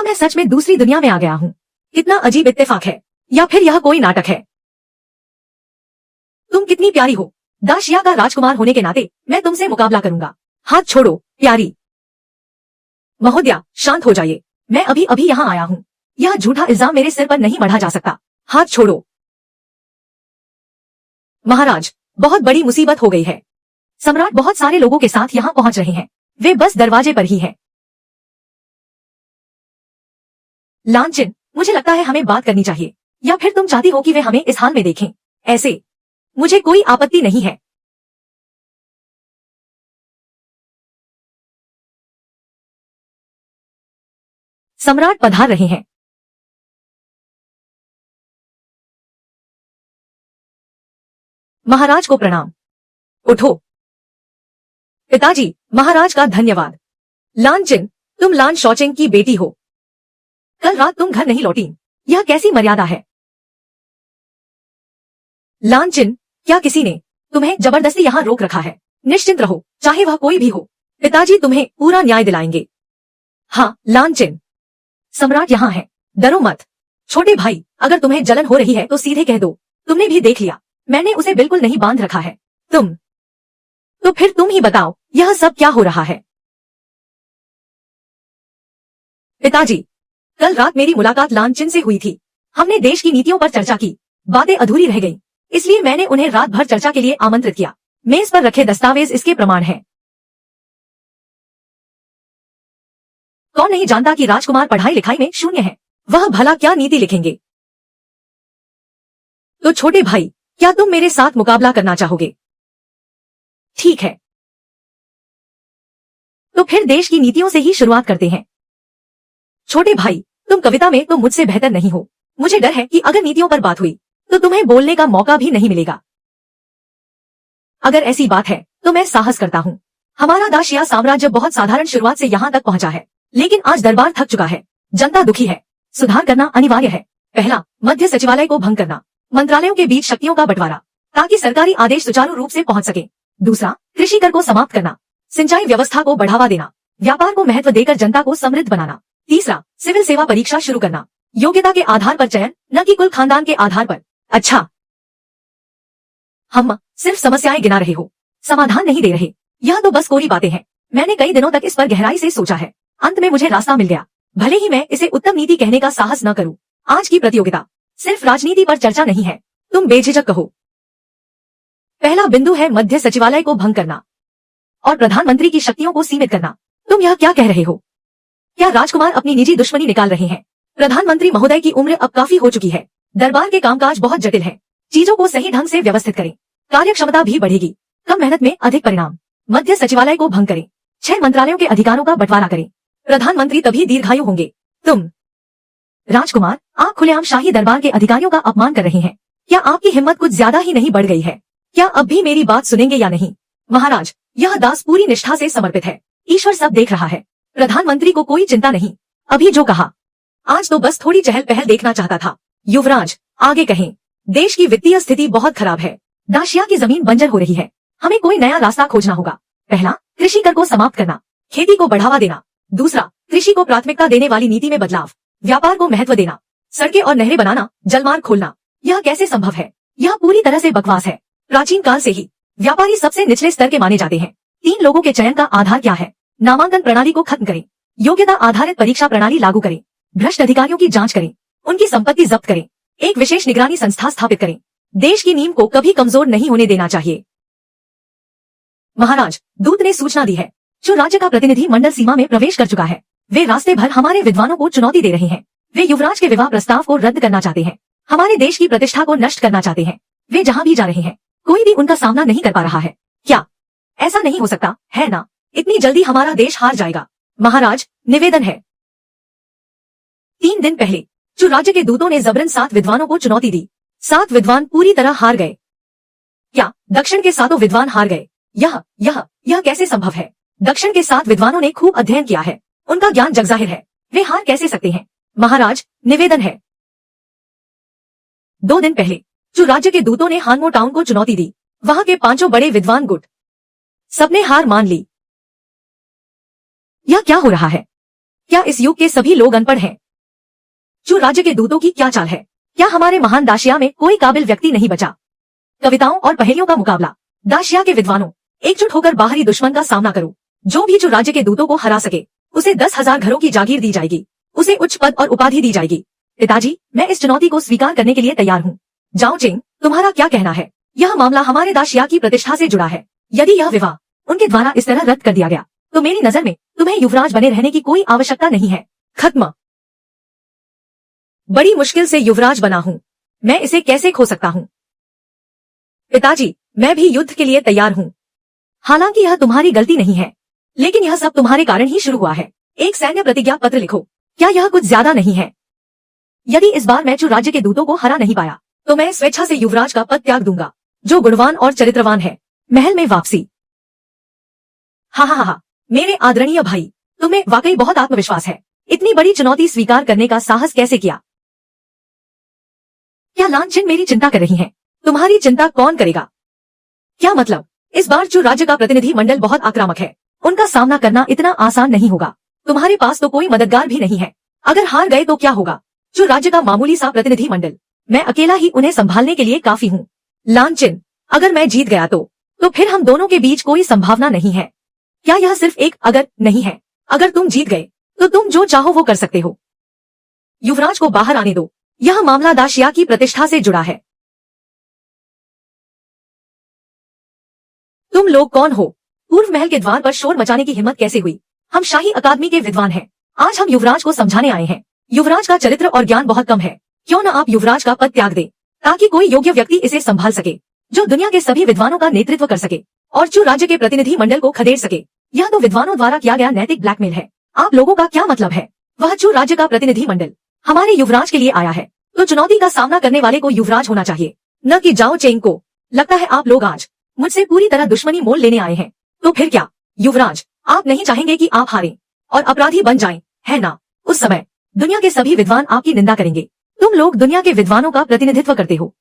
मैं सच में दूसरी दुनिया में आ गया हूँ। कितना अजीब इत्तेफाक है, या फिर यह कोई नाटक है। तुम कितनी प्यारी हो। दाशिया का राजकुमार होने के नाते मैं तुमसे मुकाबला करूंगा। हाथ छोड़ो प्यारी। महोदया शांत हो जाइए, मैं अभी अभी यहाँ आया हूँ। यह झूठा इल्जाम मेरे सिर पर नहीं मढ़ा जा सकता। हाथ छोड़ो। महाराज बहुत बड़ी मुसीबत हो गई है। सम्राट बहुत सारे लोगों के साथ यहाँ पहुंच रहे हैं। वे बस दरवाजे पर ही हैं। लांचिन, मुझे लगता है हमें बात करनी चाहिए, या फिर तुम चाहती हो कि वे हमें इस हाल में देखें? ऐसे मुझे कोई आपत्ति नहीं है। सम्राट पधार रहे हैं। महाराज को प्रणाम। उठो। पिताजी, महाराज का धन्यवाद। लांचिन, तुम लान शौचेंग की बेटी हो। कल रात तुम घर नहीं लौटी, यह कैसी मर्यादा है? लांचिन, क्या किसी ने तुम्हें जबरदस्ती यहाँ रोक रखा है? निश्चिंत रहो, चाहे वह कोई भी हो, पिताजी तुम्हें पूरा न्याय दिलाएंगे। हाँ लांचिन, सम्राट यहाँ है, डरो मत। छोटे भाई, अगर तुम्हें जलन हो रही है तो सीधे कह दो। तुमने भी देख लिया, मैंने उसे बिल्कुल नहीं बांध रखा है। तो फिर तुम ही बताओ, यह सब क्या हो रहा है? पिताजी, कल रात मेरी मुलाकात लांचिन से हुई थी। हमने देश की नीतियों पर चर्चा की। बातें अधूरी रह गईं, इसलिए मैंने उन्हें रात भर चर्चा के लिए आमंत्रित किया। मेज पर रखे दस्तावेज इसके प्रमाण हैं। कौन नहीं जानता कि राजकुमार पढ़ाई लिखाई में शून्य है, वह भला क्या नीति लिखेंगे? तो छोटे भाई, क्या तुम मेरे साथ मुकाबला करना चाहोगे? ठीक है, तो फिर देश की नीतियों से ही शुरुआत करते हैं। छोटे भाई, तुम कविता में तो मुझसे बेहतर नहीं हो। मुझे डर है कि अगर नीतियों पर बात हुई तो तुम्हें बोलने का मौका भी नहीं मिलेगा। अगर ऐसी बात है तो मैं साहस करता हूँ। हमारा दाशिया साम्राज्य बहुत साधारण शुरुआत से यहाँ तक पहुँचा है, लेकिन आज दरबार थक चुका है। जनता दुखी है। सुधार करना अनिवार्य है। पहला, मध्य सचिवालय को भंग करना, मंत्रालयों के बीच शक्तियों का बंटवारा, ताकि सरकारी आदेश सुचारू रूप से पहुंच सके। दूसरा, कृषि कर को समाप्त करना, सिंचाई व्यवस्था को बढ़ावा देना, व्यापार को महत्व देकर जनता को समृद्ध बनाना। तीसरा, सिविल सेवा परीक्षा शुरू करना, योग्यता के आधार पर चयन, न कि कुल खानदान के आधार पर। अच्छा, हम सिर्फ समस्याएं गिना रहे हो, समाधान नहीं दे रहे। यह तो बस कोरी बातें हैं। मैंने कई दिनों तक इस पर गहराई से सोचा है। अंत में मुझे रास्ता मिल गया। भले ही मैं इसे उत्तम नीति कहने का साहस न करूं। आज की प्रतियोगिता सिर्फ राजनीति पर चर्चा नहीं है। तुम बेझिझक कहो। पहला बिंदु है मध्य सचिवालय को भंग करना और प्रधानमंत्री की शक्तियों को सीमित करना। तुम यह क्या कह रहे हो? क्या राजकुमार अपनी निजी दुश्मनी निकाल रहे हैं? प्रधानमंत्री महोदय की उम्र अब काफी हो चुकी है। दरबार के कामकाज बहुत जटिल है। चीजों को सही ढंग से व्यवस्थित करें, कार्य क्षमता भी बढ़ेगी। कम मेहनत में अधिक परिणाम। मध्य सचिवालय को भंग करें, 6 मंत्रालयों के अधिकारों का बंटवारा करें। प्रधानमंत्री तभी दीर्घायु होंगे। तुम राजकुमार, आप खुलेआम शाही दरबार के अधिकारियों का अपमान कर रहे हैं। क्या आपकी हिम्मत कुछ ज्यादा ही नहीं बढ़ गई है? क्या अब भी मेरी बात सुनेंगे या नहीं? महाराज, यह दास पूरी निष्ठा से समर्पित है। ईश्वर सब देख रहा है। प्रधानमंत्री को कोई चिंता नहीं। अभी जो कहा, आज तो बस थोड़ी चहल पहल देखना चाहता था। युवराज, आगे कहें। देश की वित्तीय स्थिति बहुत खराब है। दाशिया की जमीन बंजर हो रही है। हमें कोई नया रास्ता खोजना होगा। पहला, कृषि कर को समाप्त करना, खेती को बढ़ावा देना। दूसरा, कृषि को प्राथमिकता देने वाली नीति में बदलाव, व्यापार को महत्व देना, सड़कें और नहरें बनाना, जलमार्ग खोलना। यह कैसे संभव है? यह पूरी तरह से बकवास है। प्राचीन काल से ही व्यापारी सबसे निचले स्तर के माने जाते हैं। 3 लोगों के चयन का आधार क्या है? नामांकन प्रणाली को खत्म करें, योग्यता आधारित परीक्षा प्रणाली लागू करें, भ्रष्ट अधिकारियों की जांच करें, उनकी संपत्ति जब्त करें, एक विशेष निगरानी संस्था स्थापित करें। देश की नींव को कभी कमजोर नहीं होने देना चाहिए। महाराज, दूत ने सूचना दी है। जो राज्य का प्रतिनिधि मंडल सीमा में प्रवेश कर चुका है, वे रास्ते भर हमारे विद्वानों को चुनौती दे रहे हैं। वे युवराज के विवाह प्रस्ताव को रद्द करना चाहते हैं, हमारे देश की प्रतिष्ठा को नष्ट करना चाहते हैं। वे जहाँ भी जा रहे हैं, कोई भी उनका सामना नहीं कर पा रहा है। क्या ऐसा नहीं हो सकता है ना? इतनी जल्दी हमारा देश हार जाएगा। महाराज, निवेदन है। 3 दिन पहले जो राज्य के दूतों ने जबरन 7 विद्वानों को चुनौती दी, 7 विद्वान पूरी तरह हार गए। क्या दक्षिण के 7 विद्वान हार गए? यह कैसे संभव है? दक्षिण के 7 विद्वानों ने खूब अध्ययन किया है, उनका ज्ञान जगजाहिर है। वे हार कैसे सकते हैं? महाराज, निवेदन है। 2 दिन पहले जो राज्य के दूतों ने हानमो टाउन को चुनौती दी, वहां के 5 बड़े विद्वान गुट सबने हार मान ली। यह क्या हो रहा है? क्या इस युग के सभी लोग अनपढ़ हैं? जो राज्य के दूतों की क्या चाल है? क्या हमारे महान दाशिया में कोई काबिल व्यक्ति नहीं बचा? कविताओं और पहेलियों का मुकाबला। दाशिया के विद्वानों, एकजुट होकर बाहरी दुश्मन का सामना करो। जो राज्य के दूतों को हरा सके, उसे 10,000 घरों की जागीर दी जाएगी, उसे उच्च पद और उपाधि दी जाएगी। पिताजी, मैं इस चुनौती को स्वीकार करने के लिए तैयार हूँ। जाओ चेंग, तुम्हारा क्या कहना है? यह मामला हमारे दाशिया की प्रतिष्ठा से जुड़ा है। यदि यह विवाह उनके द्वारा इस तरह रद्द कर दिया गया, तो मेरी नजर में तुम्हें युवराज बने रहने की कोई आवश्यकता नहीं है। खत्म। बड़ी मुश्किल से युवराज बना हूँ, मैं इसे कैसे खो सकता हूँ? पिताजी, मैं भी युद्ध के लिए तैयार हूँ। हालांकि यह तुम्हारी गलती नहीं है, लेकिन यह सब तुम्हारे कारण ही शुरू हुआ है। एक सैन्य प्रतिज्ञा पत्र लिखो। क्या यह कुछ ज्यादा नहीं है? यदि इस बार मैं जो राज्य के दूतों को हरा नहीं पाया, तो मैं स्वेच्छा से युवराज का पद त्याग दूंगा। जो गुणवान और चरित्रवान है, महल में वापसी। हा, मेरे आदरणीय भाई, तुम्हें वाकई बहुत आत्मविश्वास है। इतनी बड़ी चुनौती स्वीकार करने का साहस कैसे किया? क्या लांछन मेरी चिंता कर रही हैं? तुम्हारी चिंता कौन करेगा? क्या मतलब? इस बार जो राज्य का प्रतिनिधि मंडल बहुत आक्रामक है, उनका सामना करना इतना आसान नहीं होगा। तुम्हारे पास तो कोई मददगार भी नहीं है। अगर हार गए तो क्या होगा? जो राज्य का मामूली सा प्रतिनिधि मंडल, मैं अकेला ही उन्हें संभालने के लिए काफी हूँ। लांछन, अगर मैं जीत गया तो फिर हम दोनों के बीच कोई संभावना नहीं है। क्या यह सिर्फ एक अगर नहीं है? अगर तुम जीत गए तो तुम जो चाहो वो कर सकते हो। युवराज को बाहर आने दो। यह मामला दाशिया की प्रतिष्ठा से जुड़ा है। तुम लोग कौन हो? पूर्व महल के द्वार पर शोर मचाने की हिम्मत कैसे हुई? हम शाही अकादमी के विद्वान हैं। आज हम युवराज को समझाने आए हैं। युवराज का चरित्र और ज्ञान बहुत कम है। क्यों न आप युवराज का पद त्याग दे, ताकि कोई योग्य व्यक्ति इसे संभाल सके, जो दुनिया के सभी विद्वानों का नेतृत्व कर सके और जो राज्य के प्रतिनिधि मंडल को खदेड़ सके। यह तो विद्वानों द्वारा किया गया नैतिक ब्लैकमेल है। आप लोगों का क्या मतलब है? वह जो राज्य का प्रतिनिधि मंडल हमारे युवराज के लिए आया है, तो चुनौती का सामना करने वाले को युवराज होना चाहिए, न कि जाओ चेंग को। लगता है आप लोग आज मुझसे पूरी तरह दुश्मनी मोल लेने आए हैं। तो फिर क्या युवराज, आप नहीं चाहेंगे कि आप हारें और अपराधी बन जाएं, है ना? उस समय दुनिया के सभी विद्वान आपकी निंदा करेंगे। तुम लोग दुनिया के विद्वानों का प्रतिनिधित्व करते हो।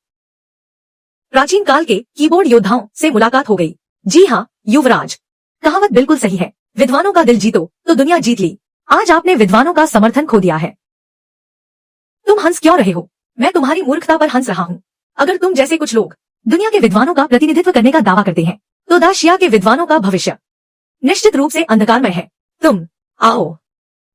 प्राचीन काल के कीबोर्ड योद्धाओं से मुलाकात हो गई। जी हाँ युवराज, कहावत बिल्कुल सही है। विद्वानों का दिल जीतो तो दुनिया जीत ली। आज आपने विद्वानों का समर्थन खो दिया है। तुम हंस क्यों रहे हो? मैं तुम्हारी मूर्खता पर हंस रहा हूँ। अगर तुम जैसे कुछ लोग दुनिया के विद्वानों का प्रतिनिधित्व करने का दावा करते हैं, तो दाशिया के विद्वानों का भविष्य निश्चित रूप से अंधकारमय है। तुम आओ,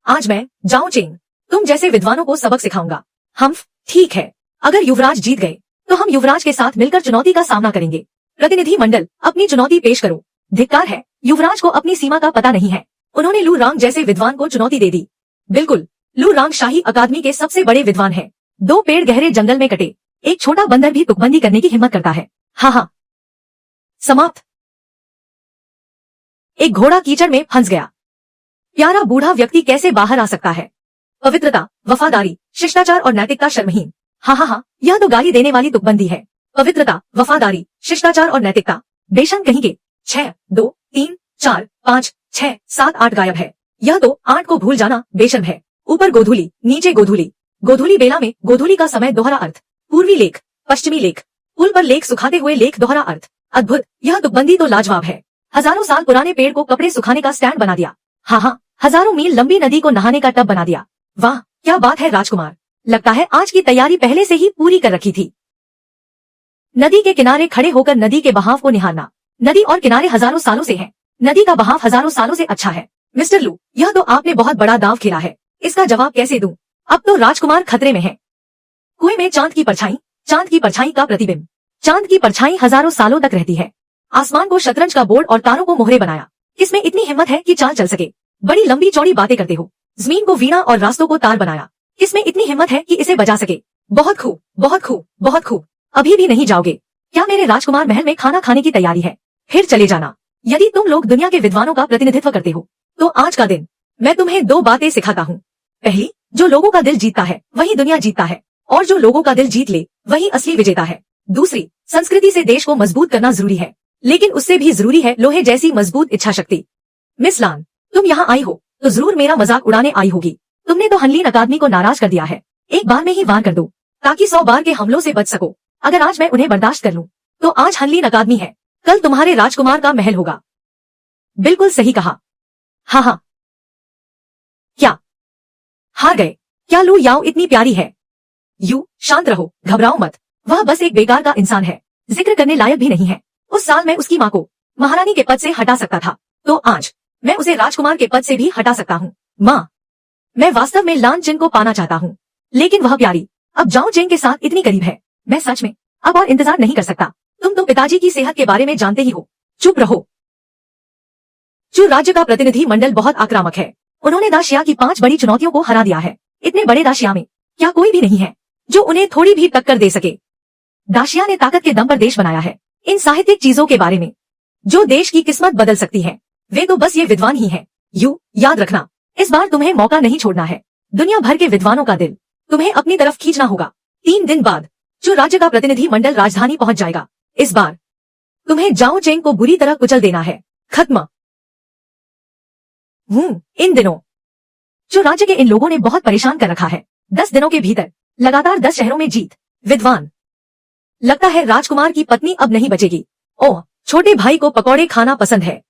आज मैं जाओ चेंग तुम जैसे विद्वानों को सबक सिखाऊंगा। हम ठीक है, अगर युवराज जीत गए तो हम युवराज के साथ मिलकर चुनौती का सामना करेंगे। प्रतिनिधि मंडल, अपनी चुनौती पेश करो। धिक्कार है, युवराज को अपनी सीमा का पता नहीं है। उन्होंने लू रांग जैसे विद्वान को चुनौती दे दी। बिल्कुल, लू रांग शाही अकादमी के सबसे बड़े विद्वान है। 2 पेड़ गहरे जंगल में कटे, एक छोटा बंदर भी तुकबंदी करने की हिम्मत करता है। हाँ, समाप्त। एक घोड़ा कीचड़ में फंस गया। प्यारा बूढ़ा व्यक्ति कैसे बाहर आ सकता है? पवित्रता, वफादारी, शिष्टाचार और नैतिकता शर्महीन। हाँ, यह तो गाली देने वाली तुकबंदी है। पवित्रता, वफादारी, शिष्टाचार और नैतिकता, बेशन कहीं के। 6, 2, 3, 4, 5, 6, 7, 8 गायब है। यह तो 8 को भूल जाना बेशर्म है। ऊपर गोधूली, नीचे गोधूली। गोधूली बेला में गोधूली का समय दोहरा अर्थ। पूर्वी लेख, पश्चिमी लेख, पुल पर लेख सुखाते हुए लेख दोहरा अर्थ। अद्भुत, यह तुकबंदी तो लाजवाब है। हजारों साल पुराने पेड़ को कपड़े सुखाने का स्टैंड बना दिया। हाँ, हजारों मील लंबी नदी को नहाने का टब बना दिया। वाह, क्या बात है राजकुमार। लगता है आज की तैयारी पहले से ही पूरी कर रखी थी। नदी के किनारे खड़े होकर नदी के बहाव को निहारना। नदी और किनारे हजारों सालों से है। नदी का बहाव हजारों सालों से अच्छा है। मिस्टर लू, यह तो आपने बहुत बड़ा दाव खेला है। इसका जवाब कैसे दूं? अब तो राजकुमार खतरे में है। कुएं में चांद की परछाई का प्रतिबिंब। चांद की परछाई हजारों सालों तक रहती है। आसमान को शतरंज का बोर्ड और तारों को मोहरे बनाया। किसमें इतनी हिम्मत है कि चाल चल सके? बड़ी लंबी चौड़ी बातें करते हो। जमीन को वीणा और रास्तों को तार बनाया। किसमें इतनी हिम्मत है कि इसे बजा सके? बहुत खूब, बहुत खूब, बहुत खूब। अभी भी नहीं जाओगे? क्या मेरे राजकुमार महल में खाना खाने की तैयारी है? फिर चले जाना। यदि तुम लोग दुनिया के विद्वानों का प्रतिनिधित्व करते हो, तो आज का दिन मैं तुम्हें 2 बातें सिखाता हूँ। पहली, जो लोगों का दिल जीतता है वही दुनिया जीतता है, और जो लोगों का दिल जीत ले वही असली विजेता है। दूसरी, संस्कृति से देश को मजबूत करना जरूरी है, लेकिन उससे भी जरूरी है लोहे जैसी मजबूत इच्छा शक्ति। मिस लान, तुम यहाँ आई हो तो जरूर मेरा मजाक उड़ाने आई होगी। तुमने तो हनलीन अकादमी को नाराज कर दिया है। एक बार में ही वार कर दो, ताकि 100 बार के हमलों से बच सको। अगर आज मैं उन्हें बर्दाश्त कर लूं, तो आज हनलीन अकादमी है, कल तुम्हारे राजकुमार का महल होगा। बिल्कुल सही कहा। हाँ, क्या हार गए। क्या लू याओ इतनी प्यारी है? यू शांत रहो, घबराओ मत। वह बस एक बेकार का इंसान है, जिक्र करने लायक भी नहीं है। उस साल मैं उसकी माँ को महारानी के पद से हटा सकता था, तो आज मैं उसे राजकुमार के पद से भी हटा सकता हूँ। माँ, मैं वास्तव में लान चिन को पाना चाहता हूँ, लेकिन वह प्यारी अब जाओ चेंग के साथ इतनी करीब है। मैं सच में अब और इंतजार नहीं कर सकता। तुम तो पिताजी की सेहत के बारे में जानते ही हो। चुप रहो। चू राज्य का प्रतिनिधि मंडल बहुत आक्रामक है। उन्होंने दाशिया की 5 बड़ी चुनौतियों को हरा दिया है। इतने बड़े दाशिया में क्या कोई भी नहीं है जो उन्हें थोड़ी भी टक्कर दे सके। दाशिया ने ताकत के दम पर देश बनाया है। इन साहित्यिक चीजों के बारे में जो देश की किस्मत बदल सकती है, वे तो बस ये विद्वान ही हैं। यू याद रखना, इस बार तुम्हें मौका नहीं छोड़ना है। दुनिया भर के विद्वानों का दिल तुम्हें अपनी तरफ खींचना होगा। 3 दिन बाद जो राज्य का प्रतिनिधि मंडल राजधानी पहुंच जाएगा। इस बार तुम्हें जाओ चेंग को बुरी तरह कुचल देना है। खत्म। इन दिनों जो राज्य के इन लोगों ने बहुत परेशान कर रखा है। 10 दिनों के भीतर लगातार 10 शहरों में जीत। विद्वान, लगता है राजकुमार की पत्नी अब नहीं बचेगी। ओह, छोटे भाई को पकौड़े खाना पसंद है।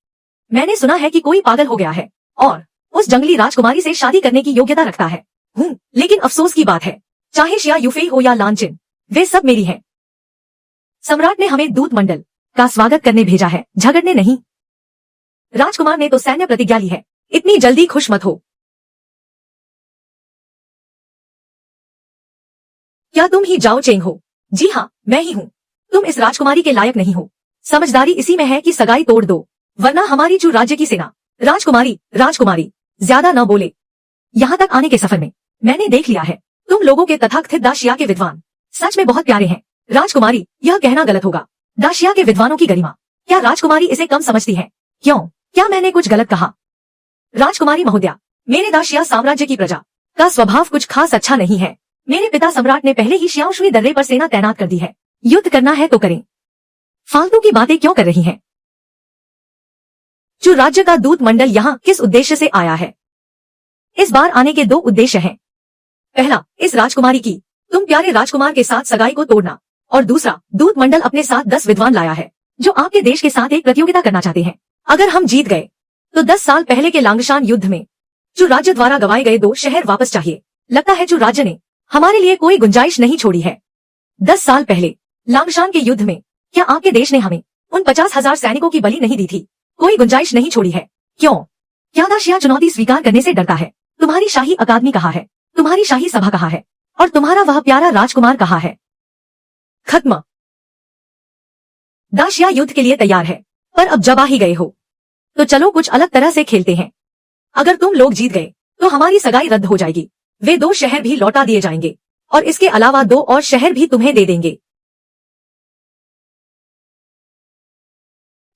मैंने सुना है कि कोई पागल हो गया है और उस जंगली राजकुमारी से शादी करने की योग्यता रखता है। लेकिन अफसोस की बात है, चाहे शिया यूफेई हो या लानचिन, वे सब मेरी हैं। सम्राट ने हमें दूत मंडल का स्वागत करने भेजा है, झगड़ने नहीं। राजकुमार ने तो सैन्य प्रतिज्ञा ली है। इतनी जल्दी खुश मत हो। क्या तुम ही जाओ चेंग हो? जी हाँ, मैं ही हूँ। तुम इस राजकुमारी के लायक नहीं हो। समझदारी इसी में है कि सगाई तोड़ दो, वरना हमारी चू राज्य की सेना। राजकुमारी, राजकुमारी, ज्यादा न बोले। यहाँ तक आने के सफर में मैंने देख लिया है, तुम लोगों के तथाकथित दाशिया के विद्वान सच में बहुत प्यारे हैं। राजकुमारी, यह कहना गलत होगा। दाशिया के विद्वानों की गरिमा, क्या राजकुमारी इसे कम समझती है? क्यों, क्या मैंने कुछ गलत कहा? राजकुमारी महोदया, मेरे दाशिया साम्राज्य की प्रजा का स्वभाव कुछ खास अच्छा नहीं है। मेरे पिता सम्राट ने पहले ही श्याओशुई दर्रे पर सेना तैनात कर दी है। युद्ध करना है तो करें। फालतू की बातें क्यों कर रही हैं? जो राज्य का दूत मंडल यहाँ किस उद्देश्य से आया है? इस बार आने के 2 उद्देश्य हैं। पहला, इस राजकुमारी की तुम प्यारे राजकुमार के साथ सगाई को तोड़ना, और दूसरा, दूत मंडल अपने साथ 10 विद्वान लाया है जो आपके देश के साथ एक प्रतियोगिता करना चाहते हैं। अगर हम जीत गए तो 10 साल पहले के लांगशान युद्ध में जो राज्य द्वारा गवाए गए 2 शहर वापस चाहिए। लगता है जो राज्य ने हमारे लिए कोई गुंजाइश नहीं छोड़ी है। 10 साल पहले लांगशान के युद्ध में क्या आपके देश ने हमें उन 50,000 सैनिकों की बलि नहीं दी थी? कोई गुंजाइश नहीं छोड़ी है। क्यों? क्या दाशिया चुनौती स्वीकार करने से डरता है? तुम्हारी शाही अकादमी कहाँ है? तुम्हारी शाही सभा कहाँ है? और तुम्हारा वह प्यारा राजकुमार कहाँ है? खत्म। दाशिया युद्ध के लिए तैयार है, पर अब जब आ ही गए हो तो चलो कुछ अलग तरह से खेलते हैं। अगर तुम लोग जीत गए तो हमारी सगाई रद्द हो जाएगी। वे 2 शहर भी लौटा दिए जाएंगे और इसके अलावा 2 और शहर भी तुम्हें दे देंगे।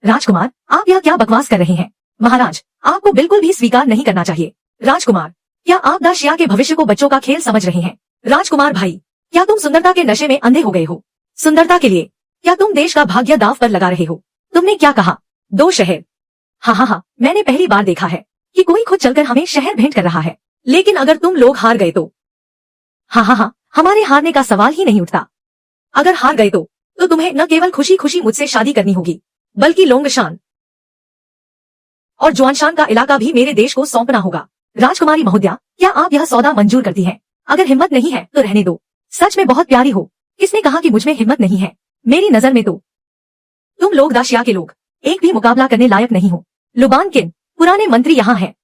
राजकुमार, आप यह क्या बकवास कर रहे हैं? महाराज, आपको बिल्कुल भी स्वीकार नहीं करना चाहिए। राजकुमार, क्या आप दाशिया के भविष्य को बच्चों का खेल समझ रहे हैं? राजकुमार भाई, क्या तुम सुंदरता के नशे में अंधे हो गए हो? सुंदरता के लिए क्या तुम देश का भाग्य दांव पर लगा रहे हो? तुमने क्या कहा? 2 शहर? हाँ, मैंने पहली बार देखा है कि कोई खुद चलकर हमें शहर भेंट कर रहा है। लेकिन अगर तुम लोग हार गए तो? हाँ, हमारे हारने का सवाल ही नहीं उठता। अगर हार गए तो तुम्हें न केवल खुशी खुशी मुझसे शादी करनी होगी, बल्कि लोंगशान और जुआनशान का इलाका भी मेरे देश को सौंपना होगा। राजकुमारी महोदया, क्या आप यह सौदा मंजूर करती हैं? अगर हिम्मत नहीं है तो रहने दो। सच में बहुत प्यारी हो। किसने कहा कि मुझ में हिम्मत नहीं है? मेरी नजर में तो तुम लोग दाशिया के लोग एक भी मुकाबला करने लायक नहीं हो। लुबान किन पुराने मंत्री यहाँ हैं।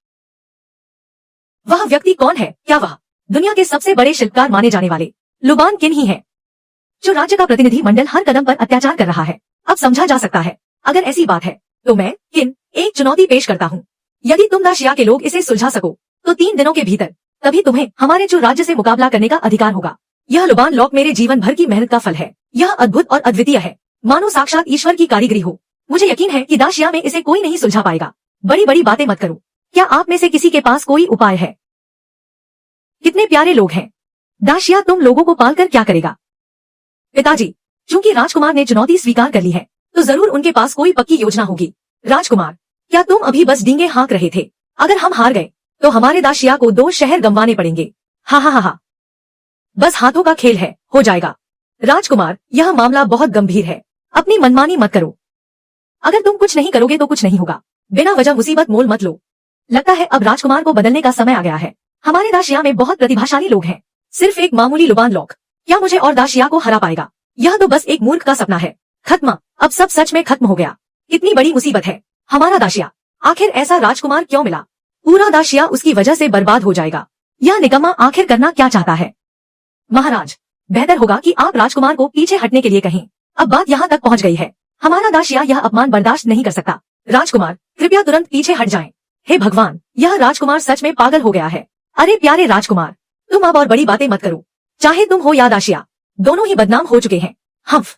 वह व्यक्ति कौन है? क्या वह दुनिया के सबसे बड़े शिल्पकार माने जाने वाले लुबान किन ही है, जो राज्य का प्रतिनिधि मंडल हर कदम पर अत्याचार कर रहा है? अब समझा जा सकता है। अगर ऐसी बात है तो मैं किन एक चुनौती पेश करता हूँ। यदि तुम दाशिया के लोग इसे सुलझा सको तो 3 दिनों के भीतर तभी तुम्हें हमारे जो राज्य से मुकाबला करने का अधिकार होगा। यह लुबान लॉक मेरे जीवन भर की मेहनत का फल है। यह अद्भुत और अद्वितीय है, मानो साक्षात ईश्वर की कारीगरी हो। मुझे यकीन है कि दाशिया में इसे कोई नहीं सुलझा पाएगा। बड़ी बड़ी बातें मत करो। क्या आप में से किसी के पास कोई उपाय है? कितने प्यारे लोग हैं। दाशिया तुम लोगों को पालकर क्या करेगा? पिताजी, चूंकि राजकुमार ने चुनौती स्वीकार कर ली है तो जरूर उनके पास कोई पक्की योजना होगी। राजकुमार, क्या तुम अभी बस डींगे हाँक रहे थे? अगर हम हार गए तो हमारे दाशिया को 2 शहर गंवाने पड़ेंगे। हा, बस हाथों का खेल है, हो जाएगा। राजकुमार, यह मामला बहुत गंभीर है, अपनी मनमानी मत करो। अगर तुम कुछ नहीं करोगे तो कुछ नहीं होगा। बिना वजह मुसीबत मोल मत लो। लगता है अब राजकुमार को बदलने का समय आ गया है। हमारे दाशिया में बहुत प्रतिभाशाली लोग हैं। सिर्फ एक मामूली लुबान लॉक क्या मुझे और दाशिया को हरा पाएगा? यह तो बस एक मूर्ख का सपना है। खत्म। अब सब सच में खत्म हो गया। इतनी बड़ी मुसीबत है। हमारा दाशिया, आखिर ऐसा राजकुमार क्यों मिला? पूरा दाशिया उसकी वजह से बर्बाद हो जाएगा। यह निकम्मा आखिर करना क्या चाहता है? महाराज, बेहतर होगा कि आप राजकुमार को पीछे हटने के लिए कहें। अब बात यहाँ तक पहुँच गई है। हमारा दाशिया यह अपमान बर्दाश्त नहीं कर सकता। राजकुमार, कृपया तुरंत पीछे हट जाएं। हे भगवान, यह राजकुमार सच में पागल हो गया है। अरे प्यारे राजकुमार, तुम अब और बड़ी बातें मत करो। चाहे तुम हो या दाशिया, दोनों ही बदनाम हो चुके हैं। हम्फ।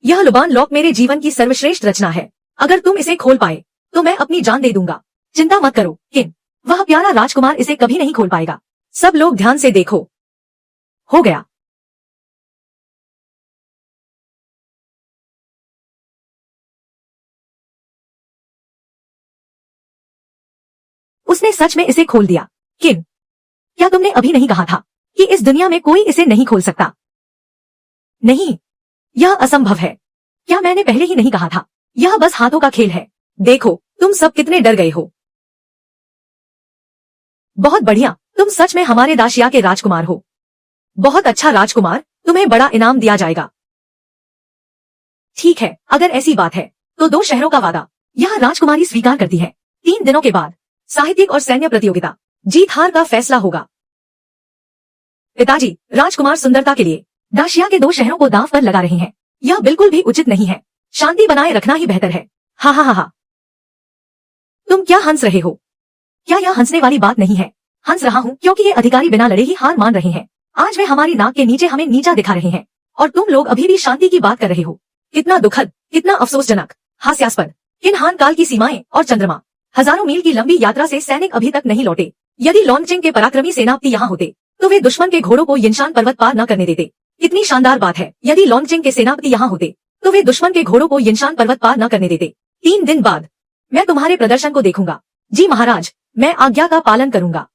यह लुबान लॉक मेरे जीवन की सर्वश्रेष्ठ रचना है। अगर तुम इसे खोल पाए तो मैं अपनी जान दे दूंगा। चिंता मत करो किन, वह प्यारा राजकुमार इसे कभी नहीं खोल पाएगा। सब लोग ध्यान से देखो। हो गया। उसने सच में इसे खोल दिया। किन, क्या तुमने अभी नहीं कहा था कि इस दुनिया में कोई इसे नहीं खोल सकता? नहीं, यह असंभव है। क्या मैंने पहले ही नहीं कहा था? यह बस हाथों का खेल है। देखो, तुम सब कितने डर गए हो। बहुत बढ़िया, तुम सच में हमारे दाशिया के राजकुमार हो। बहुत अच्छा राजकुमार, तुम्हें बड़ा इनाम दिया जाएगा। ठीक है, अगर ऐसी बात है तो 2 शहरों का वादा। यह राजकुमारी स्वीकार करती है। 3 दिनों के बाद साहित्यिक और सैन्य प्रतियोगिता, जीत हार का फैसला होगा। पिताजी, राजकुमार सुंदरता के लिए दाशिया के 2 शहरों को दांव पर लगा रहे हैं। यह बिल्कुल भी उचित नहीं है। शांति बनाए रखना ही बेहतर है। हा हा हा हा। तुम क्या हंस रहे हो? क्या यह हंसने वाली बात नहीं है? हंस रहा हूँ क्योंकि ये अधिकारी बिना लड़े ही हार मान रहे हैं। आज वे हमारी नाक के नीचे हमें नीचा दिखा रहे हैं और तुम लोग अभी भी शांति की बात कर रहे हो। कितना दुखद, कितना अफसोसजनक, हास्यास्पद। इन हान काल की सीमाएं और चंद्रमा, हजारों मील की लंबी यात्रा से सैनिक अभी तक नहीं लौटे। यदि लॉन्गचिंग के पराक्रमी सेनापति यहाँ होते तो वे दुश्मन के घोड़ों को यिनशान पर्वत पार न करने देते। कितनी शानदार बात है। यदि लॉन्गचिंग के सेनापति यहाँ होते तो वे दुश्मन के घोड़ों को यिनशान पर्वत पार न करने देते। 3 दिन बाद मैं तुम्हारे प्रदर्शन को देखूंगा। जी महाराज, मैं आज्ञा का पालन करूंगा।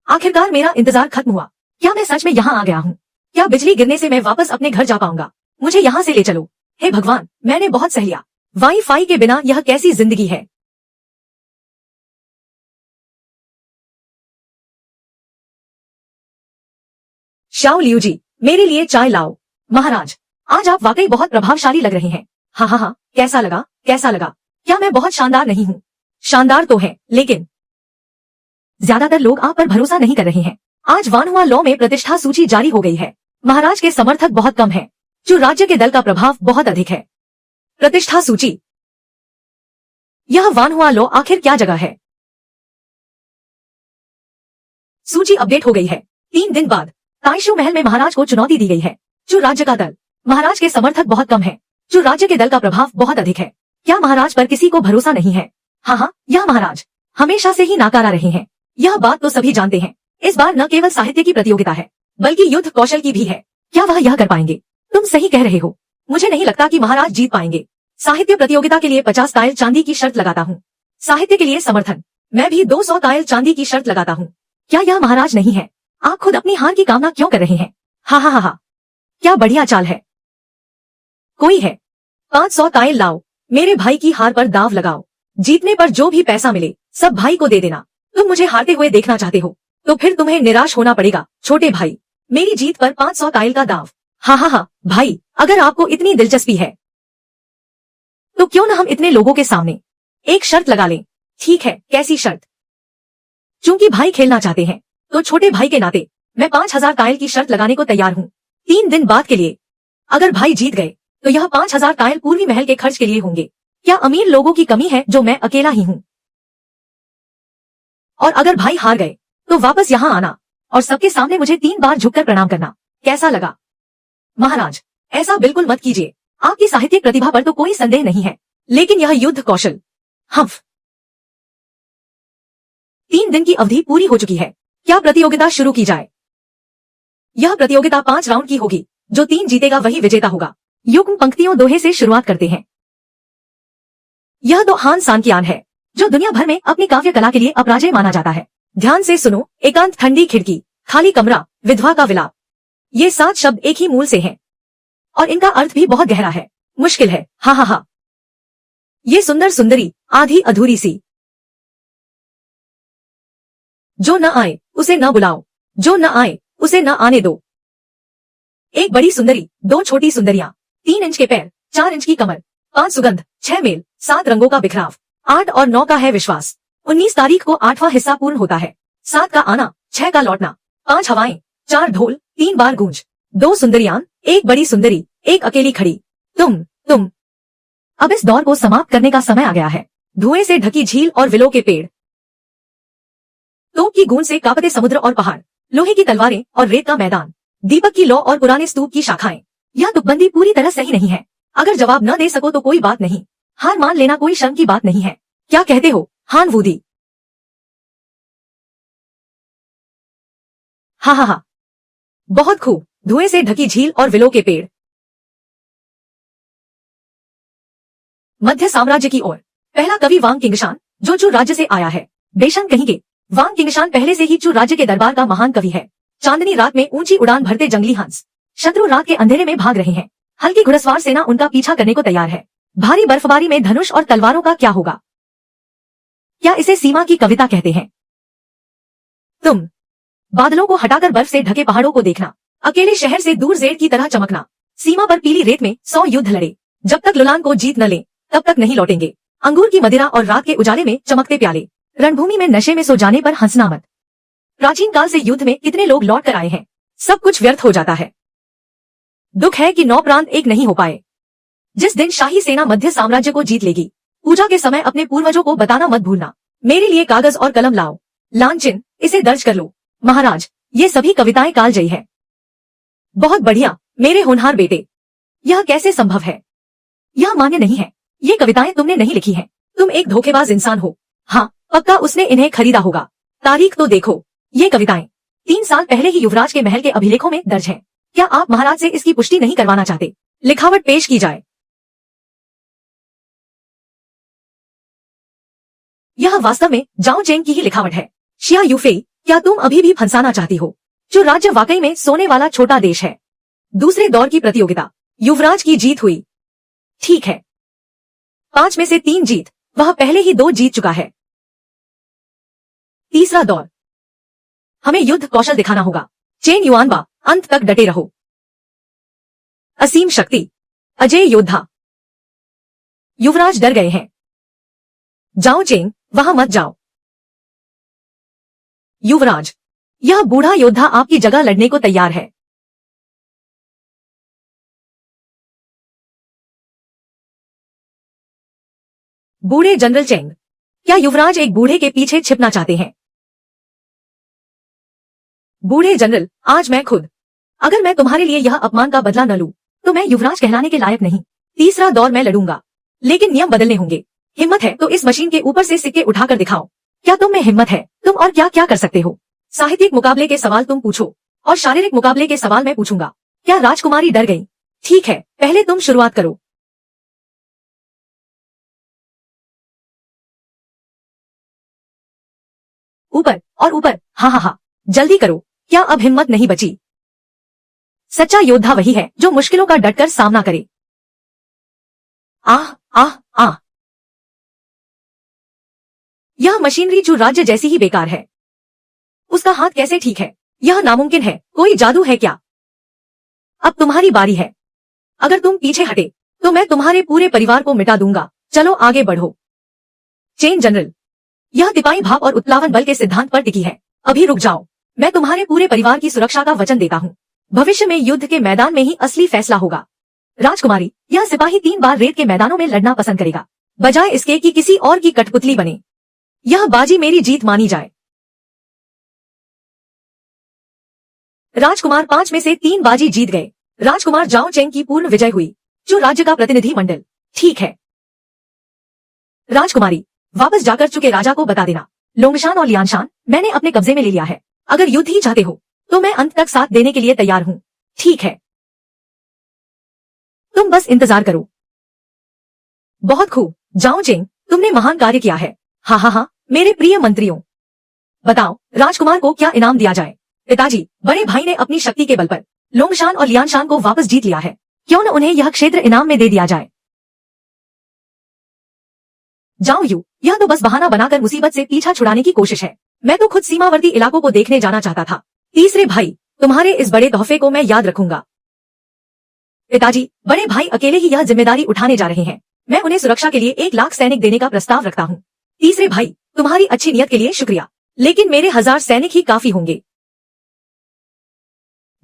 आखिरकार मेरा इंतजार खत्म हुआ। क्या मैं सच में यहाँ आ गया हूँ? क्या बिजली गिरने से मैं वापस अपने घर जा पाऊंगा? मुझे यहाँ से ले चलो। हे भगवान, मैंने बहुत सह लिया। वाईफाई के बिना यह कैसी जिंदगी है? शाओ लियू जी, मेरे लिए चाय लाओ। महाराज, आज आप वाकई बहुत प्रभावशाली लग रहे हैं। हाँ हाँ हाँ, कैसा लगा? कैसा लगा? क्या मैं बहुत शानदार नहीं हूँ? शानदार तो है, लेकिन ज्यादातर लोग आप पर भरोसा नहीं कर रहे हैं। आज वानहुआ लॉ में प्रतिष्ठा सूची जारी हो गई है। महाराज के समर्थक बहुत कम हैं, जो राज्य के दल का प्रभाव बहुत अधिक है। प्रतिष्ठा सूची, यह वानहुआ लॉ आखिर क्या जगह है? सूची अपडेट हो गई है। 3 दिन बाद ताइशु महल में महाराज को चुनौती दी गई है। जो राज्य का दल, महाराज के समर्थक बहुत कम है, जो राज्य के दल का प्रभाव बहुत अधिक है। क्या महाराज पर किसी को भरोसा नहीं है? हाँ हाँ, यह महाराज हमेशा से ही नाकारा रहे हैं। यह बात तो सभी जानते हैं। इस बार न केवल साहित्य की प्रतियोगिता है, बल्कि युद्ध कौशल की भी है। क्या वह यह कर पाएंगे? तुम सही कह रहे हो। मुझे नहीं लगता कि महाराज जीत पाएंगे। साहित्य प्रतियोगिता के लिए 50 तायल चांदी की शर्त लगाता हूँ। साहित्य के लिए समर्थन, मैं भी 200 तायल चांदी की शर्त लगाता हूँ। क्या यह महाराज नहीं है? आप खुद अपनी हार की कामना क्यों कर रहे हैं? हा हा हा हा, क्या बढ़िया चाल है। कोई है? 500 तायल लाओ। मेरे भाई की हार पर दाव लगाओ। जीतने पर जो भी पैसा मिले सब भाई को दे देना। तुम मुझे हारते हुए देखना चाहते हो तो फिर तुम्हें निराश होना पड़ेगा छोटे भाई। मेरी जीत पर 500 तायल का दाव। हा हा हा, भाई अगर आपको इतनी दिलचस्पी है तो क्यों न हम इतने लोगों के सामने एक शर्त लगा लें। ठीक है, कैसी शर्त? चूंकि भाई खेलना चाहते हैं तो छोटे भाई के नाते मैं 5000 तायल की शर्त लगाने को तैयार हूँ। 3 दिन बाद के लिए अगर भाई जीत गए तो यह 5000 तायल पूर्वी महल के खर्च के लिए होंगे। क्या अमीर लोगों की कमी है जो मैं अकेला ही हूँ? और अगर भाई हार गए तो वापस यहाँ आना और सबके सामने मुझे 3 बार झुककर प्रणाम करना। कैसा लगा? महाराज, ऐसा बिल्कुल मत कीजिए। आपकी साहित्यिक प्रतिभा पर तो कोई संदेह नहीं है, लेकिन यह युद्ध कौशल। हम्फ। 3 दिन की अवधि पूरी हो चुकी है। क्या प्रतियोगिता शुरू की जाए? यह प्रतियोगिता 5 राउंड की होगी। जो 3 जीतेगा वही विजेता होगा। युग्म पंक्तियों दोहे से शुरुआत करते हैं। यह तो हान सांकियान है, जो दुनिया भर में अपनी काव्य कला के लिए अपराजय माना जाता है। ध्यान से सुनो। एकांत, ठंडी खिड़की, खाली कमरा, विधवा का विलाप। ये 7 शब्द एक ही मूल से हैं और इनका अर्थ भी बहुत गहरा है। मुश्किल है। हा हा हा। ये सुंदर सुंदरी, आधी अधूरी सी जो न आए उसे न बुलाओ, जो न आए उसे न आने दो। एक बड़ी सुंदरी, दो छोटी सुंदरियां, 3 इंच के पैर, 4 इंच की कमर, 5 सुगंध, 6 मेल, 7 रंगों का बिखराव, 8 और 9 का है विश्वास। 19 तारीख को 8वां हिस्सा पूर्ण होता है। 7 का आना, 6 का लौटना, 5 हवाएं, 4 ढोल, 3 बार गूंज, 2 सुंदरियां, एक बड़ी सुंदरी, एक अकेली खड़ी। तुम। अब इस दौर को समाप्त करने का समय आ गया है। धुएं से ढकी झील और विलो के पेड़, तोप की गूंज से कांपते समुद्र और पहाड़, लोहे की तलवारें और रेत का मैदान, दीपक की लौ और पुराने स्तूप की शाखाएं। यह तुकबंदी पूरी तरह सही नहीं है। अगर जवाब न दे सको तो कोई बात नहीं, हार मान लेना कोई शर्म की बात नहीं है। क्या कहते हो, हान वूदी? हा। बहुत खूब। धुएं से ढकी झील और विलो के पेड़, मध्य साम्राज्य की ओर। पहला कवि वांग किंगशान, जो चू राज्य से आया है। बेशंक कहेंगे, वांग किंगशान पहले से ही चू राज्य के दरबार का महान कवि है। चांदनी रात में ऊंची उड़ान भरते जंगली हंस, शत्रु रात के अंधेरे में भाग रहे हैं। हल्की घुड़सवार सेना उनका पीछा करने को तैयार है। भारी बर्फबारी में धनुष और तलवारों का क्या होगा? क्या इसे सीमा की कविता कहते हैं? तुम बादलों को हटाकर बर्फ से ढके पहाड़ों को देखना, अकेले शहर से दूर जेड़ की तरह चमकना, सीमा पर पीली रेत में 100 युद्ध लड़े, जब तक लुलान को जीत न ले तब तक नहीं लौटेंगे। अंगूर की मदिरा और रात के उजाले में चमकते प्याले, रणभूमि में नशे में सो जाने पर हंसना मत। प्राचीन काल से युद्ध में कितने लोग लौट कर आए हैं, सब कुछ व्यर्थ हो जाता है। दुख है कि 9 प्रांत एक नहीं हो पाए। जिस दिन शाही सेना मध्य साम्राज्य को जीत लेगी, पूजा के समय अपने पूर्वजों को बताना मत भूलना। मेरे लिए कागज और कलम लाओ, लांछन, इसे दर्ज कर लो। महाराज, ये सभी कविताएं कालजयी है। बहुत बढ़िया मेरे होनहार बेटे, यह कैसे संभव है? यह मान्य नहीं है। ये कविताएं तुमने नहीं लिखी हैं। तुम एक धोखेबाज इंसान हो। हाँ, पक्का उसने इन्हें खरीदा होगा। तारीख तो देखो। ये कविताएं 3 साल पहले ही युवराज के महल के अभिलेखों में दर्ज हैं। क्या आप महाराज से इसकी पुष्टि नहीं करवाना चाहते? लिखावट पेश की जाए। यह वास्तव में जाओ चेंग की ही लिखावट है। शिया यूफेई, क्या तुम अभी भी फंसाना चाहती हो? जो राज्य वाकई में सोने वाला छोटा देश है। दूसरे दौर की प्रतियोगिता, युवराज की जीत हुई। ठीक है, 5 में से 3 जीत, वह पहले ही 2 जीत चुका है। तीसरा दौर, हमें युद्ध कौशल दिखाना होगा। चेन युआनबा, अंत तक डटे रहो। असीम शक्ति, अजय योद्धा। युवराज डर गए हैं। जाओ चेंग, वहां मत जाओ। युवराज, यह बूढ़ा योद्धा आपकी जगह लड़ने को तैयार है। बूढ़े जनरल चेंग, क्या युवराज एक बूढ़े के पीछे छिपना चाहते हैं? बूढ़े जनरल, आज मैं खुद, अगर मैं तुम्हारे लिए यह अपमान का बदला न लूं, तो मैं युवराज कहलाने के लायक नहीं। तीसरा दौर मैं लड़ूंगा, लेकिन नियम बदलने होंगे। हिम्मत है तो इस मशीन के ऊपर से सिक्के उठाकर दिखाओ। क्या तुम में हिम्मत है? तुम और क्या क्या कर सकते हो? साहित्यिक मुकाबले के सवाल तुम पूछो और शारीरिक मुकाबले के सवाल मैं पूछूंगा। क्या राजकुमारी डर गई? ठीक है, पहले तुम शुरुआत करो। ऊपर और ऊपर, हा, जल्दी करो। क्या अब हिम्मत नहीं बची? सच्चा योद्धा वही है जो मुश्किलों का डटकर सामना करे। आह आह आह, यह मशीनरी जो राज्य जैसी ही बेकार है। उसका हाथ कैसे ठीक है? यह नामुमकिन है। कोई जादू है क्या? अब तुम्हारी बारी है। अगर तुम पीछे हटे तो मैं तुम्हारे पूरे परिवार को मिटा दूंगा। चलो आगे बढ़ो। चेन जनरल, यह तिपाही भाव और उत्प्लावन बल के सिद्धांत पर टिकी है। अभी रुक जाओ, मैं तुम्हारे पूरे परिवार की सुरक्षा का वचन देता हूँ। भविष्य में युद्ध के मैदान में ही असली फैसला होगा। राजकुमारी, यह सिपाही 3 बार रेत के मैदानों में लड़ना पसंद करेगा, बजाय इसके कि किसी और की कठपुतली बने। यह बाजी मेरी जीत मानी जाए। राजकुमार 5 में से 3 बाजी जीत गए। राजकुमार जाओ चेंग की पूर्ण विजय हुई, जो राज्य का प्रतिनिधि मंडल। ठीक है राजकुमारी, वापस जाकर चुके राजा को बता देना, लोंगशान और लियानशान मैंने अपने कब्जे में ले लिया है। अगर युद्ध ही चाहते हो तो मैं अंत तक साथ देने के लिए तैयार हूँ। ठीक है, तुम बस इंतजार करो। बहुत खूब जाओ चेंग, तुमने महान कार्य किया है। हाँ, मेरे प्रिय मंत्रियों, बताओ राजकुमार को क्या इनाम दिया जाए? पिताजी, बड़े भाई ने अपनी शक्ति के बल पर लोंगशान और लियानशान को वापस जीत लिया है, क्यों न उन्हें यह क्षेत्र इनाम में दे दिया जाए? जाओ यू, यह तो बस बहाना बनाकर मुसीबत से पीछा छुड़ाने की कोशिश है। मैं तो खुद सीमावर्ती इलाकों को देखने जाना चाहता था। तीसरे भाई, तुम्हारे इस बड़े तोहफे को मैं याद रखूंगा। पिताजी, बड़े भाई अकेले ही यह जिम्मेदारी उठाने जा रहे हैं। मैं उन्हें सुरक्षा के लिए 1 लाख सैनिक देने का प्रस्ताव रखता हूँ। तीसरे भाई, तुम्हारी अच्छी नियत के लिए शुक्रिया, लेकिन मेरे 1000 सैनिक ही काफी होंगे।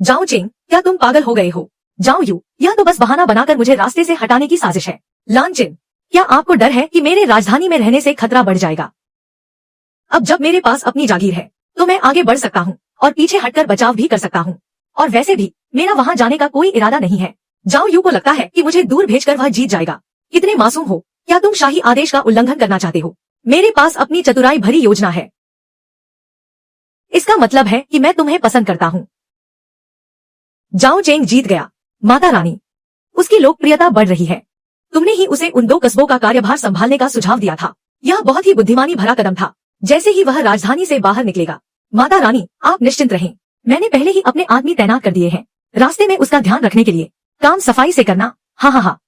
जाओ चेंग, क्या तुम पागल हो गए हो? जाओ यू, यह तो बस बहाना बनाकर मुझे रास्ते से हटाने की साजिश है। लानचिन, क्या आपको डर है कि मेरे राजधानी में रहने से खतरा बढ़ जाएगा? अब जब मेरे पास अपनी जागीर है तो मैं आगे बढ़ सकता हूँ और पीछे हटकर बचाव भी कर सकता हूँ। और वैसे भी मेरा वहाँ जाने का कोई इरादा नहीं है। जाओ यू को लगता है कि मुझे दूर भेजकर वह जीत जाएगा। कितने मासूम हो, क्या तुम शाही आदेश का उल्लंघन करना चाहते हो? मेरे पास अपनी चतुराई भरी योजना है। इसका मतलब है कि मैं तुम्हें पसंद करता हूँ। जाओ चेंग जीत गया। माता रानी, उसकी लोकप्रियता बढ़ रही है। तुमने ही उसे उन 2 कस्बों का कार्यभार संभालने का सुझाव दिया था। यह बहुत ही बुद्धिमानी भरा कदम था। जैसे ही वह राजधानी से बाहर निकलेगा, माता रानी आप निश्चिंत रहें। मैंने पहले ही अपने आदमी तैनात कर दिए हैं रास्ते में उसका ध्यान रखने के लिए। काम सफाई से करना। हाँ हाँ हाँ।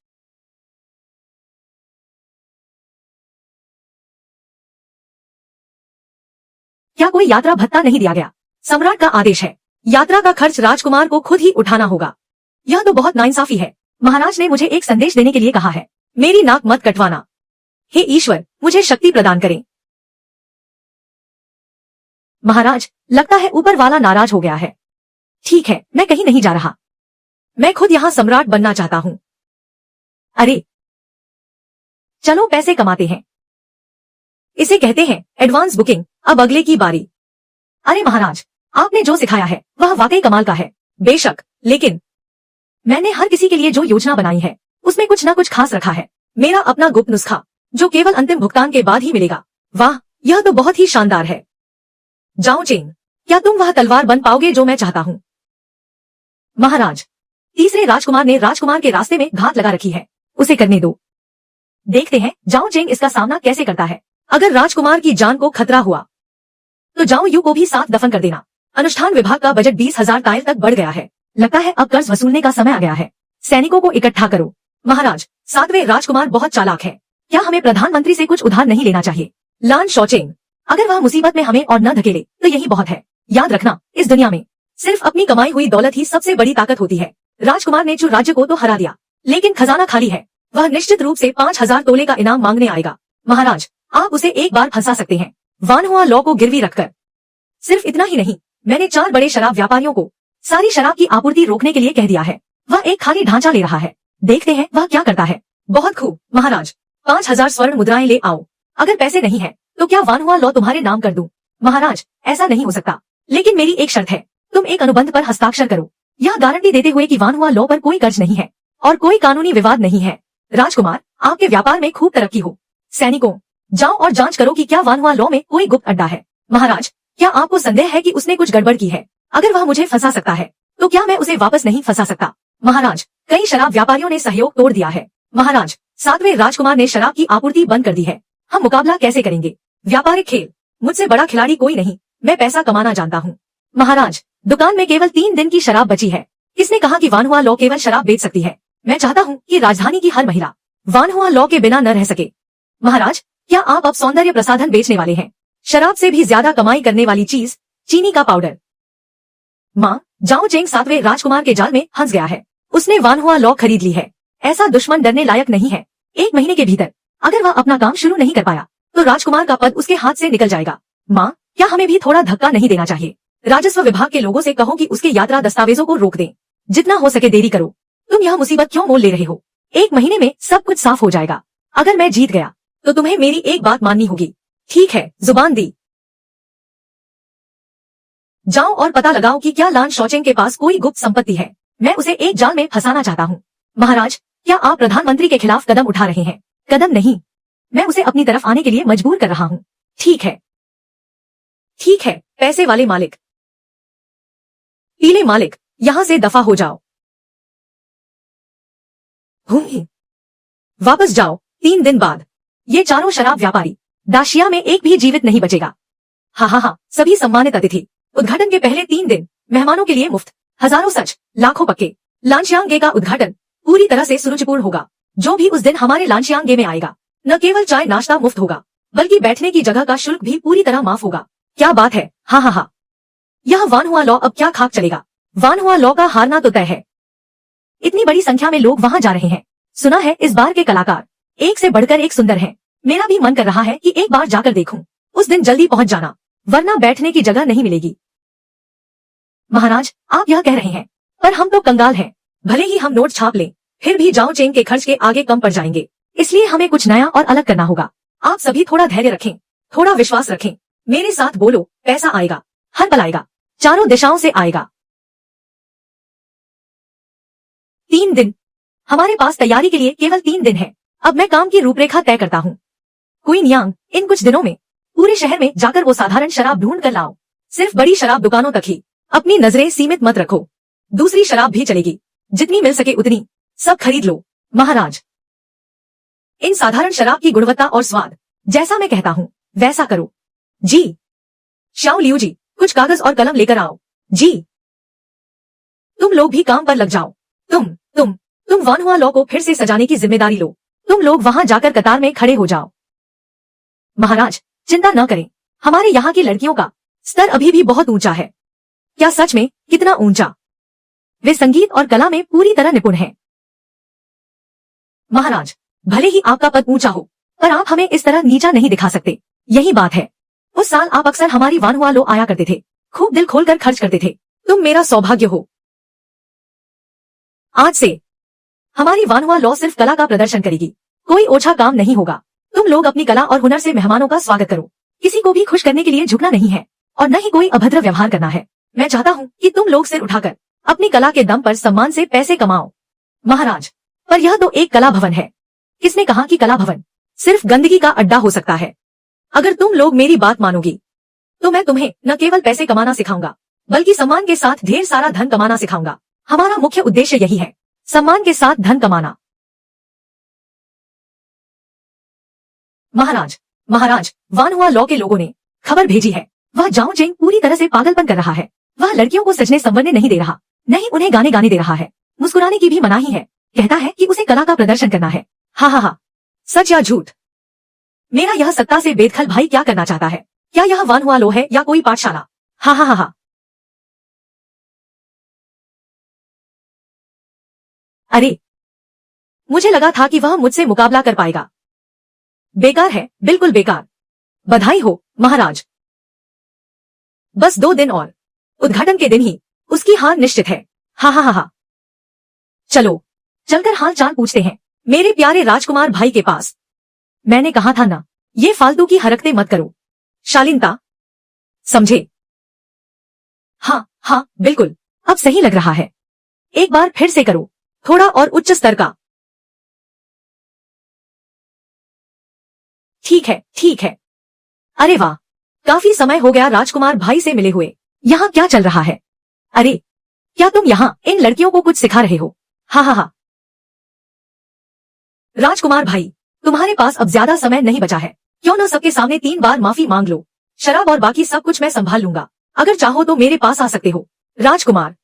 क्या कोई यात्रा भत्ता नहीं दिया गया? सम्राट का आदेश है, यात्रा का खर्च राजकुमार को खुद ही उठाना होगा। यह तो बहुत नाइंसाफी है। महाराज ने मुझे एक संदेश देने के लिए कहा है। मेरी नाक मत कटवाना। हे ईश्वर, मुझे शक्ति प्रदान करें। महाराज, लगता है ऊपर वाला नाराज हो गया है। ठीक है, मैं कहीं नहीं जा रहा। मैं खुद यहाँ सम्राट बनना चाहता हूँ। अरे चलो पैसे कमाते हैं। इसे कहते हैं एडवांस बुकिंग। अब अगले की बारी। अरे महाराज, आपने जो सिखाया है वह वाकई कमाल का है। बेशक, लेकिन मैंने हर किसी के लिए जो योजना बनाई है उसमें कुछ न कुछ खास रखा है। मेरा अपना गुप्त नुस्खा जो केवल अंतिम भुगतान के बाद ही मिलेगा। वाह, यह तो बहुत ही शानदार है। जाओ चेंग, क्या तुम वह तलवार बन पाओगे जो मैं चाहता हूँ? महाराज, तीसरे राजकुमार ने राजकुमार के रास्ते में घात लगा रखी है, उसे करने दो। देखते हैं जाओ चेंग इसका सामना कैसे करता है। अगर राजकुमार की जान को खतरा हुआ तो जाओ यू को भी साथ दफन कर देना। अनुष्ठान विभाग का बजट 20,000 टाइल तक बढ़ गया है। लगता है अब कर्ज वसूलने का समय आ गया है। सैनिकों को इकट्ठा करो। महाराज, 7वें राजकुमार बहुत चालाक है। क्या हमें प्रधानमंत्री से कुछ उधार नहीं लेना चाहिए? लान शौचेंग, अगर वह मुसीबत में हमें और न धकेले तो यही बहुत है। याद रखना, इस दुनिया में सिर्फ अपनी कमाई हुई दौलत ही सबसे बड़ी ताकत होती है। राजकुमार ने चू राज्य को तो हरा दिया, लेकिन खजाना खाली है। वह निश्चित रूप से 5,000 तोले का इनाम मांगने आएगा। महाराज, आप उसे एक बार फंसा सकते हैं, वानहुआ लॉ को गिरवी रखकर। सिर्फ इतना ही नहीं, मैंने 4 बड़े शराब व्यापारियों को सारी शराब की आपूर्ति रोकने के लिए कह दिया है। वह एक खाली ढांचा ले रहा है, देखते हैं वह क्या करता है। बहुत खूब महाराज, 5,000 स्वर्ण मुद्राएं ले आओ। अगर पैसे नहीं है तो क्या वानहुआ लॉ तुम्हारे नाम कर दूं? महाराज, ऐसा नहीं हो सकता, लेकिन मेरी एक शर्त है। तुम एक अनुबंध पर हस्ताक्षर करो, यह गारंटी देते हुए कि वानहुआ लॉ पर कोई कर्ज नहीं है और कोई कानूनी विवाद नहीं है। राजकुमार, आपके व्यापार में खूब तरक्की हो। सैनिकों, जाओ और जांच करो कि क्या वानहुआ लॉ में कोई गुप्त अड्डा है। महाराज, क्या आपको संदेह है कि उसने कुछ गड़बड़ की है? अगर वह मुझे फंसा सकता है तो क्या मैं उसे वापस नहीं फंसा सकता? महाराज, कई शराब व्यापारियों ने सहयोग तोड़ दिया है। महाराज, 7वें राजकुमार ने शराब की आपूर्ति बंद कर दी है। हम मुकाबला कैसे करेंगे? व्यापारिक खेल, मुझसे बड़ा खिलाड़ी कोई नहीं। मैं पैसा कमाना जानता हूँ। महाराज, दुकान में केवल 3 दिन की शराब बची है। किसने कहा कि वानहुआ लॉ केवल शराब बेच सकती है? मैं चाहता हूँ कि राजधानी की हर महिला वानहुआ लॉ के बिना न रह सके। महाराज, क्या आप अब सौंदर्य प्रसाधन बेचने वाले हैं? शराब से भी ज्यादा कमाई करने वाली चीज, चीनी का पाउडर। माँ, जाओ चेंग 7वें राजकुमार के जाल में फंस गया है। उसने वानहुआ लॉ खरीद ली है। ऐसा दुश्मन डरने लायक नहीं है। 1 महीने के भीतर अगर वह अपना काम शुरू नहीं कर पाया तो राजकुमार का पद उसके हाथ से निकल जाएगा। माँ, क्या हमें भी थोड़ा धक्का नहीं देना चाहिए? राजस्व विभाग के लोगों से कहो कि उसके यात्रा दस्तावेजों को रोक दें। जितना हो सके देरी करो। तुम यह मुसीबत क्यों मोल ले रहे हो? 1 महीने में सब कुछ साफ हो जाएगा। अगर मैं जीत गया तो तुम्हें मेरी एक बात माननी होगी। ठीक है, जुबान दी। जाओ और पता लगाओ कि क्या लान शौचेंग के पास कोई गुप्त संपत्ति है। मैं उसे एक जाल में फंसाना चाहता हूँ। महाराज, क्या आप प्रधानमंत्री के खिलाफ कदम उठा रहे हैं? कदम नहीं, मैं उसे अपनी तरफ आने के लिए मजबूर कर रहा हूँ। ठीक है, ठीक है, पैसे वाले मालिक। पीले मालिक, यहाँ से दफा हो जाओ। वापस जाओ। 3 दिन बाद ये चारों शराब व्यापारी दाशिया में एक भी जीवित नहीं बचेगा। हाँ हाँ हाँ, सभी सम्मानित अतिथि। उद्घाटन के पहले 3 दिन मेहमानों के लिए मुफ्त। हजारों सच, लाखों पक्के। लांशियांगे का उद्घाटन पूरी तरह से सुरुचिपूर्ण होगा। जो भी उस दिन हमारे लांशियांगे में आएगा, न केवल चाय नाश्ता मुफ्त होगा बल्कि बैठने की जगह का शुल्क भी पूरी तरह माफ होगा। क्या बात है, हाँ हाँ हाँ। यह वानहुआ लॉ अब क्या खाक चलेगा। वानहुआ लॉ का हारना तो तय है। इतनी बड़ी संख्या में लोग वहां जा रहे हैं। सुना है इस बार के कलाकार एक से बढ़कर एक सुंदर हैं। मेरा भी मन कर रहा है कि एक बार जाकर देखूं। उस दिन जल्दी पहुंच जाना, वरना बैठने की जगह नहीं मिलेगी। महाराज, आप यह कह रहे हैं, पर हम तो कंगाल हैं। भले ही हम नोट छाप लें, फिर भी जाओ चेंग के खर्च के आगे कम पड़ जाएंगे। इसलिए हमें कुछ नया और अलग करना होगा। आप सभी थोड़ा धैर्य रखें, थोड़ा विश्वास रखें। मेरे साथ बोलो, पैसा आएगा, हर पल आएगा, चारों दिशाओं से आएगा। 3 दिन। हमारे पास तैयारी के लिए केवल 3 दिन है। अब मैं काम की रूपरेखा तय करता हूँ। क्वीन यांग, इन कुछ दिनों में पूरे शहर में जाकर वो साधारण शराब ढूंढ कर लाओ। सिर्फ बड़ी शराब दुकानों तक ही अपनी नजरें सीमित मत रखो। दूसरी शराब भी चलेगी, जितनी मिल सके उतनी सब खरीद लो। महाराज, इन साधारण शराब की गुणवत्ता और स्वाद जैसा मैं कहता हूँ वैसा करो। जी। शाओ लियू जी, कुछ कागज और कलम लेकर आओ। जी। तुम लोग भी काम पर लग जाओ। तुम वानहुआ लॉ को फिर से सजाने की जिम्मेदारी लो। तुम लोग वहां जाकर कतार में खड़े हो जाओ। महाराज, चिंता न करें, हमारे यहाँ की लड़कियों का स्तर अभी भी बहुत ऊंचा है। क्या सच में? कितना ऊंचा? वे संगीत और कला में पूरी तरह निपुण हैं। महाराज, भले ही आपका पद ऊंचा हो, पर आप हमें इस तरह नीचा नहीं दिखा सकते। यही बात है। उस साल आप अक्सर हमारी वानहुआ लॉ आया करते थे, खूब दिल खोलकर खर्च करते थे। तुम मेरा सौभाग्य हो। आज से हमारी वानहुआ लॉ सिर्फ कला का प्रदर्शन करेगी, कोई ओछा काम नहीं होगा। तुम लोग अपनी कला और हुनर से मेहमानों का स्वागत करो। किसी को भी खुश करने के लिए झुकना नहीं है और न ही कोई अभद्र व्यवहार करना है। मैं चाहता हूँ कि तुम लोग सिर उठाकर अपनी कला के दम पर सम्मान से पैसे कमाओ। महाराज, पर यह तो एक कला भवन है। किसने कहा कि कला भवन सिर्फ गंदगी का अड्डा हो सकता है? अगर तुम लोग मेरी बात मानोगी तो मैं तुम्हें न केवल पैसे कमाना सिखाऊंगा, बल्कि सम्मान के साथ ढेर सारा धन कमाना सिखाऊंगा। हमारा मुख्य उद्देश्य यही है, सम्मान के साथ धन कमाना। महाराज, वानहुआ लॉ के लोगों ने खबर भेजी है। वह जाओ चेंग पूरी तरह से पागलपन कर रहा है। वह लड़कियों को सजने संवरने नहीं दे रहा, नहीं उन्हें गाने दे रहा है। मुस्कुराने की भी मनाही है। कहता है कि उसे कला का प्रदर्शन करना है। हा हा हा, सच या झूठ? मेरा यह सत्ता से बेदखल भाई क्या करना चाहता है? क्या यह वानहुआ लॉ है या कोई पाठशाला? हा हा हा हा। अरे, मुझे लगा था कि वह मुझसे मुकाबला कर पाएगा। बेकार है, बिल्कुल बेकार। बधाई हो महाराज। बस 2 दिन और, उद्घाटन के दिन ही उसकी हार निश्चित है। हा हा हा हा। चलो चलकर हाल चाल पूछते हैं मेरे प्यारे राजकुमार भाई के पास। मैंने कहा था ना, ये फालतू की हरकतें मत करो। शालीनता, समझे? हाँ हाँ बिल्कुल, अब सही लग रहा है। एक बार फिर से करो, थोड़ा और उच्च स्तर का। ठीक है। अरे वाह, काफी समय हो गया राजकुमार भाई से मिले हुए। यहाँ क्या चल रहा है? अरे, क्या तुम यहाँ इन लड़कियों को कुछ सिखा रहे हो? हा हा हा। राजकुमार भाई, तुम्हारे पास अब ज्यादा समय नहीं बचा है। क्यों न सबके सामने 3 बार माफी मांग लो। शराब और बाकी सब कुछ मैं संभाल लूंगा। अगर चाहो तो मेरे पास आ सकते हो। राजकुमार,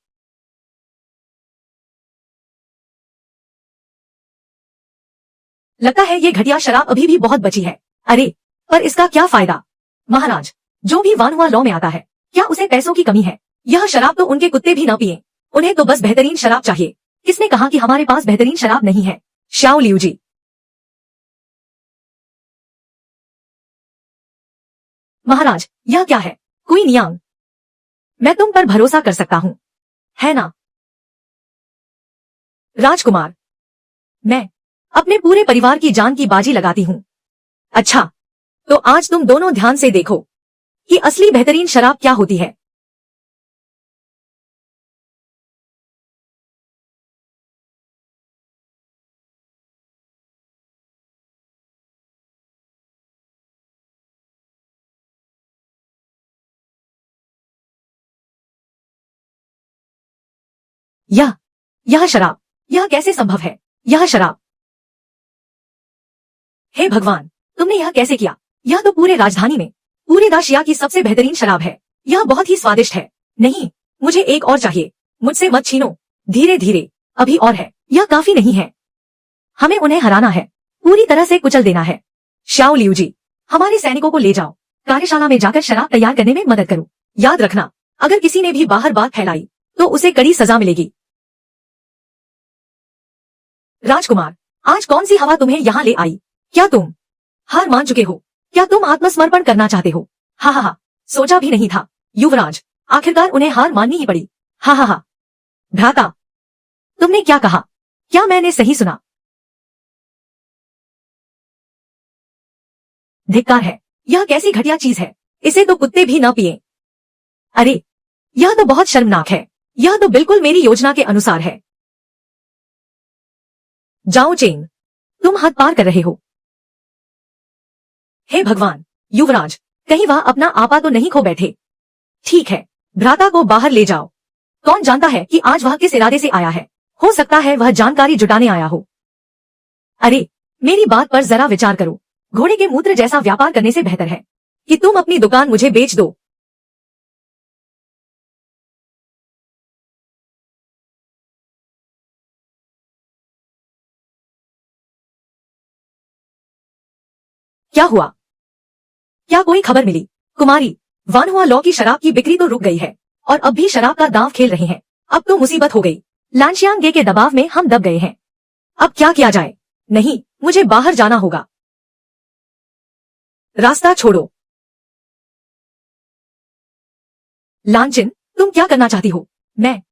लगता है ये घटिया शराब अभी भी बहुत बची है। अरे, पर इसका क्या फायदा? महाराज, जो भी वानहुआ लॉ में आता है, क्या उसे पैसों की कमी है? यह शराब तो उनके कुत्ते भी न पिए। उन्हें तो बस बेहतरीन शराब चाहिए। किसने कहा कि हमारे पास बेहतरीन शराब नहीं है? शाओ लियू जी। महाराज, यह क्या है? क्वीन यांग, मैं तुम पर भरोसा कर सकता हूँ, है ना? राजकुमार, मैं अपने पूरे परिवार की जान की बाजी लगाती हूँ। अच्छा, तो आज तुम दोनों ध्यान से देखो कि असली बेहतरीन शराब क्या होती है। यह शराब, यह कैसे संभव है? यह शराब, हे भगवान, तुमने यह कैसे किया? यह तो पूरे राजधानी में, पूरे दाशिया की सबसे बेहतरीन शराब है। यह बहुत ही स्वादिष्ट है। नहीं, मुझे एक और चाहिए। मुझसे मत छीनो। धीरे धीरे, अभी और है। यह काफी नहीं है। हमें उन्हें हराना है, पूरी तरह से कुचल देना है। शाओ लियू जी, हमारे सैनिकों को ले जाओ कार्यशाला में जाकर शराब तैयार करने में मदद करो। याद रखना, अगर किसी ने भी बाहर बात फैलाई तो उसे कड़ी सजा मिलेगी। राजकुमार, आज कौन सी हवा तुम्हें यहाँ ले आई? क्या तुम हार मान चुके हो? क्या तुम आत्मसमर्पण करना चाहते हो? हा हा हा, सोचा भी नहीं था। युवराज, आखिरकार उन्हें हार माननी ही पड़ी। हा हा हा। भ्राता, तुमने क्या कहा? क्या मैंने सही सुना? धिक्कार है, यह कैसी घटिया चीज है, इसे तो कुत्ते भी न पिए। अरे, यह तो बहुत शर्मनाक है, यह तो बिल्कुल मेरी योजना के अनुसार है। जाओ चेंग, तुम हद पार कर रहे हो। हे भगवान, युवराज, कहीं वह अपना आपा तो नहीं खो बैठे। ठीक है, भ्राता को बाहर ले जाओ। कौन जानता है कि आज वह किस इरादे से आया है? हो सकता है वह जानकारी जुटाने आया हो। अरे, मेरी बात पर जरा विचार करो। घोड़े के मूत्र जैसा व्यापार करने से बेहतर है कि तुम अपनी दुकान मुझे बेच दो। क्या हुआ? क्या कोई खबर मिली? कुमारी, वानहुआ लॉ की शराब की बिक्री तो रुक गई है और अब भी शराब का दांव खेल रहे हैं। अब तो मुसीबत हो गई। लांशियांगे के दबाव में हम दब गए हैं। अब क्या किया जाए? नहीं, मुझे बाहर जाना होगा। रास्ता छोड़ो। लांचिन, तुम क्या करना चाहती हो? मैं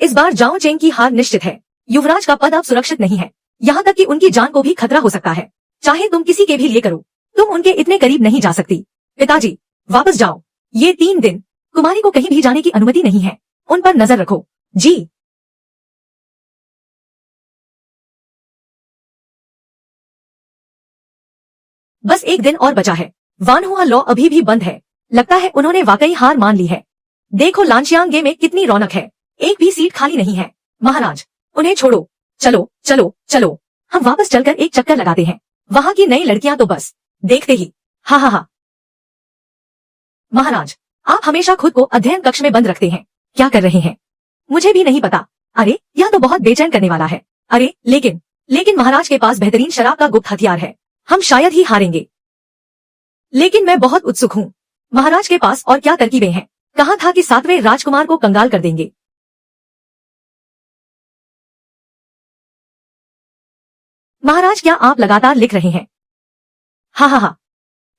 इस बार जाओ चेंग की हार निश्चित है। युवराज का पद अब सुरक्षित नहीं है, यहाँ तक कि उनकी जान को भी खतरा हो सकता है। चाहे तुम किसी के भी लिए करो, तुम उनके इतने करीब नहीं जा सकती। पिताजी, वापस जाओ। ये 3 दिन कुमारी को कहीं भी जाने की अनुमति नहीं है। उन पर नजर रखो। जी। बस 1 दिन और बचा है। वानहुआ लॉ अभी भी बंद है। लगता है उन्होंने वाकई हार मान ली है। देखो लांशियांगे में कितनी रौनक है, एक भी सीट खाली नहीं है। महाराज, उन्हें छोड़ो। चलो चलो चलो, हम वापस चलकर एक चक्कर लगाते हैं। वहाँ की नई लड़कियां तो बस देखते ही। हा हा हा। महाराज, आप हमेशा खुद को अध्ययन कक्ष में बंद रखते हैं। क्या कर रहे हैं? मुझे भी नहीं पता। अरे, यह तो बहुत बेचैन करने वाला है। अरे, लेकिन महाराज के पास बेहतरीन शराब का गुप्त हथियार है। हम शायद ही हारेंगे। लेकिन मैं बहुत उत्सुक हूँ। महाराज के पास और क्या तरकीबें हैं? कहा था कि 7वें राजकुमार को कंगाल कर देंगे। महाराज, क्या आप लगातार लिख रहे हैं? हा हा हा।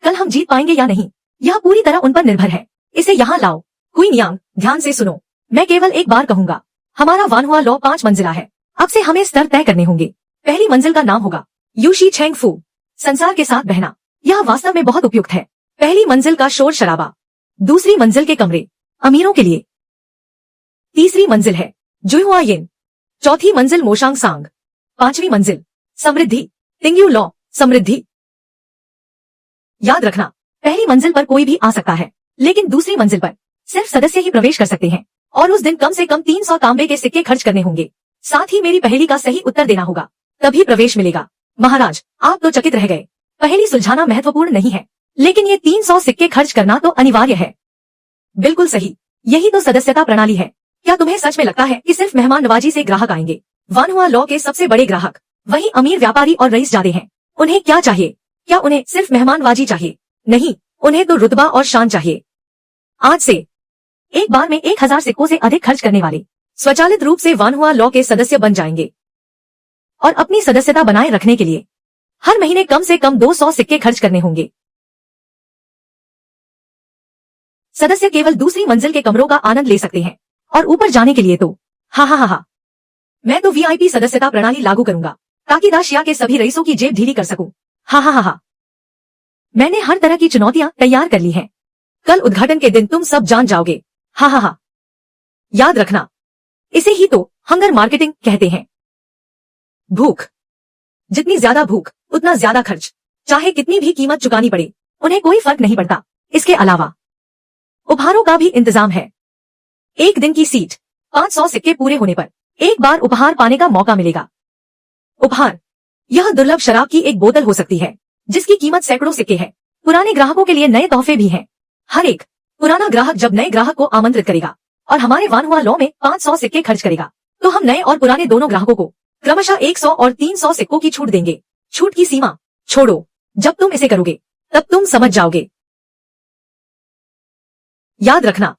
कल हम जीत पाएंगे या नहीं, यह पूरी तरह उन पर निर्भर है। इसे यहाँ लाओ। क्वीन यांग, ध्यान से सुनो। मैं केवल एक बार कहूंगा। हमारा वानहुआ लॉ 5 मंजिला है। अब से हमें स्तर तय करने होंगे। पहली मंजिल का नाम होगा यूशी छेंग फू, संसार के साथ बहना। यह वास्तव में बहुत उपयुक्त है। पहली मंजिल का शोर शराबा। दूसरी मंजिल के कमरे अमीरों के लिए। तीसरी मंजिल है जुहुआ यिन। चौथी मंजिल मोशांग सांग। 5वीं मंजिल समृद्धि तिंग्यू लॉ, समृद्धि। याद रखना, पहली मंजिल पर कोई भी आ सकता है, लेकिन दूसरी मंजिल पर सिर्फ सदस्य ही प्रवेश कर सकते हैं। और उस दिन कम से कम 300 तांबे के सिक्के खर्च करने होंगे। साथ ही मेरी पहेली का सही उत्तर देना होगा, तभी प्रवेश मिलेगा। महाराज, आप तो चकित रह गए। पहेली सुलझाना महत्वपूर्ण नहीं है, लेकिन ये 300 सिक्के खर्च करना तो अनिवार्य है। बिल्कुल सही, यही तो सदस्यता प्रणाली है। क्या तुम्हें सच में लगता है कि सिर्फ मेहमान नवाजी से ग्राहक आएंगे? वानहुआ लॉ के सबसे बड़े ग्राहक वही अमीर व्यापारी और रईस जादे हैं। उन्हें क्या चाहिए? क्या उन्हें सिर्फ मेहमानबाजी चाहिए? नहीं, उन्हें तो रुतबा और शान चाहिए। आज से एक बार में 1000 सिक्कों से अधिक खर्च करने वाले स्वचालित रूप से वानहुआ लॉ के सदस्य बन जाएंगे। और अपनी सदस्यता बनाए रखने के लिए हर महीने कम से कम 200 सिक्के खर्च करने होंगे। सदस्य केवल दूसरी मंजिल के कमरों का आनंद ले सकते हैं, और ऊपर जाने के लिए तो हा हा हा हा। मैं तो वीआईपी सदस्यता प्रणाली लागू करूंगा, ताकि दाशिया के सभी रईसों की जेब ढीली कर सकूं। हा हा हा हा। मैंने हर तरह की चुनौतियां तैयार कर ली हैं। कल उद्घाटन के दिन तुम सब जान जाओगे। हा हा हा। याद रखना, इसे ही तो हंगर मार्केटिंग कहते हैं। भूख, जितनी ज्यादा भूख उतना ज्यादा खर्च, चाहे कितनी भी कीमत चुकानी पड़े, उन्हें कोई फर्क नहीं पड़ता। इसके अलावा उपहारों का भी इंतजाम है। एक दिन की सीट, 500 सिक्के पूरे होने पर एक बार उपहार पाने का मौका मिलेगा। उपहार, यह दुर्लभ शराब की एक बोतल हो सकती है, जिसकी कीमत सैकड़ों सिक्के है। पुराने ग्राहकों के लिए नए तोहफे भी हैं। हर एक पुराना ग्राहक जब नए ग्राहक को आमंत्रित करेगा और हमारे वानहुआ लॉ में 500 सिक्के खर्च करेगा, तो हम नए और पुराने दोनों ग्राहकों को क्रमशः 100 और 300 सिक्कों की छूट देंगे। छूट की सीमा छोड़ो, जब तुम इसे करोगे तब तुम समझ जाओगे। याद रखना,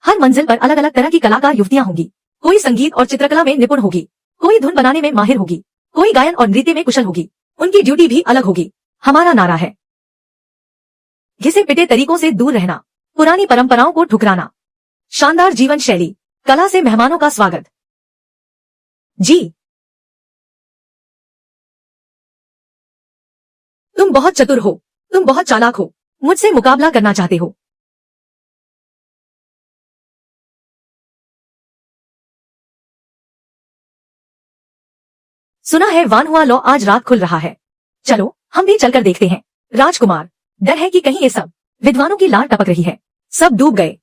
हर मंजिल पर अलग अलग तरह की कलाकार युवतियां होंगी। कोई संगीत और चित्रकला में निपुण होगी, कोई धुन बनाने में माहिर होगी, कोई गायन और नृत्य में कुशल होगी। उनकी ड्यूटी भी अलग होगी। हमारा नारा है, घिसे पिटे तरीकों से दूर रहना, पुरानी परंपराओं को ठुकराना, शानदार जीवन शैली, कला से मेहमानों का स्वागत। जी, तुम बहुत चतुर हो, तुम बहुत चालाक हो, मुझसे मुकाबला करना चाहते हो। सुना है वानहुआ लॉ आज रात खुल रहा है। चलो हम भी चलकर देखते हैं। राजकुमार, डर है कि कहीं ये सब विद्वानों की लार टपक रही है, सब डूब गए।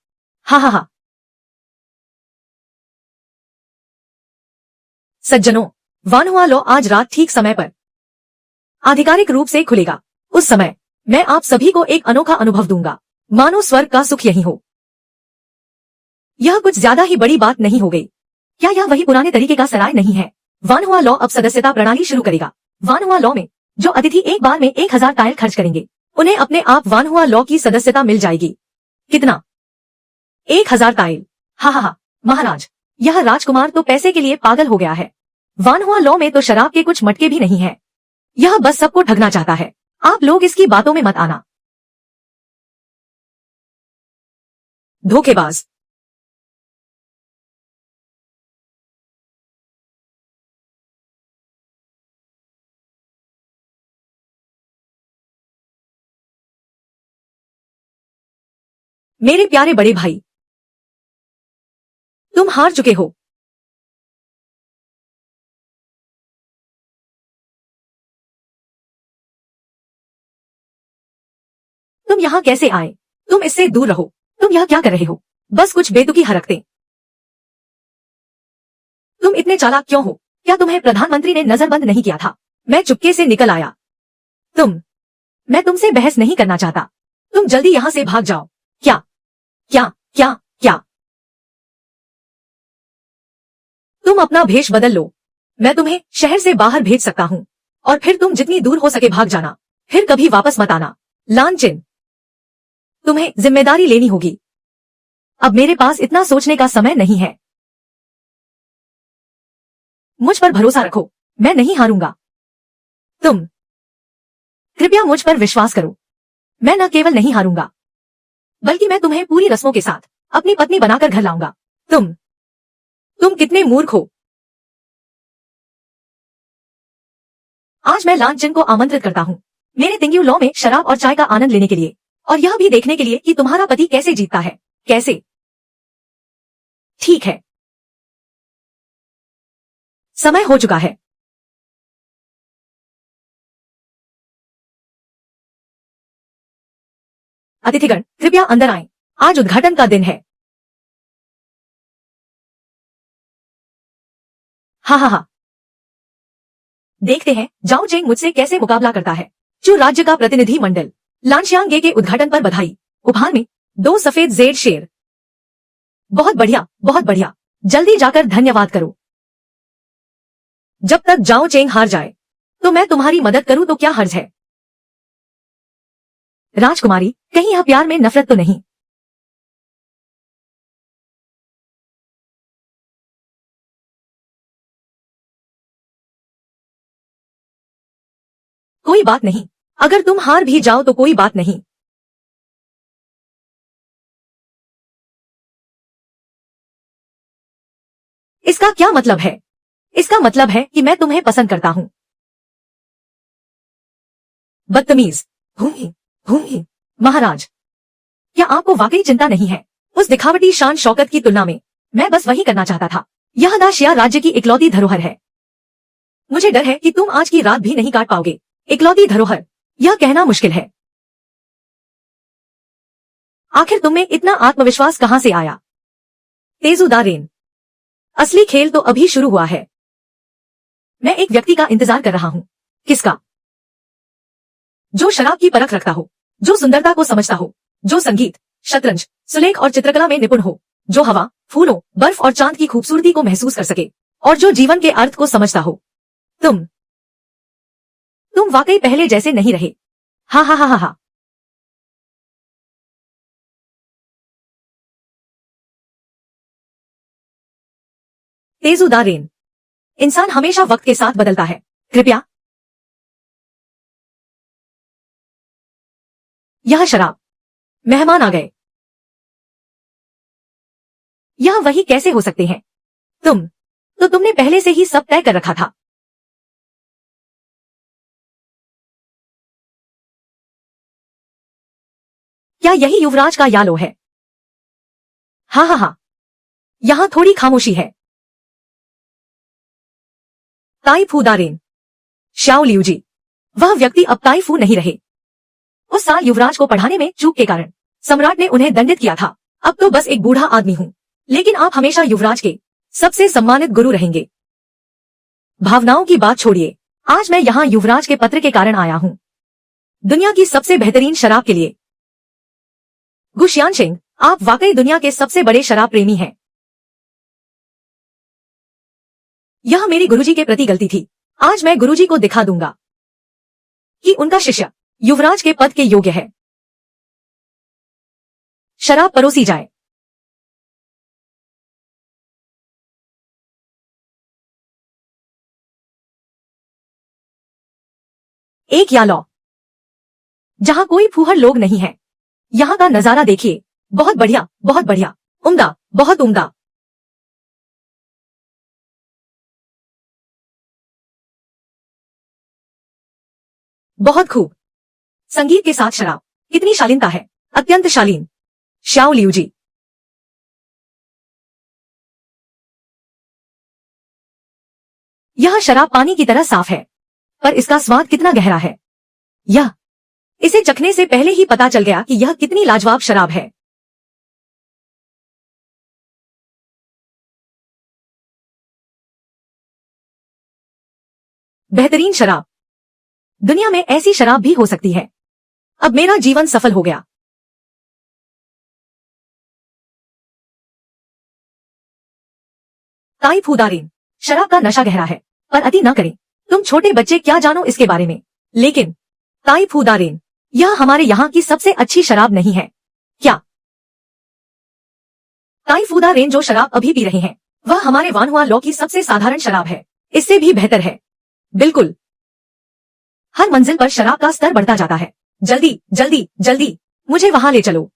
हा हा हा। सज्जनों, वानहुआ लॉ आज रात ठीक समय पर आधिकारिक रूप से खुलेगा। उस समय मैं आप सभी को एक अनोखा अनुभव दूंगा, मानो स्वर्ग का सुख यही हो। यह कुछ ज्यादा ही बड़ी बात नहीं हो गई क्या? यह वही पुराने तरीके का सराय नहीं है। वानहुआ लॉ अब सदस्यता प्रणाली शुरू करेगा। वानहुआ लॉ में जो अतिथि एक बार में 1000 टाइल खर्च करेंगे, उन्हें अपने आप वानहुआ लॉ की सदस्यता मिल जाएगी। कितना? 1000 टाइल। हा हा हा। महाराज, यह राजकुमार तो पैसे के लिए पागल हो गया है। वानहुआ लॉ में तो शराब के कुछ मटके भी नहीं है। यह बस सबको ठगना चाहता है। आप लोग इसकी बातों में मत आना। धोखेबाज। मेरे प्यारे बड़े भाई, तुम हार चुके हो। तुम यहाँ कैसे आए? तुम इससे दूर रहो। तुम यह क्या कर रहे हो? बस कुछ बेतुकी हरकतें। तुम इतने चालाक क्यों हो? क्या तुम्हें प्रधानमंत्री ने नजरबंद नहीं किया था? मैं चुपके से निकल आया। मैं तुमसे बहस नहीं करना चाहता। तुम जल्दी यहाँ से भाग जाओ। क्या क्या क्या क्या? तुम अपना भेष बदल लो। मैं तुम्हें शहर से बाहर भेज सकता हूँ, और फिर तुम जितनी दूर हो सके भाग जाना। फिर कभी वापस मत आना। लानचिन, तुम्हें जिम्मेदारी लेनी होगी। अब मेरे पास इतना सोचने का समय नहीं है। मुझ पर भरोसा रखो, मैं नहीं हारूंगा। तुम कृपया मुझ पर विश्वास करो। मैं न केवल नहीं हारूंगा, बल्कि मैं तुम्हें पूरी रस्मों के साथ अपनी पत्नी बनाकर घर लाऊंगा। तुम कितने मूर्ख हो। आज मैं लानचिन को आमंत्रित करता हूँ मेरे तिंग्यू लॉ में शराब और चाय का आनंद लेने के लिए, और यह भी देखने के लिए कि तुम्हारा पति कैसे जीतता है। कैसे? ठीक है, समय हो चुका है। अतिथिगण कृपया अंदर आएं। आज उद्घाटन का दिन है। हा हा हा। देखते हैं जाओ चेंग मुझसे कैसे मुकाबला करता है। चू राज्य का प्रतिनिधि मंडल, लानशियांगे के उद्घाटन पर बधाई। उपहार में 2 सफेद जेड शेर। बहुत बढ़िया, बहुत बढ़िया। जल्दी जाकर धन्यवाद करो। जब तक जाओ चेंग हार जाए तो मैं तुम्हारी मदद करूं तो क्या हर्ज है? राजकुमारी, कहीं यह प्यार में नफरत तो नहीं? कोई बात नहीं, अगर तुम हार भी जाओ तो कोई बात नहीं। इसका क्या मतलब है? इसका मतलब है कि मैं तुम्हें पसंद करता हूँ। बदतमीज। भूमि भूमि महाराज, क्या आपको वाकई चिंता नहीं है? उस दिखावटी शान शौकत की तुलना में मैं बस वही करना चाहता था। यह दाशिया राज्य की इकलौती धरोहर है। मुझे डर है कि तुम आज की रात भी नहीं काट पाओगे। इकलौती धरोहर, यह कहना मुश्किल है। आखिर तुम्हें इतना आत्मविश्वास कहां से आया? तेजुदारेन, असली खेल तो अभी शुरू हुआ है। मैं एक व्यक्ति का इंतजार कर रहा हूँ। किसका? जो शराब की परख रखता हो, जो सुंदरता को समझता हो, जो संगीत, शतरंज, सुलेख और चित्रकला में निपुण हो, जो हवा, फूलों, बर्फ और चांद की खूबसूरती को महसूस कर सके, और जो जीवन के अर्थ को समझता हो। तुम वाकई पहले जैसे नहीं रहे। हा हा हा हा हा। तेजुदार रेन। इंसान हमेशा वक्त के साथ बदलता है। कृपया। यह शराब। मेहमान आ गए। यह वही कैसे हो सकते हैं? तुमने पहले से ही सब तय कर रखा था। क्या यही युवराज का यालो है? हाँ हाँ हाँ। यहां थोड़ी खामोशी है। ताई फू दारेन। श्याओ लियू जी। वह व्यक्ति अब ताई फू नहीं रहे। उस साल युवराज को पढ़ाने में चूक के कारण सम्राट ने उन्हें दंडित किया था। अब तो बस एक बूढ़ा आदमी हूं, लेकिन आप हमेशा युवराज के सबसे सम्मानित गुरु रहेंगे। भावनाओं की बात छोड़िए, आज मैं यहाँ युवराज के पत्र के कारण आया हूँ। दुनिया की सबसे बेहतरीन शराब के लिए। गुशियान सिंह, आप वाकई दुनिया के सबसे बड़े शराब प्रेमी हैं। यह मेरी गुरुजी के प्रति गलती थी। आज मैं गुरुजी को दिखा दूंगा कि उनका शिष्य युवराज के पद के योग्य है। शराब परोसी जाए। एक यालौ जहां कोई फूहड़ लोग नहीं है। यहाँ का नजारा देखिए, बहुत बढ़िया, बहुत बढ़िया, उम्दा, बहुत उम्दा। बहुत खूब। संगीत के साथ शराब, कितनी शालीनता है, अत्यंत शालीन। श्याओ लियू जी। यह शराब पानी की तरह साफ है, पर इसका स्वाद कितना गहरा है। इसे चखने से पहले ही पता चल गया कि यह कितनी लाजवाब शराब है। बेहतरीन शराब। दुनिया में ऐसी शराब भी हो सकती है। अब मेरा जीवन सफल हो गया। ताई फूदारिन। शराब का नशा गहरा है, पर अति न करें। तुम छोटे बच्चे क्या जानो इसके बारे में। लेकिन ताई फूदारिन, यह हमारे यहाँ की सबसे अच्छी शराब नहीं है क्या? ताई फूदारिन, जो शराब अभी पी रहे हैं वह हमारे वानहुआ लॉ की सबसे साधारण शराब है, इससे भी बेहतर है। बिल्कुल। हर मंजिल पर शराब का स्तर बढ़ता जाता है। जल्दी जल्दी जल्दी, मुझे वहां ले चलो।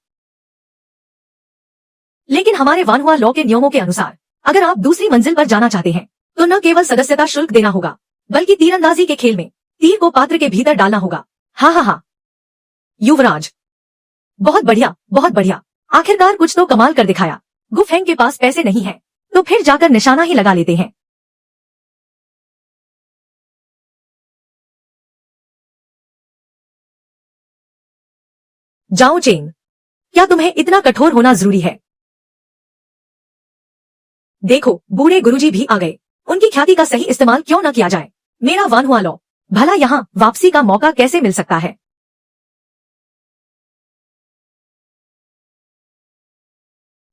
लेकिन हमारे वानहुआ लॉ के नियमों के अनुसार अगर आप दूसरी मंजिल पर जाना चाहते हैं तो न केवल सदस्यता शुल्क देना होगा, बल्कि तीरंदाजी के खेल में तीर को पात्र के भीतर डालना होगा। हाँ हाँ हाँ। युवराज, बहुत बढ़िया, बहुत बढ़िया। आखिरकार कुछ तो कमाल कर दिखाया। गुफेंग के पास पैसे नहीं है तो फिर जाकर निशाना ही लगा लेते हैं। जाओ चेंग, क्या तुम्हें इतना कठोर होना जरूरी है? देखो, बूढ़े गुरुजी भी आ गए। उनकी ख्याति का सही इस्तेमाल क्यों न किया जाए। मेरा वानहुआ लॉ, भला यहाँ वापसी का मौका कैसे मिल सकता है?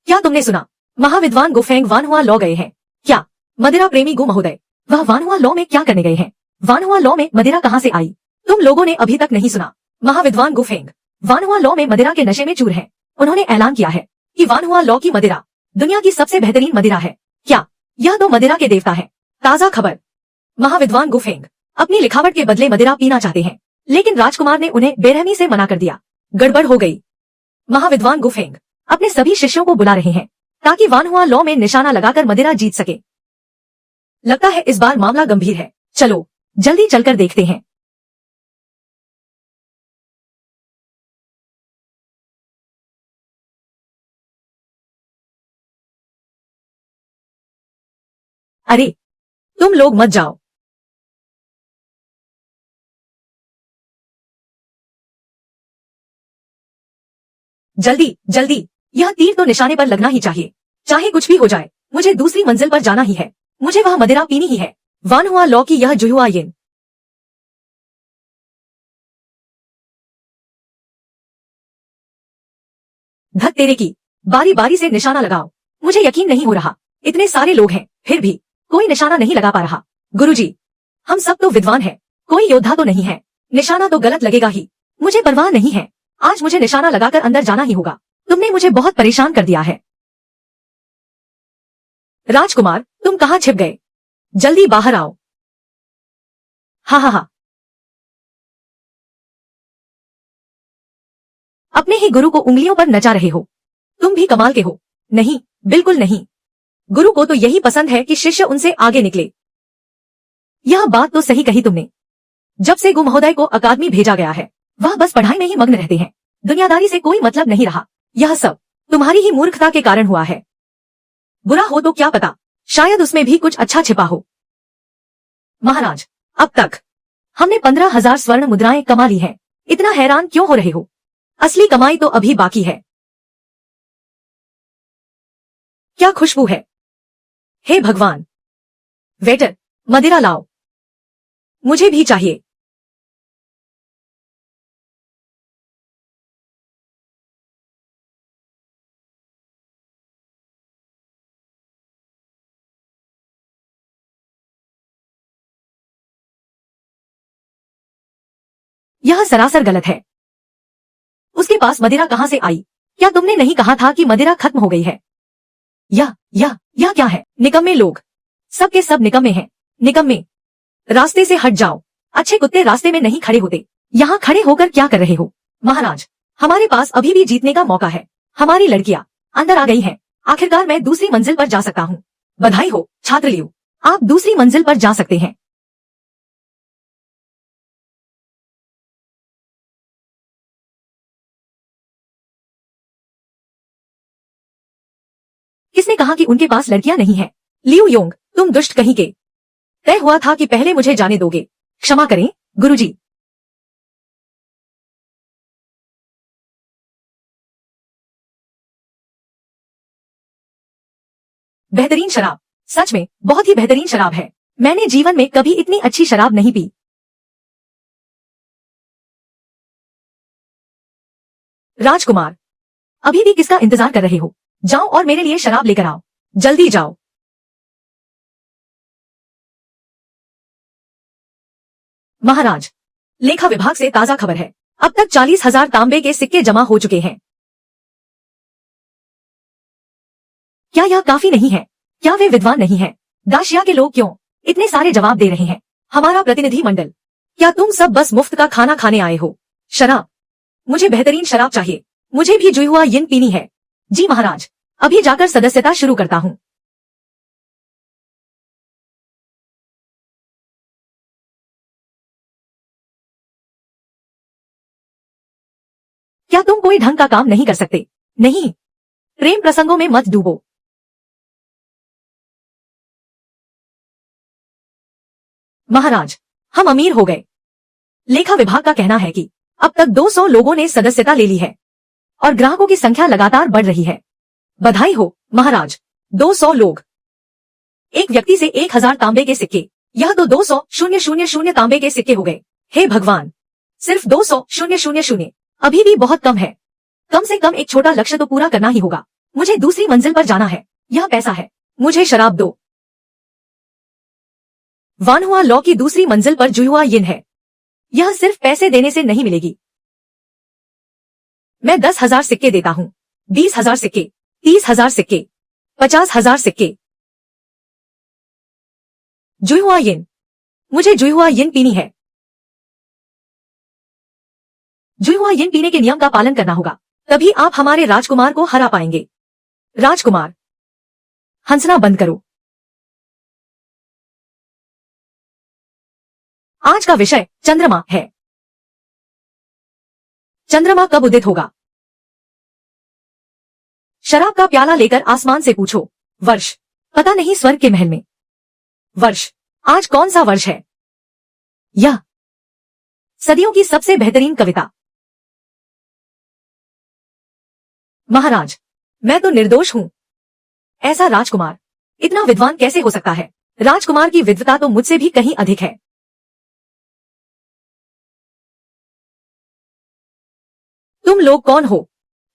क्या तुमने सुना? महाविद्वान गुफेंग वानहुआ लॉ गए हैं। क्या? मदिरा प्रेमी गु महोदय, वह वानहुआ लॉ में क्या करने गए हैं? वानहुआ लॉ में मदिरा कहाँ से आई? तुम लोगों ने अभी तक नहीं सुना? महाविद्वान गुफेंग वानहुआ लॉ में मदिरा के नशे में चूर हैं। उन्होंने ऐलान किया है कि वानहुआ लॉ की मदिरा दुनिया की सबसे बेहतरीन मदिरा है। क्या? यह तो मदिरा के देवता है। ताजा खबर, महाविद्वान गुफेंग अपनी लिखावट के बदले मदिरा पीना चाहते हैं, लेकिन राजकुमार ने उन्हें बेरहमी से मना कर दिया। गड़बड़ हो गई। महाविद्वान गुफेंग अपने सभी शिष्यों को बुला रहे हैं ताकि वानहुआ लॉ में निशाना लगाकर मदिरा जीत सके। लगता है इस बार मामला गंभीर है। चलो जल्दी चलकर देखते हैं। अरे, तुम लोग मत जाओ। जल्दी जल्दी, यह तीर तो निशाने पर लगना ही चाहिए। चाहे कुछ भी हो जाए, मुझे दूसरी मंजिल पर जाना ही है। मुझे वह मदिरा पीनी ही है। वानहुआ लॉ की यह जुहुआ येन। धत तेरे की, बारी बारी से निशाना लगाओ। मुझे यकीन नहीं हो रहा, इतने सारे लोग हैं फिर भी कोई निशाना नहीं लगा पा रहा। गुरुजी, हम सब तो विद्वान हैं, कोई योद्धा तो नहीं है। निशाना तो गलत लगेगा ही। मुझे परवाह नहीं है, आज मुझे निशाना लगाकर अंदर जाना ही होगा। तुमने मुझे बहुत परेशान कर दिया है। राजकुमार, तुम कहाँ छिप गए? जल्दी बाहर आओ। हा हा हा। अपने ही गुरु को उंगलियों पर नचा रहे हो। तुम भी कमाल के हो। नहीं, बिल्कुल नहीं। गुरु को तो यही पसंद है कि शिष्य उनसे आगे निकले। यह बात तो सही कही तुमने। जब से गु महोदय को अकादमी भेजा गया है, वह बस पढ़ाई में ही मग्न रहते हैं। दुनियादारी से कोई मतलब नहीं रहा। यह सब तुम्हारी ही मूर्खता के कारण हुआ है। बुरा हो तो क्या पता, शायद उसमें भी कुछ अच्छा छिपा हो। महाराज, अब तक हमने 15,000 स्वर्ण मुद्राएं कमा ली हैं। इतना हैरान क्यों हो रहे हो? असली कमाई तो अभी बाकी है। क्या खुशबू है! हे भगवान! वेटर, मदिरा लाओ। मुझे भी चाहिए। यह सरासर गलत है। उसके पास मदिरा कहां से आई? क्या तुमने नहीं कहा था कि मदिरा खत्म हो गई है? यह क्या है? निकम्मे लोग, सब के सब निकम्मे हैं। निकम्मे, रास्ते से हट जाओ। अच्छे कुत्ते रास्ते में नहीं खड़े होते। यहाँ खड़े होकर क्या कर रहे हो? महाराज, हमारे पास अभी भी जीतने का मौका है। हमारी लड़कियां अंदर आ गई हैं। आखिरकार मैं दूसरी मंजिल पर जा सकता हूँ। बधाई हो छात्र लियो, आप दूसरी मंजिल पर जा सकते हैं। किसने कहा कि उनके पास लड़कियां नहीं हैं? लियो योंग, तुम दुष्ट कहीं के। तय हुआ था कि पहले मुझे जाने दोगे। क्षमा करें गुरुजी। बेहतरीन शराब, सच में बहुत ही बेहतरीन शराब है। मैंने जीवन में कभी इतनी अच्छी शराब नहीं पी। राजकुमार, अभी भी किसका इंतजार कर रहे हो? जाओ और मेरे लिए शराब लेकर आओ। जल्दी जाओ। महाराज, लेखा विभाग से ताजा खबर है। अब तक 40,000 तांबे के सिक्के जमा हो चुके हैं। क्या यह काफी नहीं है? क्या वे विद्वान नहीं हैं? दाशिया के लोग क्यों इतने सारे जवाब दे रहे हैं? हमारा प्रतिनिधि मंडल, क्या तुम सब बस मुफ्त का खाना खाने आए हो? शराब, मुझे बेहतरीन शराब चाहिए। मुझे भी जुई हुआ यिन पीनी है। जी महाराज, अभी जाकर सदस्यता शुरू करता हूँ। क्या तुम कोई ढंग का काम नहीं कर सकते? नहीं, प्रेम प्रसंगों में मत डूबो। महाराज, हम अमीर हो गए। लेखा विभाग का कहना है कि अब तक 200 लोगों ने सदस्यता ले ली है और ग्राहकों की संख्या लगातार बढ़ रही है। बधाई हो महाराज। 200 लोग, एक व्यक्ति से 1,000 तांबे के सिक्के। यह तो 200,000 तांबे के सिक्के हो गए। हे भगवान, सिर्फ 200,000 अभी भी बहुत कम है। कम से कम एक छोटा लक्ष्य तो पूरा करना ही होगा। मुझे दूसरी मंजिल पर जाना है। यह पैसा है। मुझे शराब दो। वानहुआ लॉ की दूसरी मंजिल पर जुहुआ यिन है। यह सिर्फ पैसे देने से नहीं मिलेगी। मैं 10,000 सिक्के देता हूँ। 20,000 सिक्के, 30,000 सिक्के, 50,000 सिक्के। जुहुआ यिन, मुझे जुहुआ यिन पीनी है। जुहुआ यिन पीने के नियम का पालन करना होगा, तभी आप हमारे राजकुमार को हरा पाएंगे। राजकुमार, हंसना बंद करो। आज का विषय चंद्रमा है। चंद्रमा कब उदित होगा? शराब का प्याला लेकर आसमान से पूछो। वर्ष, पता नहीं स्वर्ग के महल में। वर्ष, आज कौन सा वर्ष है? यह सदियों की सबसे बेहतरीन कविता। महाराज, मैं तो निर्दोष हूँ। ऐसा राजकुमार इतना विद्वान कैसे हो सकता है? राजकुमार की विद्वता तो मुझसे भी कहीं अधिक है। तुम लोग कौन हो?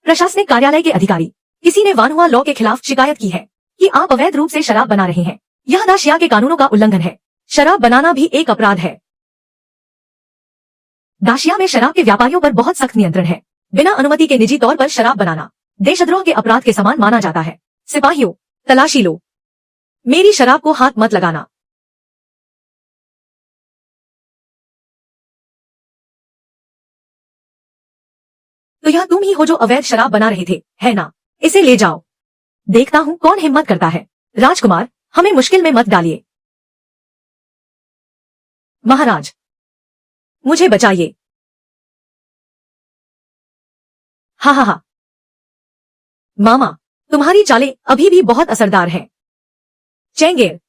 प्रशासनिक कार्यालय के अधिकारी। किसी ने वानहुआ लॉ के खिलाफ शिकायत की है कि आप अवैध रूप से शराब बना रहे हैं। यह दाशिया के कानूनों का उल्लंघन है। शराब बनाना भी एक अपराध है। दाशिया में शराब के व्यापारियों पर बहुत सख्त नियंत्रण है। बिना अनुमति के निजी तौर पर शराब बनाना देशद्रोह के अपराध के समान माना जाता है। सिपाहियों, तलाशी लो। मेरी शराब को हाथ मत लगाना। तो यह तुम ही हो जो अवैध शराब बना रहे थे, है ना? इसे ले जाओ। देखता हूँ कौन हिम्मत करता है। राजकुमार, हमें मुश्किल में मत डालिए। महाराज, मुझे बचाइए। हा हा हा। मामा, तुम्हारी चालें अभी भी बहुत असरदार हैं। चेंगेर,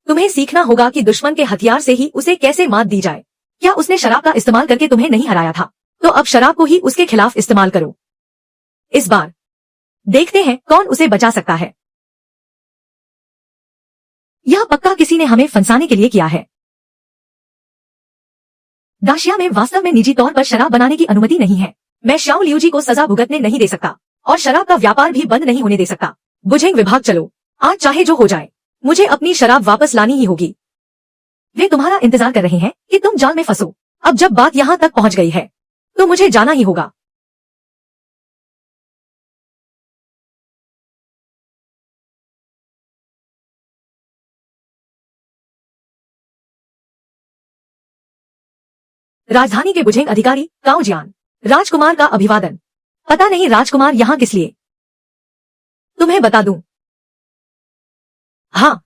तुम्हें सीखना होगा कि दुश्मन के हथियार से ही उसे कैसे मात दी जाए। क्या उसने शराब का इस्तेमाल करके तुम्हें नहीं हराया था? तो अब शराब को ही उसके खिलाफ इस्तेमाल करो। इस बार देखते हैं कौन उसे बचा सकता है। यह पक्का किसी ने हमें फंसाने के लिए किया है। दाशिया में वास्तव में निजी तौर पर शराब बनाने की अनुमति नहीं है। मैं शाओ लियू जी को सजा भुगतने नहीं दे सकता और शराब का व्यापार भी बंद नहीं होने दे सकता। बुझेंग विभाग चलो, आज चाहे जो हो जाए, मुझे अपनी शराब वापस लानी ही होगी। वे तुम्हारा इंतजार कर रहे हैं कि तुम जाल में फंसो। अब जब बात यहाँ तक पहुँच गई है, तो मुझे जाना ही होगा। राजधानी के बुझेंग अधिकारी काओ जियान, राजकुमार का अभिवादन। पता नहीं राजकुमार यहाँ किस लिए? तुम्हें बता दूं? हाँ,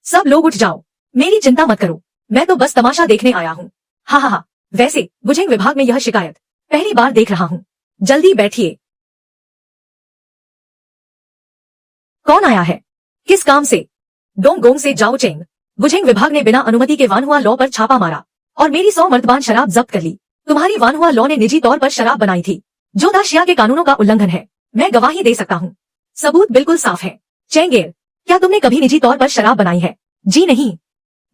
सब लोग उठ जाओ। मेरी चिंता मत करो, मैं तो बस तमाशा देखने आया हूँ। हा हा हा। वैसे बुझेंग विभाग में यह शिकायत पहली बार देख रहा हूँ। जल्दी बैठिए। कौन आया है? किस काम से? डोंगगोंग से जाओ चेंग। बुझेंग विभाग ने बिना अनुमति के वानहुआ लॉ पर छापा मारा और मेरी 100 मर्तबान शराब जब्त कर ली। तुम्हारी वानहुआ लॉ ने निजी तौर पर शराब बनाई थी, जो दाशिया के कानूनों का उल्लंघन है। मैं गवाही दे सकता हूँ। सबूत बिल्कुल साफ है। चेंगेर, क्या तुमने कभी निजी तौर पर शराब बनाई है? जी नहीं।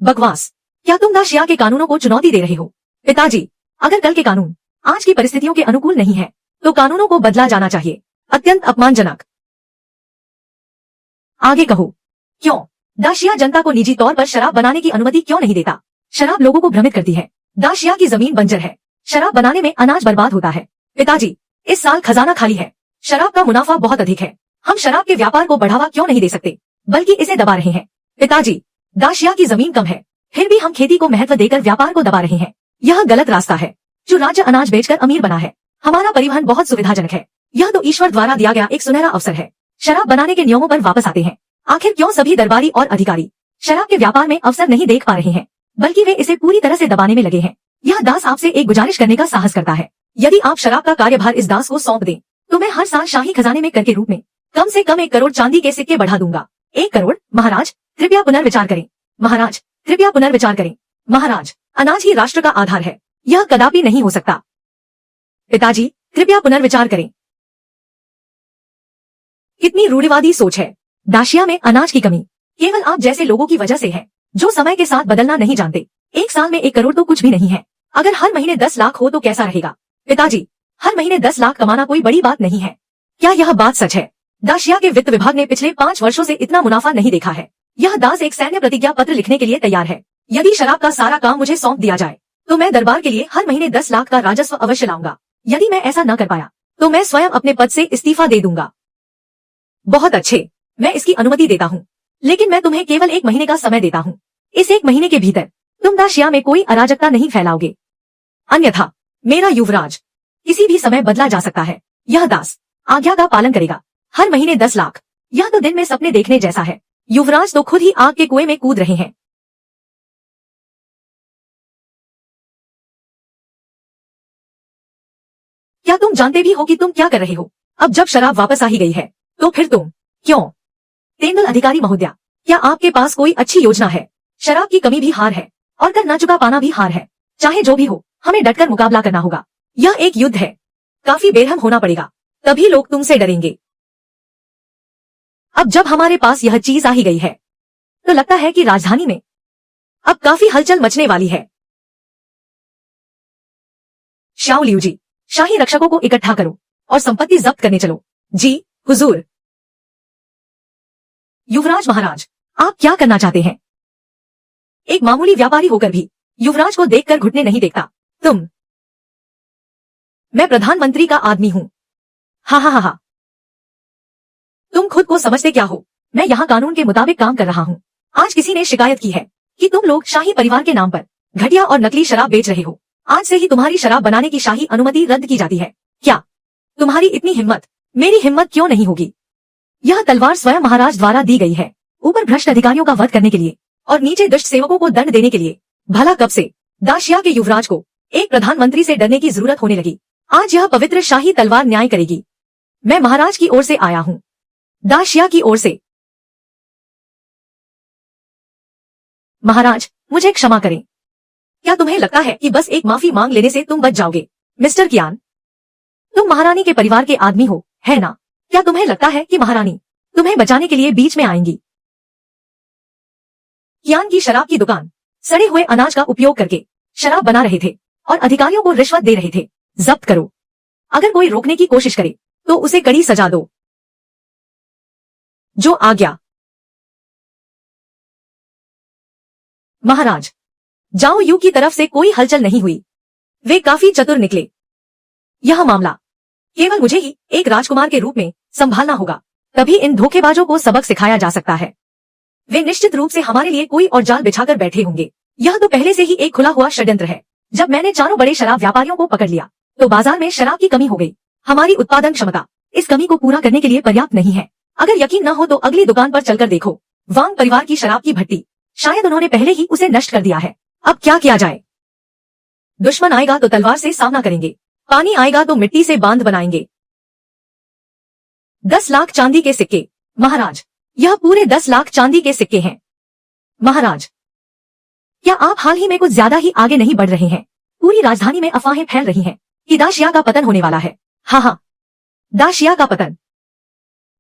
बकवास। क्या तुम दाशिया के कानूनों को चुनौती दे रहे हो? पिताजी, अगर कल के कानून आज की परिस्थितियों के अनुकूल नहीं है, तो कानूनों को बदला जाना चाहिए। अत्यंत अपमानजनक। आगे कहो। क्यों? दाशिया जनता को निजी तौर पर शराब बनाने की अनुमति क्यों नहीं देता? शराब लोगों को भ्रमित करती है। दाशिया की जमीन बंजर है। शराब बनाने में अनाज बर्बाद होता है। पिताजी, इस साल खजाना खाली है। शराब का मुनाफा बहुत अधिक है। हम शराब के व्यापार को बढ़ावा क्यों नहीं दे सकते, बल्कि इसे दबा रहे हैं? पिताजी, दाशिया की जमीन कम है, फिर भी हम खेती को महत्व देकर व्यापार को दबा रहे हैं। यह गलत रास्ता है। जो राज्य अनाज बेचकर अमीर बना है, हमारा परिवहन बहुत सुविधाजनक है। यह तो ईश्वर द्वारा दिया गया एक सुनहरा अवसर है। शराब बनाने के नियमों पर वापस आते हैं। आखिर क्यों सभी दरबारी और अधिकारी शराब के व्यापार में अवसर नहीं देख पा रहे हैं, बल्कि वे इसे पूरी तरह से दबाने में लगे हैं? यह दास आपसे एक गुजारिश करने का साहस करता है। यदि आप शराब का कार्यभार इस दास को सौंप दें, तो मैं हर साल शाही खजाने में कर के रूप में कम से कम 1 करोड़ चांदी के सिक्के बढ़ा दूंगा। 1 करोड़? महाराज, कृपया पुनर्विचार करें। महाराज, कृपया पुनर्विचार करें। महाराज, अनाज ही राष्ट्र का आधार है। यह कदापि नहीं हो सकता। पिताजी, कृपया पुनर्विचार करें। कितनी रूढ़िवादी सोच है। दाशिया में अनाज की कमी केवल आप जैसे लोगों की वजह से है, जो समय के साथ बदलना नहीं जानते। 1 साल में 1 करोड़ तो कुछ भी नहीं है। अगर हर महीने 10 लाख हो तो कैसा रहेगा? पिताजी, हर महीने 10 लाख कमाना कोई बड़ी बात नहीं है। क्या यह बात सच है? दाशिया के वित्त विभाग ने पिछले 5 वर्षों से इतना मुनाफा नहीं देखा है। यह दास एक सैन्य प्रतिज्ञा पत्र लिखने के लिए तैयार है। यदि शराब का सारा काम मुझे सौंप दिया जाए, तो मैं दरबार के लिए हर महीने 10 लाख का राजस्व अवश्य लाऊंगा। यदि मैं ऐसा न कर पाया, तो मैं स्वयं अपने पद से इस्तीफा दे दूंगा। बहुत अच्छे, मैं इसकी अनुमति देता हूँ, लेकिन मैं तुम्हें केवल 1 महीने का समय देता हूँ। इस 1 महीने के भीतर तुम दाशिया में कोई अराजकता नहीं फैलाओगे, अन्यथा मेरा युवराज किसी भी समय बदला जा सकता है। यह दास आज्ञा का पालन करेगा। हर महीने 10 लाख, यह तो दिन में सपने देखने जैसा है। युवराज तो खुद ही आग के कुएं में कूद रहे हैं। क्या तुम जानते भी हो कि तुम क्या कर रहे हो? अब जब शराब वापस आ ही गई है, तो फिर तुम क्यों? तेंदुल अधिकारी महोदया, क्या आपके पास कोई अच्छी योजना है? शराब की कमी भी हार है और कर न चुका पाना भी हार है। चाहे जो भी हो, हमें डटकर मुकाबला करना होगा। यह एक युद्ध है। काफी बेरहम होना पड़ेगा, तभी लोग तुमसे डरेंगे। अब जब हमारे पास यह चीज आ ही गई है, तो लगता है कि राजधानी में अब काफी हलचल मचने वाली है। शाओ लियू जी, शाही रक्षकों को इकट्ठा करो और संपत्ति जब्त करने चलो। जी हुजूर। युवराज महाराज, आप क्या करना चाहते हैं? एक मामूली व्यापारी होकर भी युवराज को देखकर घुटने नहीं टेकता तुम। मैं प्रधानमंत्री का आदमी हूँ। हा हा हा हा। तुम खुद को समझते क्या हो? मैं यहाँ कानून के मुताबिक काम कर रहा हूँ। आज किसी ने शिकायत की है कि तुम लोग शाही परिवार के नाम पर घटिया और नकली शराब बेच रहे हो। आज से ही तुम्हारी शराब बनाने की शाही अनुमति रद्द की जाती है। क्या तुम्हारी इतनी हिम्मत मेरी हिम्मत क्यों नहीं होगी? यह तलवार स्वयं महाराज द्वारा दी गई है, ऊपर भ्रष्ट अधिकारियों का वध करने के लिए और नीचे दुष्ट सेवकों को दंड देने के लिए। भला कब से दाशिया के युवराज को एक प्रधानमंत्री से डरने की जरूरत होने लगी? आज यह पवित्र शाही तलवार न्याय करेगी। मैं महाराज की ओर से आया हूँ, दाशिया की ओर से। महाराज, मुझे क्षमा करें। क्या तुम्हें लगता है कि बस एक माफी मांग लेने से तुम बच जाओगे? मिस्टर कियान, तुम महारानी के परिवार के आदमी हो, है ना? क्या तुम्हें लगता है कि महारानी तुम्हें बचाने के लिए बीच में आएंगी? कियान की शराब की दुकान सड़े हुए अनाज का उपयोग करके शराब बना रहे थे और अधिकारियों को रिश्वत दे रहे थे। जब्त करो। अगर कोई रोकने की कोशिश करे तो उसे कड़ी सजा दो। जो आज्ञा। महाराज, जाओ यू की तरफ से कोई हलचल नहीं हुई। वे काफी चतुर निकले। यह मामला केवल मुझे ही एक राजकुमार के रूप में संभालना होगा, तभी इन धोखेबाजों को सबक सिखाया जा सकता है। वे निश्चित रूप से हमारे लिए कोई और जाल बिछाकर बैठे होंगे। यह तो पहले से ही एक खुला हुआ षड्यंत्र है। जब मैंने चारों बड़े शराब व्यापारियों को पकड़ लिया तो बाजार में शराब की कमी हो गई। हमारी उत्पादन क्षमता इस कमी को पूरा करने के लिए पर्याप्त नहीं है। अगर यकीन न हो तो अगली दुकान पर चलकर देखो, वांग परिवार की शराब की भट्टी। शायद उन्होंने पहले ही उसे नष्ट कर दिया है। अब क्या किया जाए? दुश्मन आएगा तो तलवार से सामना करेंगे, पानी आएगा तो मिट्टी से बांध बनाएंगे। 10 लाख चांदी के सिक्के। महाराज, यह पूरे 10 लाख चांदी के सिक्के हैं। महाराज, क्या आप हाल ही में कुछ ज्यादा ही आगे नहीं बढ़ रहे हैं? पूरी राजधानी में अफवाहें फैल रही हैं कि दाशिया का पतन होने वाला है। हाँ हाँ, दाशिया का पतन।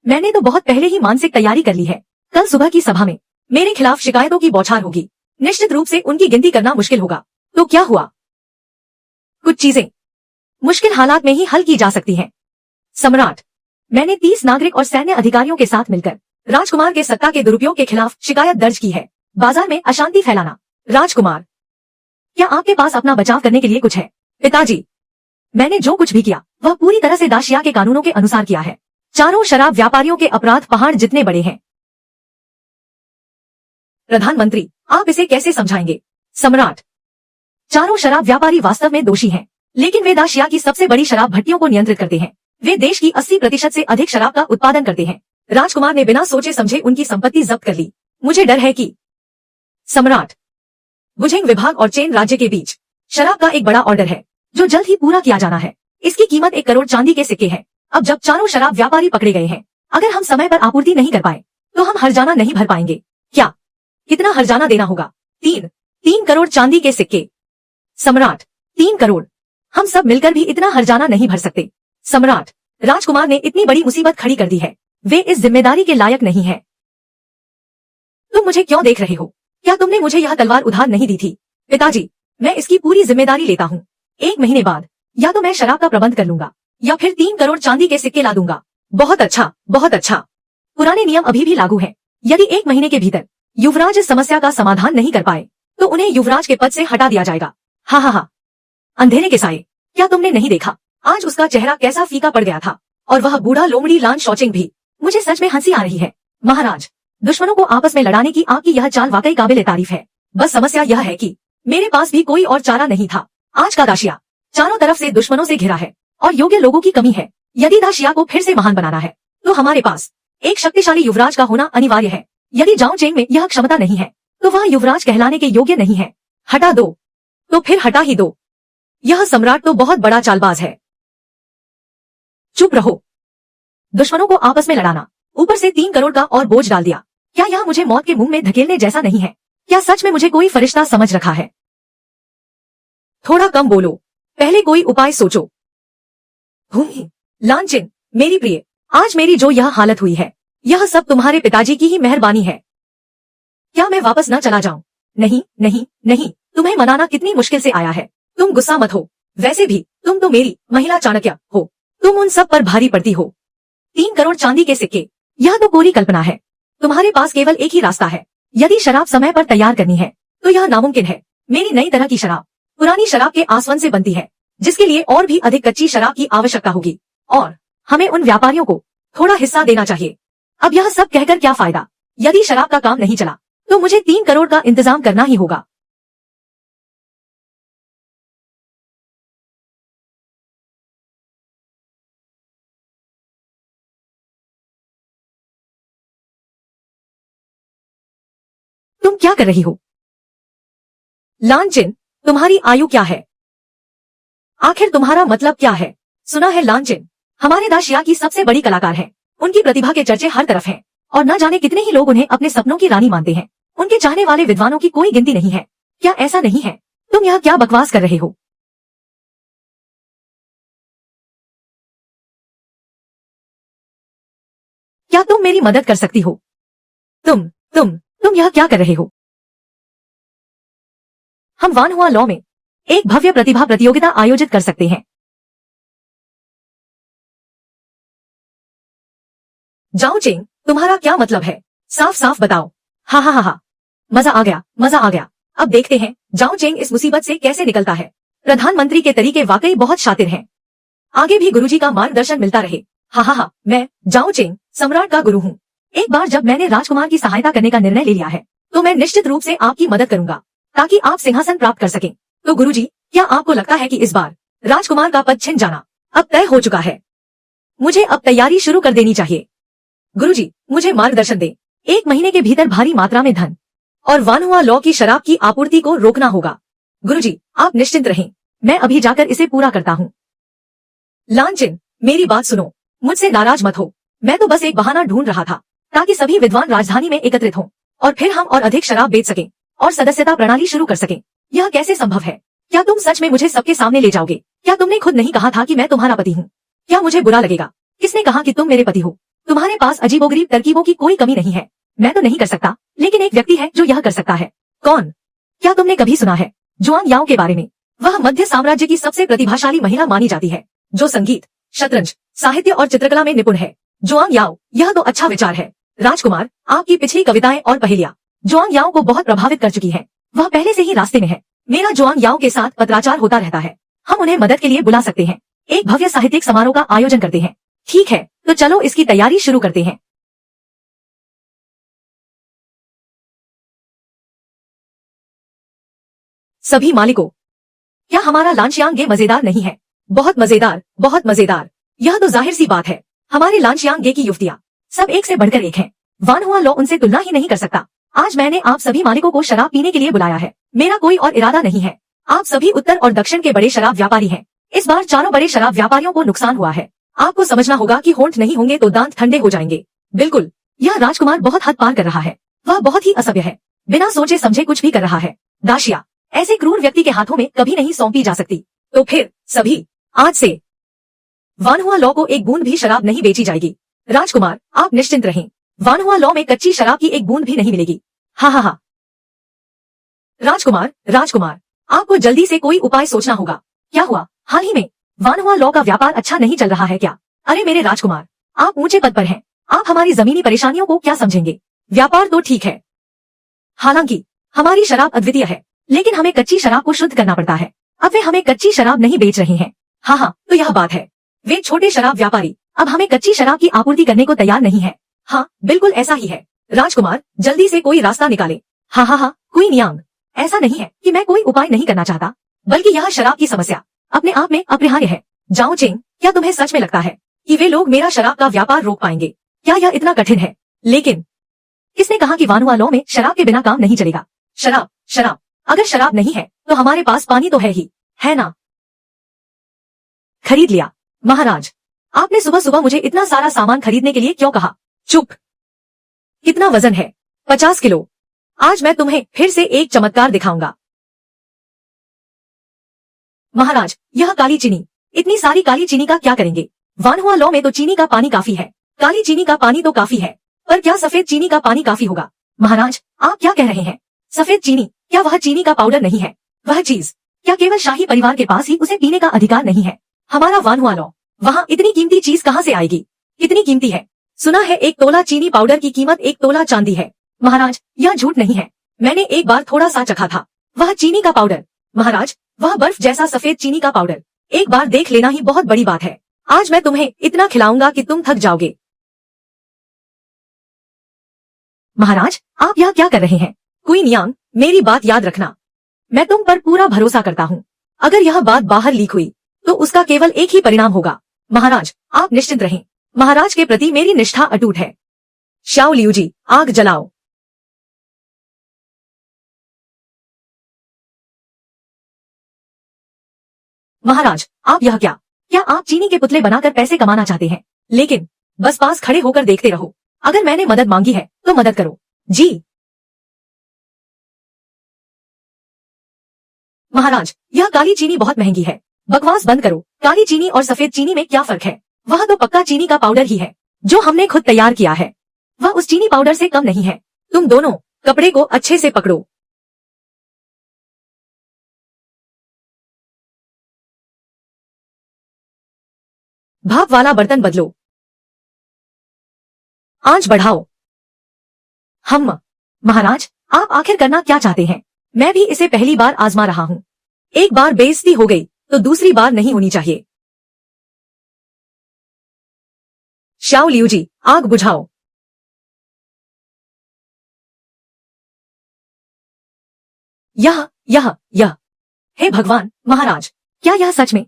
मैंने तो बहुत पहले ही मानसिक तैयारी कर ली है। कल सुबह की सभा में मेरे खिलाफ शिकायतों की बौछार होगी। निश्चित रूप से उनकी गिनती करना मुश्किल होगा। तो क्या हुआ? कुछ चीजें मुश्किल हालात में ही हल की जा सकती हैं। सम्राट, मैंने 30 नागरिक और सैन्य अधिकारियों के साथ मिलकर राजकुमार के सत्ता के दुरुपयोग के खिलाफ शिकायत दर्ज की है। बाजार में अशांति फैलाना। राजकुमार, क्या आपके पास अपना बचाव करने के लिए कुछ है? पिताजी, मैंने जो कुछ भी किया वह पूरी तरह से दाशिया के कानूनों के अनुसार किया है। चारों शराब व्यापारियों के अपराध पहाड़ जितने बड़े हैं। प्रधानमंत्री, आप इसे कैसे समझाएंगे? सम्राट, चारों शराब व्यापारी वास्तव में दोषी हैं, लेकिन वे दाशिया की सबसे बड़ी शराब भट्टियों को नियंत्रित करते हैं। वे देश की 80% से अधिक शराब का उत्पादन करते हैं। राजकुमार ने बिना सोचे समझे उनकी संपत्ति जब्त कर ली। मुझे डर है कि सम्राट, बुझेंग विभाग और चेन राज्य के बीच शराब का एक बड़ा ऑर्डर है जो जल्द ही पूरा किया जाना है। इसकी कीमत 1 करोड़ चांदी के सिक्के है। अब जब चारों शराब व्यापारी पकड़े गए हैं, अगर हम समय पर आपूर्ति नहीं कर पाए तो हम हर्जाना नहीं भर पाएंगे। क्या? कितना हर्जाना देना होगा? 3 करोड़ चांदी के सिक्के। सम्राट, 3 करोड़? हम सब मिलकर भी इतना हर्जाना नहीं भर सकते। सम्राट, राजकुमार ने इतनी बड़ी मुसीबत खड़ी कर दी है, वे इस जिम्मेदारी के लायक नहीं है। तुम मुझे क्यों देख रहे हो? क्या तुमने मुझे यह तलवार उधार नहीं दी थी? पिताजी, मैं इसकी पूरी जिम्मेदारी लेता हूँ। 1 महीने बाद या तो मैं शराब का प्रबंध कर लूंगा या फिर 3 करोड़ चांदी के सिक्के ला दूंगा। बहुत अच्छा, बहुत अच्छा। पुराने नियम अभी भी लागू है। यदि 1 महीने के भीतर युवराज इस समस्या का समाधान नहीं कर पाए तो उन्हें युवराज के पद से हटा दिया जाएगा। हा हा हा। अंधेरे के साए, क्या तुमने नहीं देखा आज उसका चेहरा कैसा फीका पड़ गया था? और वह बूढ़ा लोमड़ी लान शौचिंग भी। मुझे सच में हंसी आ रही है। महाराज, दुश्मनों को आपस में लड़ाने की आपकी यह चाल वाकई काबिल तारीफ है। बस समस्या यह है कि मेरे पास भी कोई और चारा नहीं था। आज का दाशिया चारों तरफ से दुश्मनों से घिरा है और योग्य लोगों की कमी है। यदि दाशिया को फिर से महान बनाना है तो हमारे पास एक शक्तिशाली युवराज का होना अनिवार्य है। यदि जाओ चेंग में यह क्षमता नहीं है तो वह युवराज कहलाने के योग्य नहीं है। हटा दो तो फिर हटा ही दो। यह सम्राट तो बहुत बड़ा चालबाज है। चुप रहो। दुश्मनों को आपस में लड़ाना, ऊपर से 3 करोड़ का और बोझ डाल दिया। क्या यह मुझे मौत के मुंह में धकेलने जैसा नहीं है? क्या सच में मुझे कोई फरिश्ता समझ रखा है? थोड़ा कम बोलो, पहले कोई उपाय सोचो। लानचिन, मेरी प्रिय, आज मेरी जो यह हालत हुई है यह सब तुम्हारे पिताजी की ही मेहरबानी है। क्या मैं वापस न चला जाऊं? नहीं नहीं नहीं, तुम्हें मनाना कितनी मुश्किल से आया है। तुम गुस्सा मत हो। वैसे भी तुम तो मेरी महिला चाणक्य हो, तुम उन सब पर भारी पड़ती हो। 3 करोड़ चांदी के सिक्के, यह तो कोरी कल्पना है। तुम्हारे पास केवल एक ही रास्ता है। यदि शराब समय पर तैयार करनी है तो यह नामुमकिन है। मेरी नई तरह की शराब पुरानी शराब के आसवन से बनती है, जिसके लिए और भी अधिक कच्ची शराब की आवश्यकता होगी, और हमें उन व्यापारियों को थोड़ा हिस्सा देना चाहिए। अब यह सब कहकर क्या फायदा? यदि शराब का काम नहीं चला तो मुझे 3 करोड़ का इंतजाम करना ही होगा। तुम क्या कर रही हो? लांचिन, तुम्हारी आयु क्या है? आखिर तुम्हारा मतलब क्या है? सुना है लांचिन हमारे दाशिया की सबसे बड़ी कलाकार है। उनकी प्रतिभा के चर्चे हर तरफ हैं, और न जाने कितने ही लोग उन्हें अपने सपनों की रानी मानते हैं। उनके चाहने वाले विद्वानों की कोई गिनती नहीं है। क्या ऐसा नहीं है? तुम यह क्या बकवास कर रहे हो? क्या तुम मेरी मदद कर सकती हो? तुम यह क्या कर रहे हो? हम वानहुआ लॉ में एक भव्य प्रतिभा प्रतियोगिता आयोजित कर सकते हैं। जाओ चेंग, तुम्हारा क्या मतलब है? साफ साफ बताओ। हा हा हा हा, मजा आ गया, मजा आ गया। अब देखते हैं जाओ चेंग इस मुसीबत से कैसे निकलता है। प्रधानमंत्री के तरीके वाकई बहुत शातिर हैं। आगे भी गुरुजी का मार्गदर्शन मिलता रहे। हा हा हा, मैं जाओ चेंग सम्राट का गुरु हूँ। एक बार जब मैंने राजकुमार की सहायता करने का निर्णय ले लिया है तो मैं निश्चित रूप से आपकी मदद करूंगा, ताकि आप सिंहासन प्राप्त कर सकें। तो गुरुजी, क्या आपको लगता है कि इस बार राजकुमार का पद छिन जाना अब तय हो चुका है? मुझे अब तैयारी शुरू कर देनी चाहिए। गुरुजी, मुझे मार्गदर्शन दें। 1 महीने के भीतर भारी मात्रा में धन और वानहुआ लॉ की शराब की आपूर्ति को रोकना होगा। गुरुजी, आप निश्चिंत रहें, मैं अभी जाकर इसे पूरा करता हूँ। लांचिन, मेरी बात सुनो, मुझसे नाराज मत हो। मैं तो बस एक बहाना ढूंढ रहा था, ताकि सभी विद्वान राजधानी में एकत्रित हों, और फिर हम और अधिक शराब बेच सकें और सदस्यता प्रणाली शुरू कर सकें। यह कैसे संभव है? क्या तुम सच में मुझे सबके सामने ले जाओगे? क्या तुमने खुद नहीं कहा था कि मैं तुम्हारा पति हूँ? क्या मुझे बुरा लगेगा? किसने कहा कि तुम मेरे पति हो? तुम्हारे पास अजीबोगरीब तरकीबों की कोई कमी नहीं है। मैं तो नहीं कर सकता, लेकिन एक व्यक्ति है जो यह कर सकता है। कौन? क्या तुमने कभी सुना है जुआंग याओ के बारे में? वह मध्य साम्राज्य की सबसे प्रतिभाशाली महिला मानी जाती है, जो संगीत, शतरंज, साहित्य और चित्रकला में निपुण है। जुआंग याओ, यह तो अच्छा विचार है। राजकुमार, आपकी पिछली कविताएं और पहेलियां जुआंग याओ को बहुत प्रभावित कर चुकी हैं। वह पहले से ही रास्ते में है। मेरा जुआंग याओ के साथ पत्राचार होता रहता है। हम उन्हें मदद के लिए बुला सकते हैं। एक भव्य साहित्यिक समारोह का आयोजन करते हैं। ठीक है, तो चलो इसकी तैयारी शुरू करते हैं। सभी मालिकों, क्या हमारा लांचियांग गे मजेदार नहीं है? बहुत मजेदार, बहुत मजेदार। यह तो जाहिर सी बात है, हमारे लांचियांग गे की युवतियां सब एक से बढ़कर एक हैं। वानहुआ लॉ उनसे तुलना ही नहीं कर सकता। आज मैंने आप सभी मालिकों को शराब पीने के लिए बुलाया है। मेरा कोई और इरादा नहीं है। आप सभी उत्तर और दक्षिण के बड़े शराब व्यापारी हैं। इस बार चारों बड़े शराब व्यापारियों को नुकसान हुआ है। आपको समझना होगा कि होंठ नहीं होंगे तो दांत ठंडे हो जाएंगे। बिल्कुल, यह राजकुमार बहुत हद पार कर रहा है। वह बहुत ही असभ्य है, बिना सोचे समझे कुछ भी कर रहा है। दाशिया ऐसे क्रूर व्यक्ति के हाथों में कभी नहीं सौंपी जा सकती। तो फिर सभी, आज से वानहुआ लॉ को एक बूंद भी शराब नहीं बेची जाएगी। राजकुमार, आप निश्चिंत रहें, वानहुआ लॉ में कच्ची शराब की एक बूंद भी नहीं मिलेगी। हा हा हा। राजकुमार, आपको जल्दी से कोई उपाय सोचना होगा। क्या हुआ? हाल ही में वानहुआ लॉ का व्यापार अच्छा नहीं चल रहा है क्या? अरे मेरे राजकुमार, आप ऊंचे पद पर हैं, आप हमारी जमीनी परेशानियों को क्या समझेंगे? व्यापार तो ठीक है, हालांकि हमारी शराब अद्वितीय है, लेकिन हमें कच्ची शराब को शुद्ध करना पड़ता है। अब वे हमें कच्ची शराब नहीं बेच रहे हैं। हाँ, तो यह बात है। वे छोटे शराब व्यापारी अब हमें कच्ची शराब की आपूर्ति करने को तैयार नहीं है। हाँ, बिल्कुल ऐसा ही है। राजकुमार, जल्दी से कोई रास्ता निकाले। हाँ, क्वीन यांग, ऐसा नहीं है कि मैं कोई उपाय नहीं करना चाहता, बल्कि यह शराब की समस्या अपने आप में अपरिहार्य है। जाओ चेंग, क्या तुम्हें सच में लगता है कि वे लोग मेरा शराब का व्यापार रोक पाएंगे? क्या यह इतना कठिन है? लेकिन किसने कहा कि वानहुआ लॉ में शराब के बिना काम नहीं चलेगा? शराब, अगर शराब नहीं है तो हमारे पास पानी तो है ही, है ना? खरीद लिया। महाराज, आपने सुबह सुबह मुझे इतना सारा सामान खरीदने के लिए क्यों कहा? चुप। कितना वजन है? 50 किलो। आज मैं तुम्हें फिर से एक चमत्कार दिखाऊंगा। महाराज, यह काली चीनी, इतनी सारी काली चीनी का क्या करेंगे? वानहुआ लॉ में तो चीनी का पानी काफी है। काली चीनी का पानी तो काफी है, पर क्या सफेद चीनी का पानी काफी होगा? महाराज, आप क्या कह रहे हैं? सफेद चीनी, क्या वह चीनी का पाउडर नहीं है? वह चीज, क्या केवल शाही परिवार के पास ही उसे पीने का अधिकार नहीं है? हमारा वानहुआ लॉ, वहाँ इतनी कीमती चीज कहाँ से आएगी? कितनी कीमती है? सुना है 1 तोला चीनी पाउडर की कीमत 1 तोला चांदी है। महाराज, यह झूठ नहीं है। मैंने एक बार थोड़ा सा चखा था। वह चीनी का पाउडर। महाराज, वह बर्फ जैसा सफेद चीनी का पाउडर। एक बार देख लेना ही बहुत बड़ी बात है। आज मैं तुम्हें इतना खिलाऊंगा कि तुम थक जाओगे। महाराज, आप यह क्या कर रहे हैं? क्वीन यांग, मेरी बात याद रखना। मैं तुम पर पूरा भरोसा करता हूँ। अगर यह बात बाहर लीक हुई तो उसका केवल एक ही परिणाम होगा। महाराज, आप निश्चिंत रहें। महाराज के प्रति मेरी निष्ठा अटूट है। शाओ लियू जी, आग जलाओ। महाराज, आप यह क्या आप चीनी के पुतले बनाकर पैसे कमाना चाहते हैं? लेकिन बस पास खड़े होकर देखते रहो। अगर मैंने मदद मांगी है तो मदद करो। जी महाराज, यह काली चीनी बहुत महंगी है। बकवास बंद करो। काली चीनी और सफेद चीनी में क्या फर्क है? वह तो पक्का चीनी का पाउडर ही है जो हमने खुद तैयार किया है। वह उस चीनी पाउडर से कम नहीं है। तुम दोनों कपड़े को अच्छे से पकड़ो। भाप वाला बर्तन बदलो। आंच बढ़ाओ। हम महाराज, आप आखिर करना क्या चाहते हैं? मैं भी इसे पहली बार आजमा रहा हूँ। एक बार बेइज्जती हो गई तो दूसरी बार नहीं होनी चाहिए। शाओ लियू जी, आग बुझाओ। यह हे भगवान, महाराज, क्या यह सच में?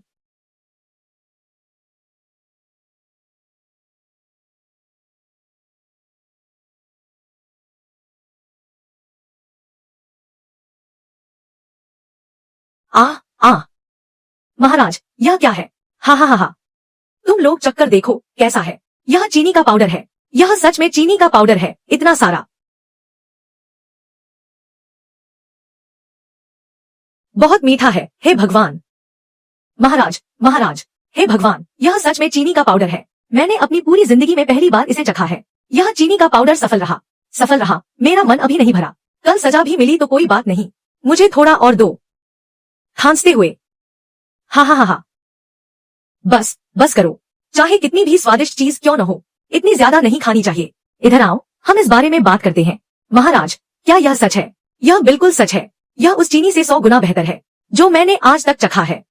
आ आ महाराज, यह क्या है? हा। तुम लोग चक्कर देखो कैसा है। यह चीनी का पाउडर है। यह सच में चीनी का पाउडर है। इतना सारा। बहुत मीठा है। हे भगवान। महाराज, हे भगवान, यह सच में चीनी का पाउडर है। मैंने अपनी पूरी जिंदगी में पहली बार इसे चखा है। यह चीनी का पाउडर सफल रहा। मेरा मन अभी नहीं भरा। कल सजा भी मिली तो कोई बात नहीं। मुझे थोड़ा और दो। खांसते हुए हा। बस करो। चाहे कितनी भी स्वादिष्ट चीज क्यों न हो, इतनी ज्यादा नहीं खानी चाहिए। इधर आओ, हम इस बारे में बात करते हैं। महाराज, क्या यह सच है? यह बिल्कुल सच है। यह उस चीनी से 100 गुना बेहतर है जो मैंने आज तक चखा है।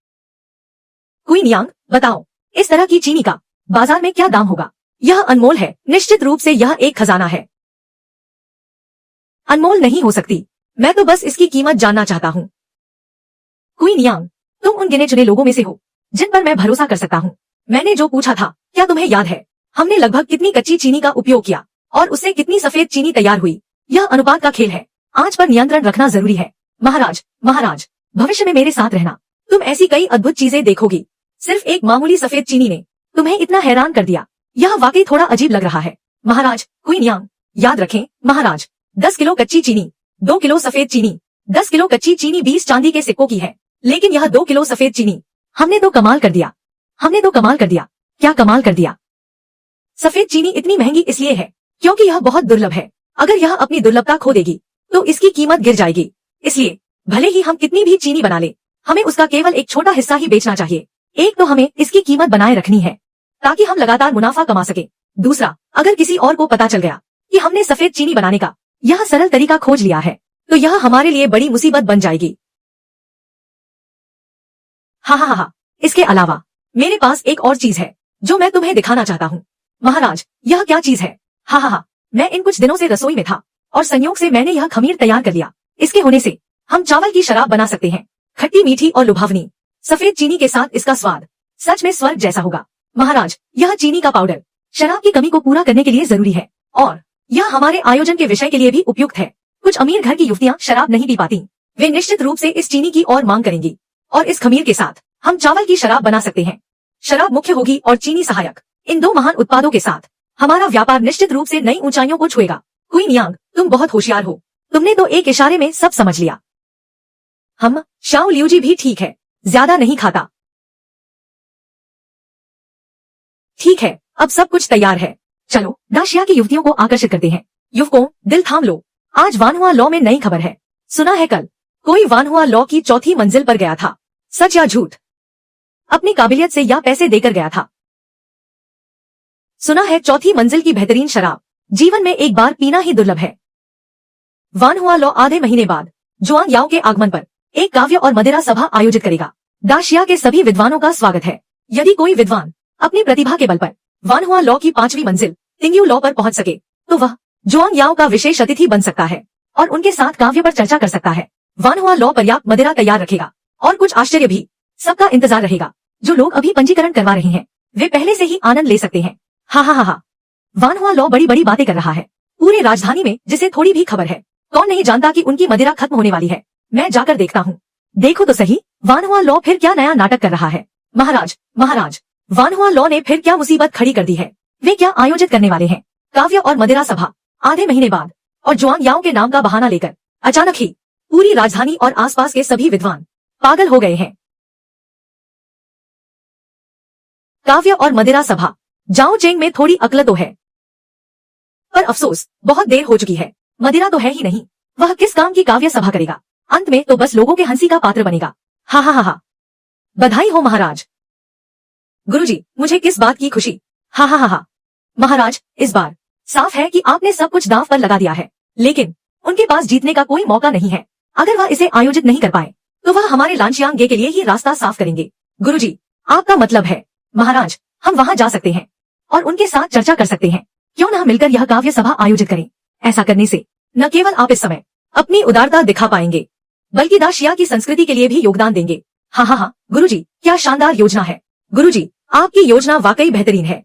क्वीन यांग, बताओ, इस तरह की चीनी का बाजार में क्या दाम होगा? यह अनमोल है। निश्चित रूप से यह एक खजाना है। अनमोल नहीं हो सकती। मैं तो बस इसकी कीमत जानना चाहता हूँ। क्वीन यांग, तुम उन गिने चुने लोगों में से हो जिन पर मैं भरोसा कर सकता हूँ। मैंने जो पूछा था, क्या तुम्हें याद है? हमने लगभग कितनी कच्ची चीनी का उपयोग किया और उससे कितनी सफेद चीनी तैयार हुई। यह अनुपात का खेल है। आंच पर नियंत्रण रखना जरूरी है। महाराज, भविष्य में मेरे साथ रहना। तुम ऐसी कई अद्भुत चीजें देखोगी। सिर्फ एक मामूली सफेद चीनी ने तुम्हें इतना हैरान कर दिया। यह वाकई थोड़ा अजीब लग रहा है। महाराज, क्वीन यांग, याद रखें महाराज, 10 किलो कच्ची चीनी, 2 किलो सफेद चीनी। 10 किलो कच्ची चीनी 20 चांदी के सिक्कों की है, लेकिन यह 2 किलो सफेद चीनी। हमने तो कमाल कर दिया। क्या कमाल कर दिया? सफेद चीनी इतनी महंगी इसलिए है क्योंकि यह बहुत दुर्लभ है। अगर यह अपनी दुर्लभता खो देगी तो इसकी कीमत गिर जाएगी। इसलिए भले ही हम कितनी भी चीनी बना ले, हमें उसका केवल एक छोटा हिस्सा ही बेचना चाहिए। एक तो हमें इसकी कीमत बनाए रखनी है ताकि हम लगातार मुनाफा कमा सके। दूसरा, अगर किसी और को पता चल गया कि हमने सफेद चीनी बनाने का यह सरल तरीका खोज लिया है तो यह हमारे लिए बड़ी मुसीबत बन जाएगी। हा। इसके अलावा मेरे पास एक और चीज है जो मैं तुम्हें दिखाना चाहता हूँ। महाराज, यह क्या चीज है? हा। मैं इन कुछ दिनों से रसोई में था और संयोग से मैंने यह खमीर तैयार कर लिया। इसके होने से हम चावल की शराब बना सकते हैं। खट्टी, मीठी और लुभावनी। सफेद चीनी के साथ इसका स्वाद सच में स्वर्ग जैसा होगा। महाराज, यह चीनी का पाउडर शराब की कमी को पूरा करने के लिए जरूरी है और यह हमारे आयोजन के विषय के लिए भी उपयुक्त है। कुछ अमीर घर की युवतियां शराब नहीं पी पाती। वे निश्चित रूप से इस चीनी की और मांग करेंगी और इस खमीर के साथ हम चावल की शराब बना सकते हैं। शराब मुख्य होगी और चीनी सहायक। इन दो महान उत्पादों के साथ हमारा व्यापार निश्चित रूप से नई ऊंचाइयों को छुएगा। क्वीन यांग, तुम बहुत होशियार हो। तुमने तो एक इशारे में सब समझ लिया। हम शाओ लियू जी भी ठीक है, ज्यादा नहीं खाता। ठीक है, अब सब कुछ तैयार है। चलो दाशिया की युवतियों को आकर्षित करते हैं। युवकों, दिल थाम लो। आज वानहुआ लॉ में नई खबर है। सुना है कल कोई वानहुआ लॉ की 4थी मंजिल पर गया था। सच या झूठ? अपनी काबिलियत से या पैसे देकर गया था? सुना है चौथी मंजिल की बेहतरीन शराब जीवन में एक बार पीना ही दुर्लभ है। वानहुआ लॉ आधे महीने बाद जुआंग याओ के आगमन पर एक काव्य और मदिरा सभा आयोजित करेगा। दाशिया के सभी विद्वानों का स्वागत है। यदि कोई विद्वान अपनी प्रतिभा के बल पर वानहुआ लॉ की 5वीं मंजिल तिंग्यू लॉ पर पहुंच सके तो वह जुआंग याओ का विशेष अतिथि बन सकता है और उनके साथ काव्य पर चर्चा कर सकता है। वानहुआ लॉ पर्याप्त मदिरा तैयार रखेगा और कुछ आश्चर्य भी। सबका इंतजार रहेगा। जो लोग अभी पंजीकरण करवा रहे हैं वे पहले से ही आनंद ले सकते हैं। हा हा हा हा। वानहुआ लॉ बड़ी बड़ी बातें कर रहा है। पूरे राजधानी में जिसे थोड़ी भी खबर है, कौन नहीं जानता कि उनकी मदिरा खत्म होने वाली है। मैं जाकर देखता हूँ। देखो तो सही, वानहुआ लॉ फिर क्या नया नाटक कर रहा है। महाराज महाराज, वानहुआ लॉ ने फिर क्या मुसीबत खड़ी कर दी है। वे क्या आयोजित करने वाले हैं? काव्य और मदिरा सभा आधे महीने बाद और जुआंग याओ के नाम का बहाना लेकर अचानक ही पूरी राजधानी और आसपास के सभी विद्वान पागल हो गए हैं। काव्य और मदिरा सभा। जाओ चेंग में थोड़ी अक्ल तो है, पर अफसोस बहुत देर हो चुकी है। मदिरा तो है ही नहीं, वह किस काम की काव्य सभा करेगा। अंत में तो बस लोगों के हंसी का पात्र बनेगा। हा हा हा हा। बधाई हो महाराज। गुरुजी, मुझे किस बात की खुशी। हा हा हा हा। महाराज, इस बार साफ है कि आपने सब कुछ दांव पर लगा दिया है, लेकिन उनके पास जीतने का कोई मौका नहीं है। अगर वह इसे आयोजित नहीं कर पाए तो वह हमारे लांशियांगे के लिए ही रास्ता साफ करेंगे। गुरुजी, आपका मतलब है? महाराज, हम वहां जा सकते हैं और उनके साथ चर्चा कर सकते हैं। क्यों न मिलकर यह काव्य सभा आयोजित करें। ऐसा करने से न केवल आप इस समय अपनी उदारता दिखा पाएंगे, बल्कि दाशिया की संस्कृति के लिए भी योगदान देंगे। हाँ हाँ हाँ गुरुजी, क्या शानदार योजना है। गुरुजी, आपकी योजना वाकई बेहतरीन है।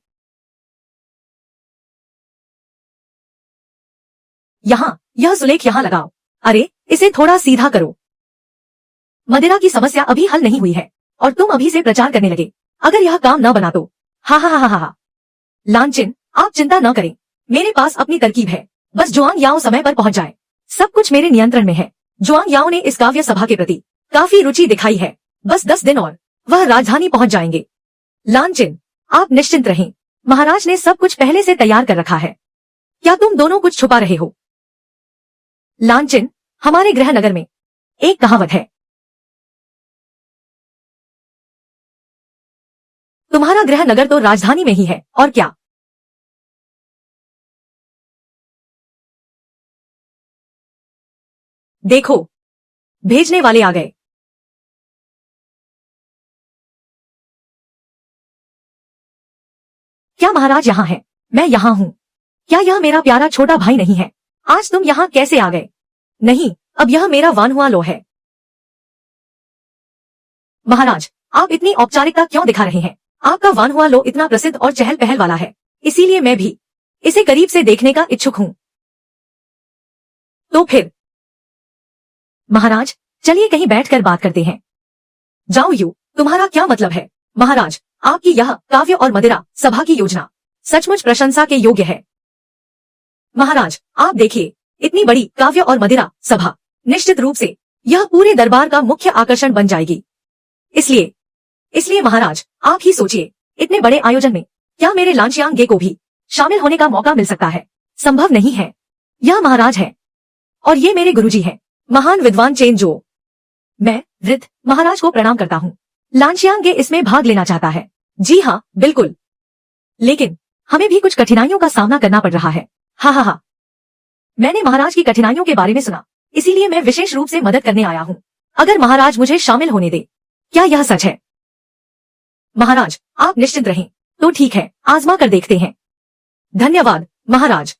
यहाँ यह सुलेख यहाँ लगाओ। अरे, इसे थोड़ा सीधा करो। मदिरा की समस्या अभी हल नहीं हुई है और तुम अभी से प्रचार करने लगे। अगर यह काम न बना तो। हा हा हा हा हा। लांचिन, आप चिंता न करें, मेरे पास अपनी तरकीब है। बस जुआंग याओ समय पर पहुंच जाए। सब कुछ मेरे नियंत्रण में है। जुआंग याओ ने इस काव्य सभा के प्रति काफी रुचि दिखाई है। बस 10 दिन और वह राजधानी पहुंच जाएंगे। लांचिन, आप निश्चिंत रहें, महाराज ने सब कुछ पहले से तैयार कर रखा है। क्या तुम दोनों कुछ छुपा रहे हो? लांचिन, हमारे गृह नगर में एक कहावत है, तुम्हारा गृह नगर तो राजधानी में ही है और क्या। देखो, भेजने वाले आ गए। क्या महाराज यहाँ हैं? मैं यहाँ हूँ। क्या यह मेरा प्यारा छोटा भाई नहीं है? आज तुम यहाँ कैसे आ गए? नहीं, अब यह मेरा वानहुआ लो है। महाराज, आप इतनी औपचारिकता क्यों दिखा रहे हैं? आपका वानहुआ लो इतना प्रसिद्ध और चहल पहल वाला है, इसीलिए मैं भी इसे करीब से देखने का इच्छुक हूँ। तो फिर महाराज, चलिए कहीं बैठकर बात करते हैं। जाओ यू, तुम्हारा क्या मतलब है? महाराज, आपकी यह काव्य और मदिरा सभा की योजना सचमुच प्रशंसा के योग्य है। महाराज, आप देखिए, इतनी बड़ी काव्य और मदिरा सभा निश्चित रूप से यह पूरे दरबार का मुख्य आकर्षण बन जाएगी। इसलिए महाराज, आप ही सोचिए, इतने बड़े आयोजन में क्या मेरे लांशियांगे को भी शामिल होने का मौका मिल सकता है? संभव नहीं है। यह महाराज है और ये मेरे गुरुजी हैं, महान विद्वान चेन जो। मैं वृद्ध महाराज को प्रणाम करता हूँ। लांशियांगे इसमें भाग लेना चाहता है। जी हाँ, बिल्कुल, लेकिन हमें भी कुछ कठिनाइयों का सामना करना पड़ रहा है। हा हा हा। मैंने महाराज की कठिनाइयों के बारे में सुना, इसीलिए मैं विशेष रूप से मदद करने आया हूँ। अगर महाराज मुझे शामिल होने दे। क्या यह सच है? महाराज, आप निश्चिंत रहें। तो ठीक है, आजमा कर देखते हैं। धन्यवाद महाराज।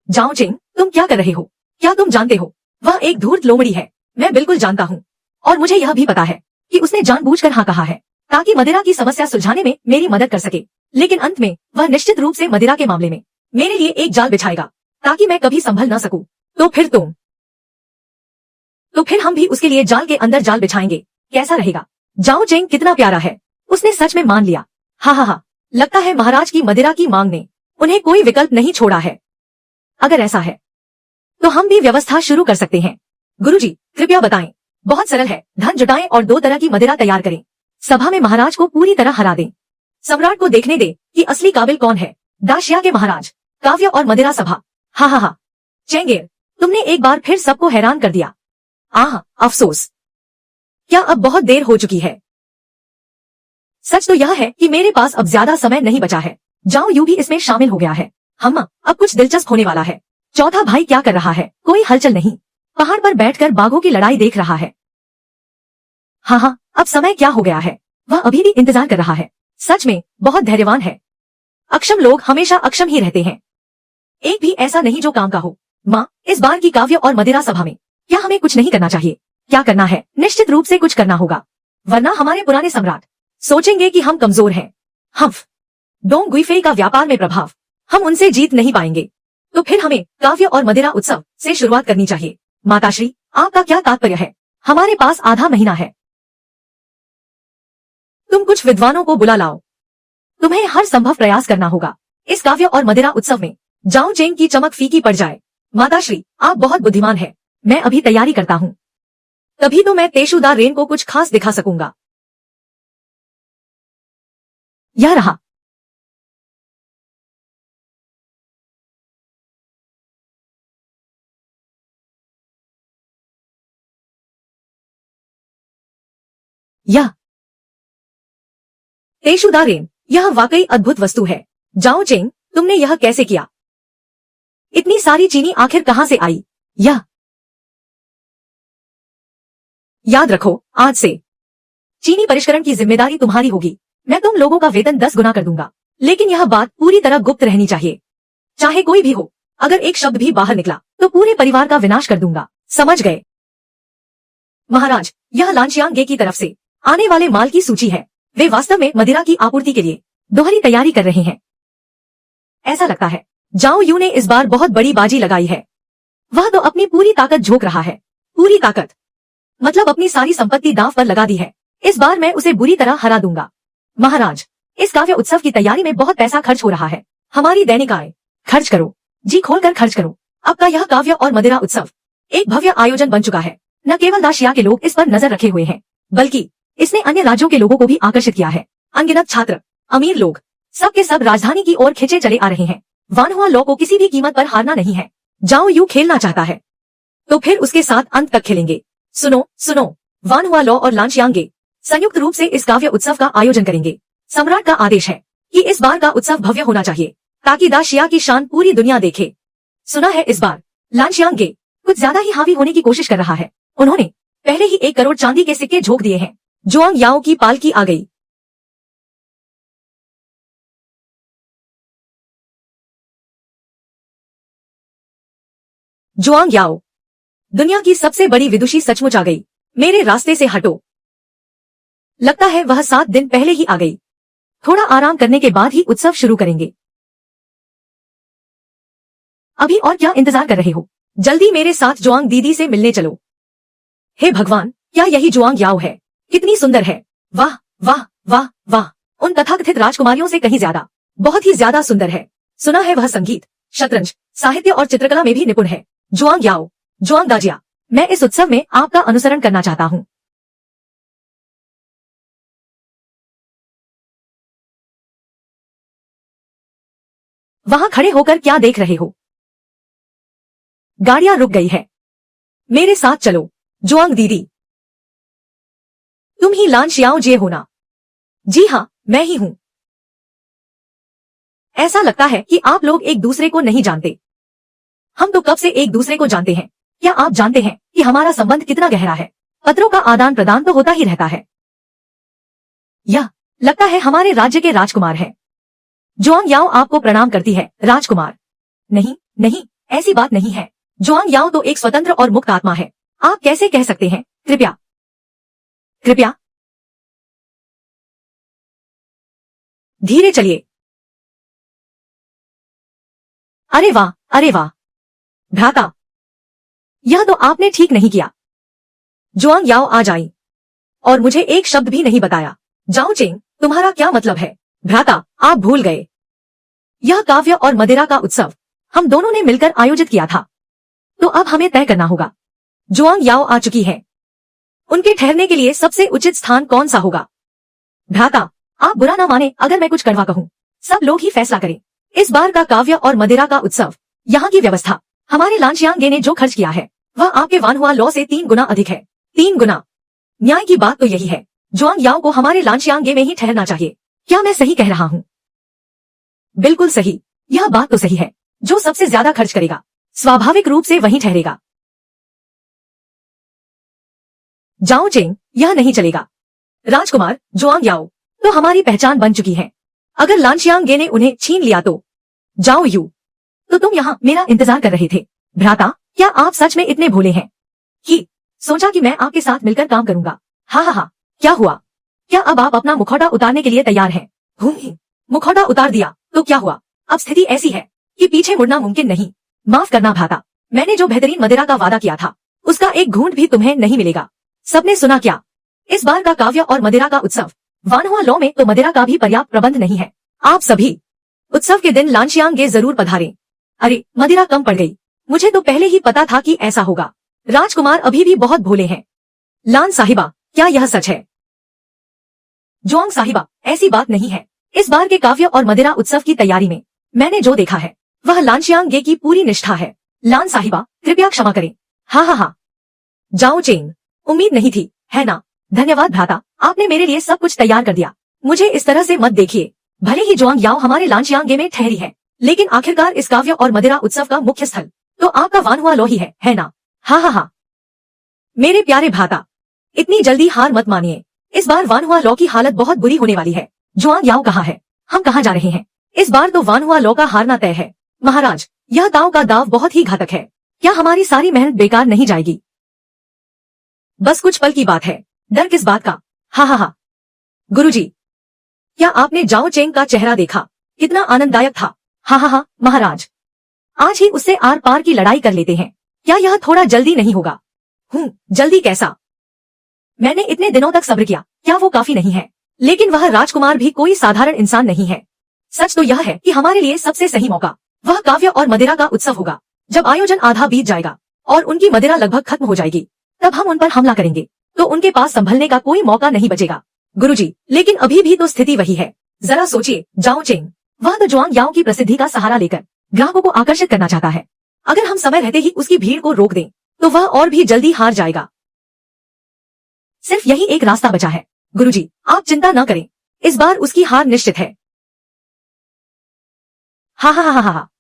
जाओ चेंग, तुम क्या कर रहे हो? क्या तुम जानते हो, वह एक धूर्त लोमड़ी है। मैं बिल्कुल जानता हूँ और मुझे यह भी पता है कि उसने जानबूझकर हाँ कहा है ताकि मदिरा की समस्या सुलझाने में मेरी मदद कर सके। लेकिन अंत में वह निश्चित रूप से मदिरा के मामले में मेरे लिए एक जाल बिछाएगा ताकि मैं कभी संभल न सकूं। तो फिर हम भी उसके लिए जाल के अंदर जाल बिछाएंगे। कैसा रहेगा? जाओ चेंग कितना प्यारा है, उसने सच में मान लिया। हा हा हा। लगता है महाराज की मदिरा की मांग ने उन्हें कोई विकल्प नहीं छोड़ा है। अगर ऐसा है तो हम भी व्यवस्था शुरू कर सकते हैं। गुरुजी, कृपया बताएं। बहुत सरल है, धन जुटाएं और 2 तरह की मदिरा तैयार करें। सभा में महाराज को पूरी तरह हरा दें। सम्राट को देखने दे कि असली काबिल कौन है। दाशिया के महाराज, काव्य और मदिरा सभा। हा हा हा। चेंगेर, तुमने एक बार फिर सबको हैरान कर दिया। आह, अफसोस। क्या अब बहुत देर हो चुकी है? सच तो यह है कि मेरे पास अब ज्यादा समय नहीं बचा है। जाओ यू भी इसमें शामिल हो गया है। हम अब कुछ दिलचस्प होने वाला है। चौथा भाई क्या कर रहा है? कोई हलचल नहीं, पहाड़ पर बैठकर बाघों की लड़ाई देख रहा है। हाँ, अब समय क्या हो गया है? वह अभी भी इंतजार कर रहा है। सच में बहुत धैर्यवान है। अक्षम लोग हमेशा अक्षम ही रहते हैं, एक भी ऐसा नहीं जो काम का हो। माँ, इस बार की काव्य और मदिरा सभा में क्या हमें कुछ नहीं करना चाहिए? क्या करना है? निश्चित रूप से कुछ करना होगा, वरना हमारे पुराने सम्राट सोचेंगे कि हम कमजोर हैं। हम्फ, डोंग गुइफेई का व्यापार में प्रभाव, हम उनसे जीत नहीं पाएंगे। तो फिर हमें काव्य और मदिरा उत्सव से शुरुआत करनी चाहिए। माताश्री, आपका क्या तात्पर्य है? हमारे पास आधा महीना है। तुम कुछ विद्वानों को बुला लाओ। तुम्हें हर संभव प्रयास करना होगा इस काव्य और मदिरा उत्सव में जाओ चेंग की चमक फीकी पड़ जाए। माताश्री, आप बहुत बुद्धिमान है। मैं अभी तैयारी करता हूँ, तभी तो मैं तेशुदा रेन को कुछ खास दिखा सकूंगा। यह रहा। यह तेशुदा रेन, यह वाकई अद्भुत वस्तु है। जाओ चेंग, तुमने यह कैसे किया? इतनी सारी चीनी आखिर कहां से आई? यह याद रखो, आज से चीनी परिष्करण की जिम्मेदारी तुम्हारी होगी। मैं तुम लोगों का वेतन 10 गुना कर दूंगा, लेकिन यह बात पूरी तरह गुप्त रहनी चाहिए। चाहे कोई भी हो, अगर एक शब्द भी बाहर निकला तो पूरे परिवार का विनाश कर दूंगा। समझ गए? महाराज, यह लांशियांगे की तरफ से आने वाले माल की सूची है। वे वास्तव में मदिरा की आपूर्ति के लिए दोहरी तैयारी कर रहे हैं। ऐसा लगता है जाओ यू ने इस बार बहुत बड़ी बाजी लगाई है। वह तो अपनी पूरी ताकत झोंक रहा है। पूरी ताकत मतलब अपनी सारी संपत्ति दांव पर लगा दी है। इस बार मैं उसे बुरी तरह हरा दूंगा। महाराज, इस काव्य उत्सव की तैयारी में बहुत पैसा खर्च हो रहा है। हमारी दैनिक आय खर्च करो, जी खोलकर खर्च करो। अब का यह काव्य और मदिरा उत्सव एक भव्य आयोजन बन चुका है। न केवल दाशिया के लोग इस पर नजर रखे हुए हैं, बल्कि इसने अन्य राज्यों के लोगों को भी आकर्षित किया है। अनगिनत छात्र, अमीर लोग, सब के सब राजधानी की ओर खिंचे चले आ रहे हैं। वानहुआ लॉ को किसी भी कीमत पर हारना नहीं है। जाओ यू खेलना चाहता है तो फिर उसके साथ अंत तक खेलेंगे। सुनो, वानहुआ लॉ और लांशियांगे संयुक्त रूप से इस काव्य उत्सव का आयोजन करेंगे। सम्राट का आदेश है कि इस बार का उत्सव भव्य होना चाहिए, ताकि दाशिया की शान पूरी दुनिया देखे। सुना है इस बार लांशियांगे कुछ ज्यादा ही हावी होने की कोशिश कर रहा है। उन्होंने पहले ही 1 करोड़ चांदी के सिक्के झोंक दिए हैं। जुआंग याओ की पालकी आ गई। जुआंग याओ, दुनिया की सबसे बड़ी विदुषी सचमुच आ गई। मेरे रास्ते से हटो। लगता है वह 7 दिन पहले ही आ गई। थोड़ा आराम करने के बाद ही उत्सव शुरू करेंगे। अभी और क्या इंतजार कर रहे हो? जल्दी मेरे साथ जुआंग दीदी से मिलने चलो। हे भगवान, क्या यही जुआंग याओ है? कितनी सुंदर है। वाह वाह वाह वाह, उन तथाकथित राजकुमारियों से कहीं ज्यादा, बहुत ही ज्यादा सुंदर है। सुना है वह संगीत, शतरंज, साहित्य और चित्रकला में भी निपुण है। जुआंग याओ, जुआंग दाजिया, मैं इस उत्सव में आपका अनुसरण करना चाहता हूँ। वहां खड़े होकर क्या देख रहे हो? गाड़ियां रुक गई है। मेरे साथ चलो। जुआंग दीदी, तुम ही लान शियाओ जे हो ना? जी हाँ, मैं ही हूँ। ऐसा लगता है कि आप लोग एक दूसरे को नहीं जानते। हम तो कब से एक दूसरे को जानते हैं। क्या आप जानते हैं कि हमारा संबंध कितना गहरा है? पत्रों का आदान प्रदान तो होता ही रहता है। यह लगता है हमारे राज्य के राजकुमार हैं। जुआंग याओ आपको प्रणाम करती है, राजकुमार। नहीं, ऐसी बात नहीं है। जुआंग याओ तो एक स्वतंत्र और मुक्त आत्मा है। आप कैसे कह सकते हैं? कृपया धीरे चलिए। अरे वाह, भ्राता, यह तो आपने ठीक नहीं किया। जुआंग याओ आ जाई और मुझे एक शब्द भी नहीं बताया। जाओ चेंग, तुम्हारा क्या मतलब है? भ्राता, आप भूल गए। यह काव्य और मदिरा का उत्सव हम दोनों ने मिलकर आयोजित किया था, तो अब हमें तय करना होगा। जुआंग याओ आ चुकी है। उनके ठहरने के लिए सबसे उचित स्थान कौन सा होगा? भ्राता, आप बुरा ना माने अगर मैं कुछ कड़वा कहूँ। सब लोग ही फैसला करें। इस बार का काव्य और मदिरा का उत्सव, यहाँ की व्यवस्था, हमारे लांशियांगे ने जो खर्च किया है वह आपके वानहुआ लॉ से 3 गुना अधिक है। 3 गुना। न्याय की बात तो यही है जुआंग याओ को हमारे लांशियांगे में ही ठहरना चाहिए। क्या मैं सही कह रहा हूँ? बिल्कुल सही, यह बात तो सही है। जो सबसे ज्यादा खर्च करेगा स्वाभाविक रूप से वहीं ठहरेगा। जाओ चेंग, यह नहीं चलेगा। राजकुमार जुआंग याओ तो हमारी पहचान बन चुकी है। अगर लांशियांगे ने उन्हें छीन लिया तो? जाओ यू, तो तुम यहाँ मेरा इंतजार कर रहे थे। भ्राता, क्या आप सच में इतने भोले हैं कि सोचा कि मैं आपके साथ मिलकर काम करूंगा? हाँ हाँ हाँ, क्या हुआ? क्या अब आप अपना मुखौटा उतारने के लिए तैयार हैं? मुखौटा उतार दिया तो क्या हुआ? अब स्थिति ऐसी है कि पीछे मुड़ना मुमकिन नहीं। माफ करना भ्राता, मैंने जो बेहतरीन मदिरा का वादा किया था उसका एक घूंट भी तुम्हें नहीं मिलेगा। सबने सुना क्या? इस बार का काव्य और मदिरा का उत्सव, वानहुआ लॉ में तो मदिरा का भी पर्याप्त प्रबंध नहीं है। आप सभी उत्सव के दिन लांशियांगे जरूर पधारें। अरे, मदिरा कम पड़ गई। मुझे तो पहले ही पता था कि ऐसा होगा। राजकुमार अभी भी बहुत भोले हैं। लान साहिबा, क्या यह सच है? जुआंग साहिबा, ऐसी बात नहीं है। इस बार के काव्य और मदिरा उत्सव की तैयारी में मैंने जो देखा है वह लांशियांगे की पूरी निष्ठा है। लान साहिबा, कृपया क्षमा करें। हाँ हाँ हाँ, जाओ चेंग, उम्मीद नहीं थी, है ना? धन्यवाद भ्राता, आपने मेरे लिए सब कुछ तैयार कर दिया। मुझे इस तरह से मत देखिए। भले ही जुआंग याओ हमारे लांशियांगे में ठहरी है, लेकिन आखिरकार इस काव्य और मदिरा उत्सव का मुख्य स्थल तो आपका वानहुआ लॉ ही है ना? हाँ हाँ हाँ, मेरे प्यारे भ्राता, इतनी जल्दी हार मत मानिए। इस बार वानहुआ लॉ की हालत बहुत बुरी होने वाली है। जुआंग याओ कहाँ है? हम कहाँ जा रहे हैं? इस बार तो वानहुआ लॉ का हारना तय है। महाराज, यह दाव का दाव बहुत ही घातक है। क्या हमारी सारी मेहनत बेकार नहीं जाएगी? बस कुछ पल की बात है, डर किस बात का? हाँ हाँ हाँ, गुरुजी, क्या आपने जाओ चेंग का चेहरा देखा? कितना आनंददायक था। हाँ हाँ हाँ महाराज, आज ही उससे आर पार की लड़ाई कर लेते हैं। क्या यह थोड़ा जल्दी नहीं होगा? जल्दी कैसा? मैंने इतने दिनों तक सब्र किया, क्या वो काफी नहीं है? लेकिन वह राजकुमार भी कोई साधारण इंसान नहीं है। सच तो यह है कि हमारे लिए सबसे सही मौका वह काव्य और मदिरा का उत्सव होगा। जब आयोजन आधा बीत जाएगा और उनकी मदिरा लगभग खत्म हो जाएगी, तब हम उन पर हमला करेंगे तो उनके पास संभलने का कोई मौका नहीं बचेगा। गुरुजी, लेकिन अभी भी तो स्थिति वही है। जरा सोचिए जाओ चेंग, वह तो जुआंग याओ की प्रसिद्धि का सहारा लेकर ग्राहकों को आकर्षित करना चाहता है। अगर हम समय रहते ही उसकी भीड़ को रोक दें तो वह और भी जल्दी हार जाएगा। सिर्फ यही एक रास्ता बचा है। गुरुजी, आप चिंता न करें, इस बार उसकी हार निश्चित है। हाँ हाँ हाँ हाँ हाँ,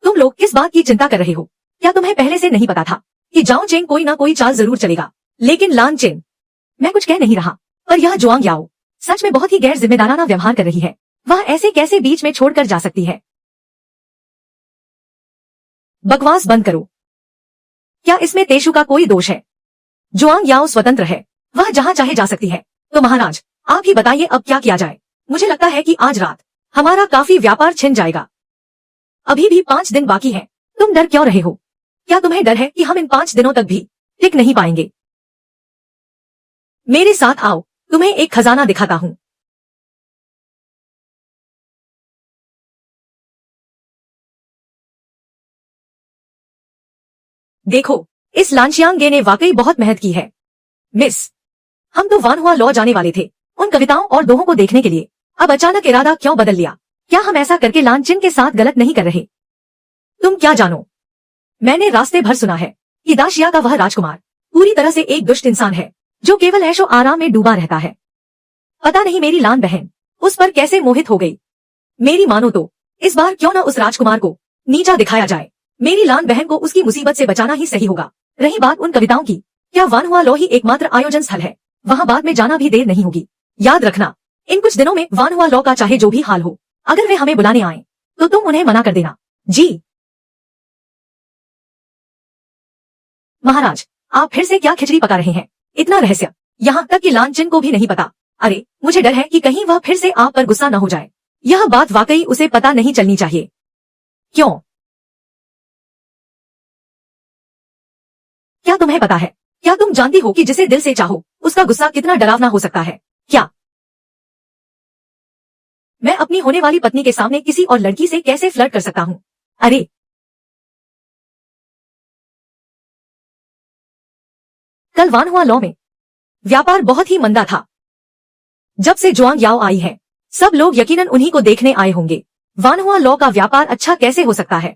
तुम लोग किस बात की चिंता कर रहे हो? क्या तुम्हें पहले से नहीं पता था कि जाओ चेंग कोई ना कोई चाल जरूर चलेगा? लेकिन लान चेंग, मैं कुछ कह नहीं रहा, पर यह जुआंग याओ सच में बहुत ही गैर जिम्मेदाराना व्यवहार कर रही है। वह ऐसे कैसे बीच में छोड़कर जा सकती है? बकवास बंद करो। क्या इसमें तेशु का कोई दोष है? जुआंग याओ स्वतंत्र है, वह जहां चाहे जा सकती है। तो महाराज, आप ही बताइए अब क्या किया जाए? मुझे लगता है कि आज रात हमारा काफी व्यापार छिन जाएगा। अभी भी 5 दिन बाकी है। तुम डर क्यों रहे हो? क्या तुम्हें डर है कि हम इन 5 दिनों तक भी टिक नहीं पाएंगे? मेरे साथ आओ, तुम्हें एक खजाना दिखाता हूँ। देखो, इस लांशियांगे ने वाकई बहुत मेहनत की है। मिस, हम तो वानहुआ लॉ जाने वाले थे उन कविताओं और दोहों को देखने के लिए। अब अचानक इरादा क्यों बदल लिया? क्या हम ऐसा करके लांचिन के साथ गलत नहीं कर रहे? तुम क्या जानो? मैंने रास्ते भर सुना है कि दाशिया का वह राजकुमार पूरी तरह से एक दुष्ट इंसान है जो केवल ऐशो आराम में डूबा रहता है। पता नहीं मेरी लान बहन उस पर कैसे मोहित हो गई। मेरी मानो तो इस बार क्यों न उस राजकुमार को नीचा दिखाया जाए। मेरी लान बहन को उसकी मुसीबत से बचाना ही सही होगा। रही बात उन कविताओं की, क्या वानहुआ लॉ ही एकमात्र आयोजन स्थल है? वहां बाद में जाना भी देर नहीं होगी। याद रखना, इन कुछ दिनों में वानहुआ लॉ का चाहे जो भी हाल हो, अगर वे हमें बुलाने आए तो तुम उन्हें मना कर देना। जी महाराज, आप फिर से क्या खिचड़ी पका रहे हैं? इतना रहस्य यहाँ तक कि लांचिन को भी नहीं पता। अरे, मुझे डर है कि कहीं वह फिर से आप पर गुस्सा न हो जाए। यह बात वाकई उसे पता नहीं चलनी चाहिए। क्यों? क्या तुम्हें पता है? क्या तुम जानती हो कि जिसे दिल से चाहो उसका गुस्सा कितना डरावना हो सकता है? क्या मैं अपनी होने वाली पत्नी के सामने किसी और लड़की से कैसे फ्लर्ट कर सकता हूँ? अरे, कल वानहुआ लॉ में व्यापार बहुत ही मंदा था। जब से जुआंग याओ आई है, सब लोग यकीनन उन्हीं को देखने आए होंगे। वानहुआ लॉ का व्यापार अच्छा कैसे हो सकता है?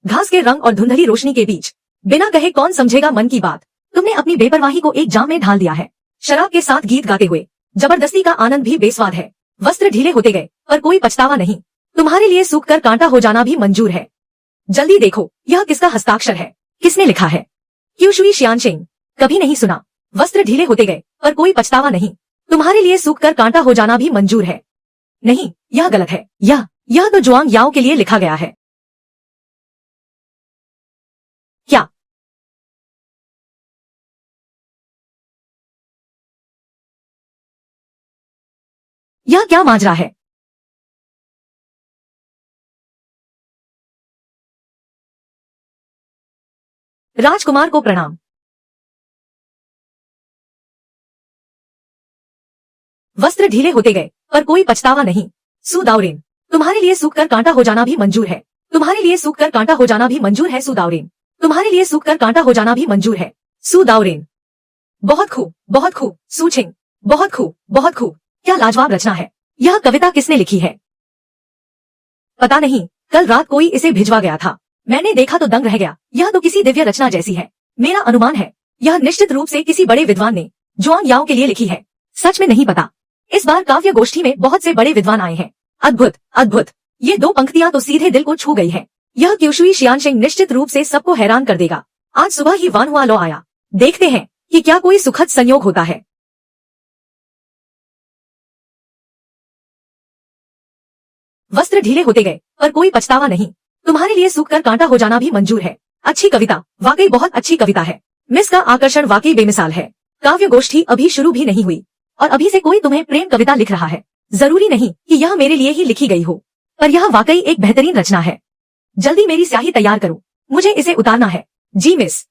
घास के रंग और धुंधली रोशनी के बीच बिना कहे कौन समझेगा मन की बात। तुमने अपनी बेपरवाही को एक जाम में ढाल दिया है। शराब के साथ गीत गाते हुए जबरदस्ती का आनंद भी बेस्वाद है। वस्त्र ढीले होते गए पर कोई पछतावा नहीं। तुम्हारे लिए सूख कर कांटा हो जाना भी मंजूर है। जल्दी देखो यह किसका हस्ताक्षर है, किसने लिखा है। क्यूशुई शियानशेंग। कभी नहीं सुना। वस्त्र ढीले होते गए पर कोई पछतावा नहीं। तुम्हारे लिए सूख कर कांटा हो जाना भी मंजूर है। नहीं, यह गलत है। यह तो जुआंग याओ के लिए लिखा गया है। क्या? यह क्या माजरा है? राजकुमार को प्रणाम। वस्त्र ढीले होते गए पर कोई पछतावा नहीं। सु दाओरेन। तुम्हारे लिए सूख कर कांटा हो जाना भी मंजूर है। तुम्हारे लिए सूख कर कांटा हो जाना भी मंजूर है सु दाओरेन। तुम्हारे लिए सूख कर कांटा हो जाना भी मंजूर है सु दाओरेन। बहुत खूब, बहुत खूब सु छिंग। बहुत खूब, बहुत खूब। क्या लाजवाब रचना है। यह कविता किसने लिखी है? पता नहीं, कल रात कोई इसे भिजवा गया था। मैंने देखा तो दंग रह गया। यह तो किसी दिव्य रचना जैसी है। मेरा अनुमान है यह निश्चित रूप से किसी बड़े विद्वान ने जुआंग याओ के लिए लिखी है। सच में नहीं पता। इस बार काव्य गोष्ठी में बहुत से बड़े विद्वान आए हैं। अद्भुत, अद्भुत। ये दो पंक्तियां तो सीधे दिल को छू गई है। यह क्यूशुई शियानशेंग निश्चित रूप से सबको हैरान कर देगा। आज सुबह ही वानहुआ लॉ आया। देखते हैं कि क्या कोई सुखद संयोग होता है। वस्त्र ढीले होते गए पर कोई पछतावा नहीं। तुम्हारे लिए सूख कर कांटा हो जाना भी मंजूर है। अच्छी कविता, वाकई बहुत अच्छी कविता है। मिस का आकर्षण वाकई बेमिसाल है। काव्य गोष्ठी अभी शुरू भी नहीं हुई और अभी से कोई तुम्हें प्रेम कविता लिख रहा है। जरूरी नहीं कि यह मेरे लिए ही लिखी गई हो, पर यह वाकई एक बेहतरीन रचना है। जल्दी मेरी स्याही तैयार करो, मुझे इसे उतारना है। जी मिस।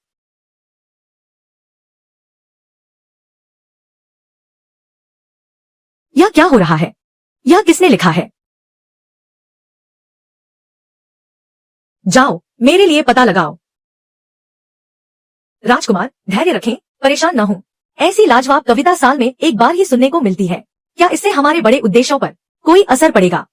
यह क्या हो रहा है? यह किसने लिखा है? जाओ, मेरे लिए पता लगाओ। राजकुमार, धैर्य रखें, परेशान न हो। ऐसी लाजवाब कविता साल में एक बार ही सुनने को मिलती है। क्या इससे हमारे बड़े उद्देश्यों पर कोई असर पड़ेगा?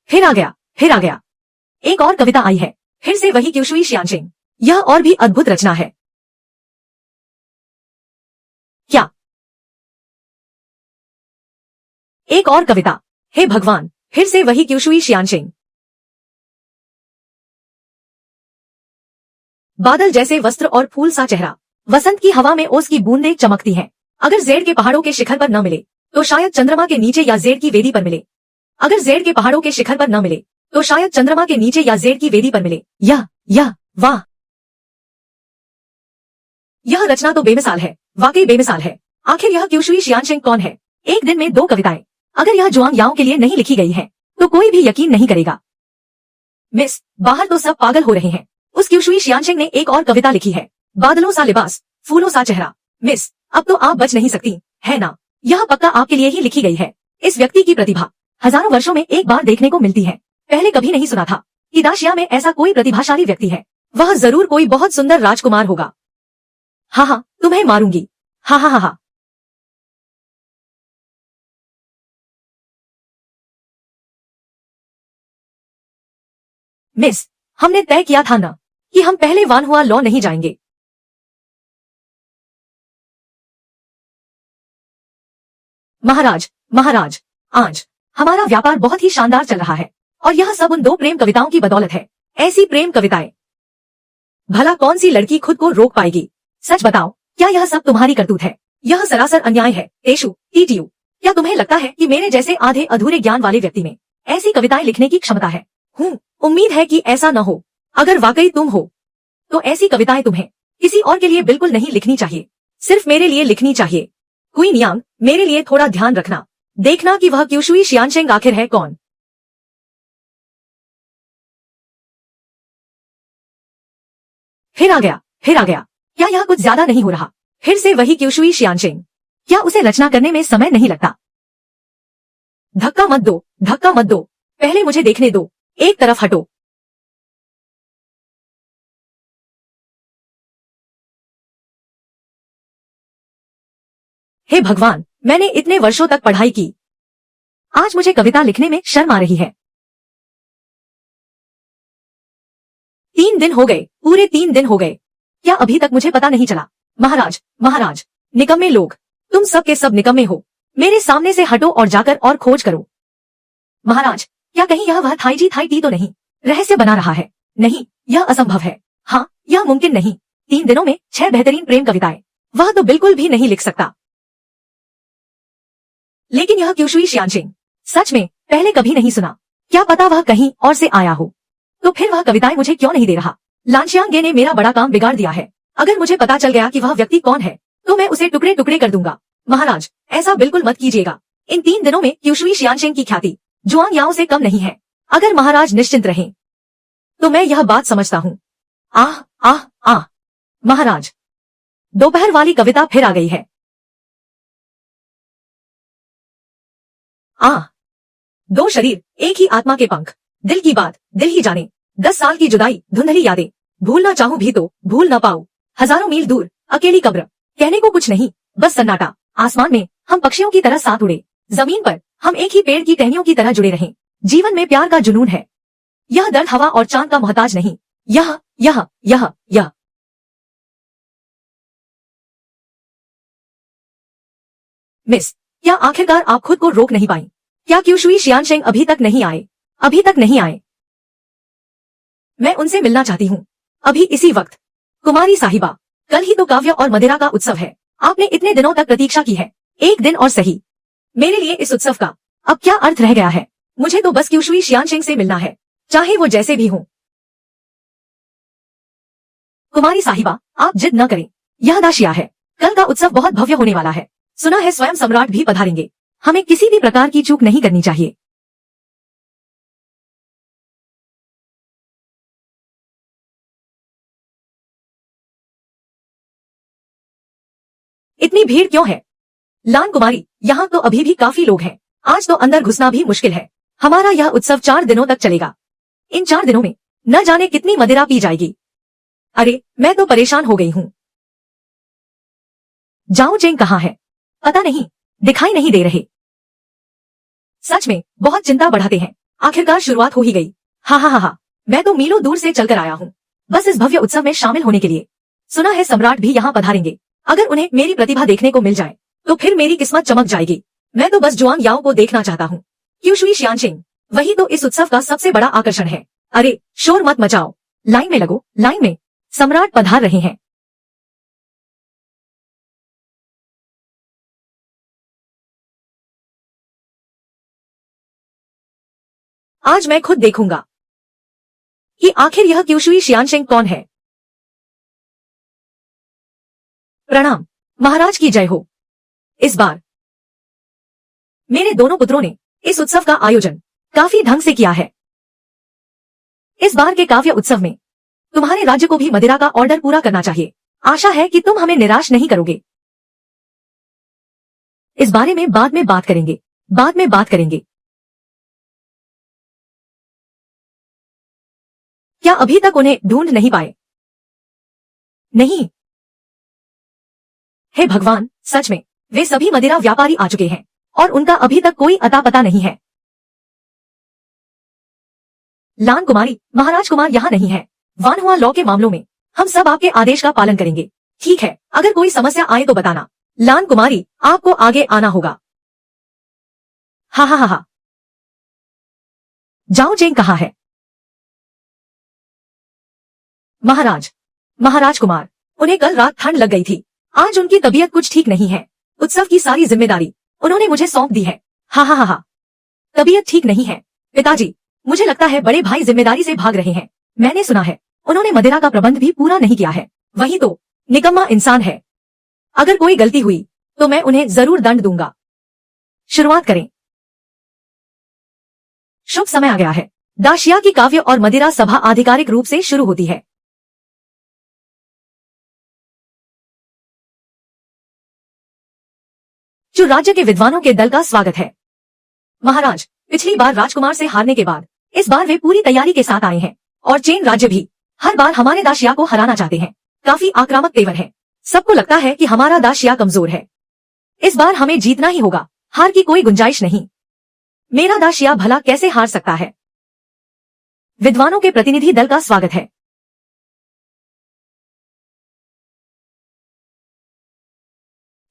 फिर आ गया, फिर आ गया। एक और कविता आई है। फिर से वही क्यूशुई शियानशेंग। यह और भी अद्भुत रचना है। क्या? एक और कविता। हे भगवान, फिर से वही क्यूशुई शियानशेंग। बादल जैसे वस्त्र और फूल सा चेहरा। वसंत की हवा में ओस की बूंदें चमकती हैं। अगर जेड के पहाड़ों के शिखर पर न मिले तो शायद चंद्रमा के नीचे या जेड की वेदी पर मिले। अगर जेड के पहाड़ों के शिखर पर न मिले तो शायद चंद्रमा के नीचे या जेड की वेदी पर मिले। यह वाह। यह रचना तो बेमिसाल है, वाकई बेमिसाल है। आखिर यह क्यूशुई शियानशेंग कौन है? एक दिन में दो कविताएं। अगर यह जुआंग याओ के लिए नहीं लिखी गई है तो कोई भी यकीन नहीं करेगा। मिस, बाहर तो सब पागल हो रहे हैं। उस क्यूशुई शियानशेंग ने एक और कविता लिखी है। बादलों सा लिबास, फूलों सा चेहरा। मिस, अब तो आप बच नहीं सकती, है ना? यह पक्का आपके लिए ही लिखी गई है। इस व्यक्ति की प्रतिभा हजारों वर्षों में एक बार देखने को मिलती है। पहले कभी नहीं सुना था कि दाशिया में ऐसा कोई प्रतिभाशाली व्यक्ति है। वह जरूर कोई बहुत सुंदर राजकुमार होगा। हाँ, तुम्हें मारूंगी। हाँ। मिस, हमने तय किया था ना कि हम पहले वानहुआ लॉ नहीं जाएंगे। महाराज, आज हमारा व्यापार बहुत ही शानदार चल रहा है और यह सब उन दो प्रेम कविताओं की बदौलत है। ऐसी प्रेम कविताएं, भला कौन सी लड़की खुद को रोक पाएगी? सच बताओ, क्या यह सब तुम्हारी करतूत है? यह सरासर अन्याय है। तेशु, टीटीयू, क्या तुम्हें लगता है कि मेरे जैसे आधे अधूरे ज्ञान वाले व्यक्ति में ऐसी कविताएं लिखने की क्षमता है? उम्मीद है कि ऐसा न हो। अगर वाकई तुम हो तो ऐसी कविताएं तुम्हें किसी और के लिए बिल्कुल नहीं लिखनी चाहिए, सिर्फ मेरे लिए लिखनी चाहिए। क्वीन यांग, मेरे लिए थोड़ा ध्यान रखना। देखना कि वह क्यूशुई शियानशेंग आखिर है कौन। फिर आ गया। क्या यह कुछ ज्यादा नहीं हो रहा? फिर से वही क्यूशुई शियानशेंग। क्या उसे रचना करने में समय नहीं लगता? धक्का मत दो। पहले मुझे देखने दो। एक तरफ हटो। हे भगवान, मैंने इतने वर्षों तक पढ़ाई की। आज मुझे कविता लिखने में शर्म आ रही है। 3 दिन हो गए, पूरे 3 दिन हो गए। क्या अभी तक मुझे पता नहीं चला? महाराज, महाराज, निकम्मे लोग, तुम सब के सब निकम्मे हो। मेरे सामने से हटो और जाकर और खोज करो। महाराज, क्या कहीं यह वह थाई जी थाई टी तो नहीं? रहस्य बना रहा है। नहीं, यह असंभव है। हाँ, यह मुमकिन नहीं। 3 दिनों में 6 बेहतरीन प्रेम कविताएं, वह तो बिल्कुल भी नहीं लिख सकता। लेकिन यह क्यूशुई शियानशिंग, सच में पहले कभी नहीं सुना। क्या पता वह कहीं और से आया हो? तो फिर वह कविताएं मुझे क्यों नहीं दे रहा? लानशियांगे ने मेरा बड़ा काम बिगाड़ दिया है। अगर मुझे पता चल गया कि वह व्यक्ति कौन है, तो मैं उसे टुकड़े टुकड़े कर दूंगा। महाराज, ऐसा बिल्कुल मत कीजिएगा। इन 3 दिनों में क्यूशुई शियानशिंग की ख्याति जुआंग याओ से कम नहीं है। अगर महाराज निश्चिंत रहें, तो मैं यह बात समझता हूँ। आह आह आह, महाराज, दोपहर वाली कविता फिर आ गई है। आह, 2 शरीर, एक ही आत्मा के पंख, दिल की बात दिल ही जाने, 10 साल की जुदाई, धुंधली यादें, भूलना चाहूं भी तो भूल ना पाऊं, हजारों मील दूर अकेली कब्र, कहने को कुछ नहीं, बस सन्नाटा। आसमान में हम पक्षियों की तरह साथ उड़े, जमीन पर हम एक ही पेड़ की टहनियों की तरह जुड़े रहें। जीवन में प्यार का जुनून है। यह दर्द हवा और चांद का मोहताज नहीं। यह मिस, क्या आखिरकार आप खुद को रोक नहीं पाई? क्या क्यूशुई शियानशिंग अभी तक नहीं आए? अभी तक नहीं आए। मैं उनसे मिलना चाहती हूँ, अभी इसी वक्त। कुमारी साहिबा, कल ही तो काव्य और मदिरा का उत्सव है। आपने इतने दिनों तक प्रतीक्षा की है, एक दिन और सही। मेरे लिए इस उत्सव का अब क्या अर्थ रह गया है? मुझे तो बस क्यूशुई शियानशिंग से मिलना है, चाहे वो जैसे भी हो। कुमारी साहिबा, आप जिद न करें, यह दाशिया है। कल का उत्सव बहुत भव्य होने वाला है। सुना है स्वयं सम्राट भी पधारेंगे। हमें किसी भी प्रकार की चूक नहीं करनी चाहिए। इतनी भीड़ क्यों है? लान कुमारी, यहाँ तो अभी भी काफी लोग हैं। आज तो अंदर घुसना भी मुश्किल है। हमारा यह उत्सव 4 दिनों तक चलेगा। इन 4 दिनों में न जाने कितनी मदिरा पी जाएगी। अरे, मैं तो परेशान हो गई हूँ। जाओ चेंग कहाँ है? पता नहीं, दिखाई नहीं दे रहे। सच में बहुत चिंता बढ़ाते हैं। आखिरकार शुरुआत हो ही गई। हा, मैं तो मीलों दूर से चलकर आया हूँ, बस इस भव्य उत्सव में शामिल होने के लिए। सुना है सम्राट भी यहाँ पधारेंगे। अगर उन्हें मेरी प्रतिभा देखने को मिल जाए, तो फिर मेरी किस्मत चमक जाएगी। मैं तो बस जुआंग याओ को देखना चाहता हूँ। क्यूशुई शियानशिंग, वही तो इस उत्सव का सबसे बड़ा आकर्षण है। अरे, शोर मत मचाओ, लाइन में लगो, लाइन में। सम्राट पधार रहे हैं। आज मैं खुद देखूंगा कि आखिर यह क्यूशुई शियानशिंग कौन है। प्रणाम, महाराज की जय हो। इस बार मेरे दोनों पुत्रों ने इस उत्सव का आयोजन काफी ढंग से किया है। इस बार के काव्य उत्सव में तुम्हारे राज्य को भी मदिरा का ऑर्डर पूरा करना चाहिए। आशा है कि तुम हमें निराश नहीं करोगे। इस बारे में बाद में बात करेंगे, बाद में बात करेंगे। क्या अभी तक उन्हें ढूंढ नहीं पाए? नहीं। हे भगवान, सच में वे सभी मदिरा व्यापारी आ चुके हैं और उनका अभी तक कोई अता पता नहीं है। लान कुमारी, महाराज कुमार यहाँ नहीं है। वानहुआ लॉ के मामलों में हम सब आपके आदेश का पालन करेंगे। ठीक है, अगर कोई समस्या आए तो बताना। लान कुमारी, आपको आगे आना होगा। हा। जाओ चेंग कहाँ है? महाराज कुमार, उन्हें कल रात ठंड लग गई थी। आज उनकी तबीयत कुछ ठीक नहीं है। उत्सव की सारी जिम्मेदारी उन्होंने मुझे सौंप दी है। हा। तबीयत ठीक नहीं है पिताजी। मुझे लगता है बड़े भाई जिम्मेदारी से भाग रहे हैं। मैंने सुना है उन्होंने मदिरा का प्रबंध भी पूरा नहीं किया है। वही तो निकम्मा इंसान है। अगर कोई गलती हुई तो मैं उन्हें जरूर दंड दूंगा। शुरुआत करें। शुभ समय आ गया है। दाशिया की काव्य और मदिरा सभा आधिकारिक रूप से शुरू होती है। जो राज्य के विद्वानों के दल का स्वागत है। महाराज, पिछली बार राजकुमार से हारने के बाद इस बार वे पूरी तैयारी के साथ आए हैं और चेन राज्य भी हर बार हमारे दाशिया को हराना चाहते हैं। काफी आक्रामक तेवर है। सबको लगता है कि हमारा दाशिया कमजोर है। इस बार हमें जीतना ही होगा, हार की कोई गुंजाइश नहीं। मेरा दाशिया भला कैसे हार सकता है। विद्वानों के प्रतिनिधि दल का स्वागत है।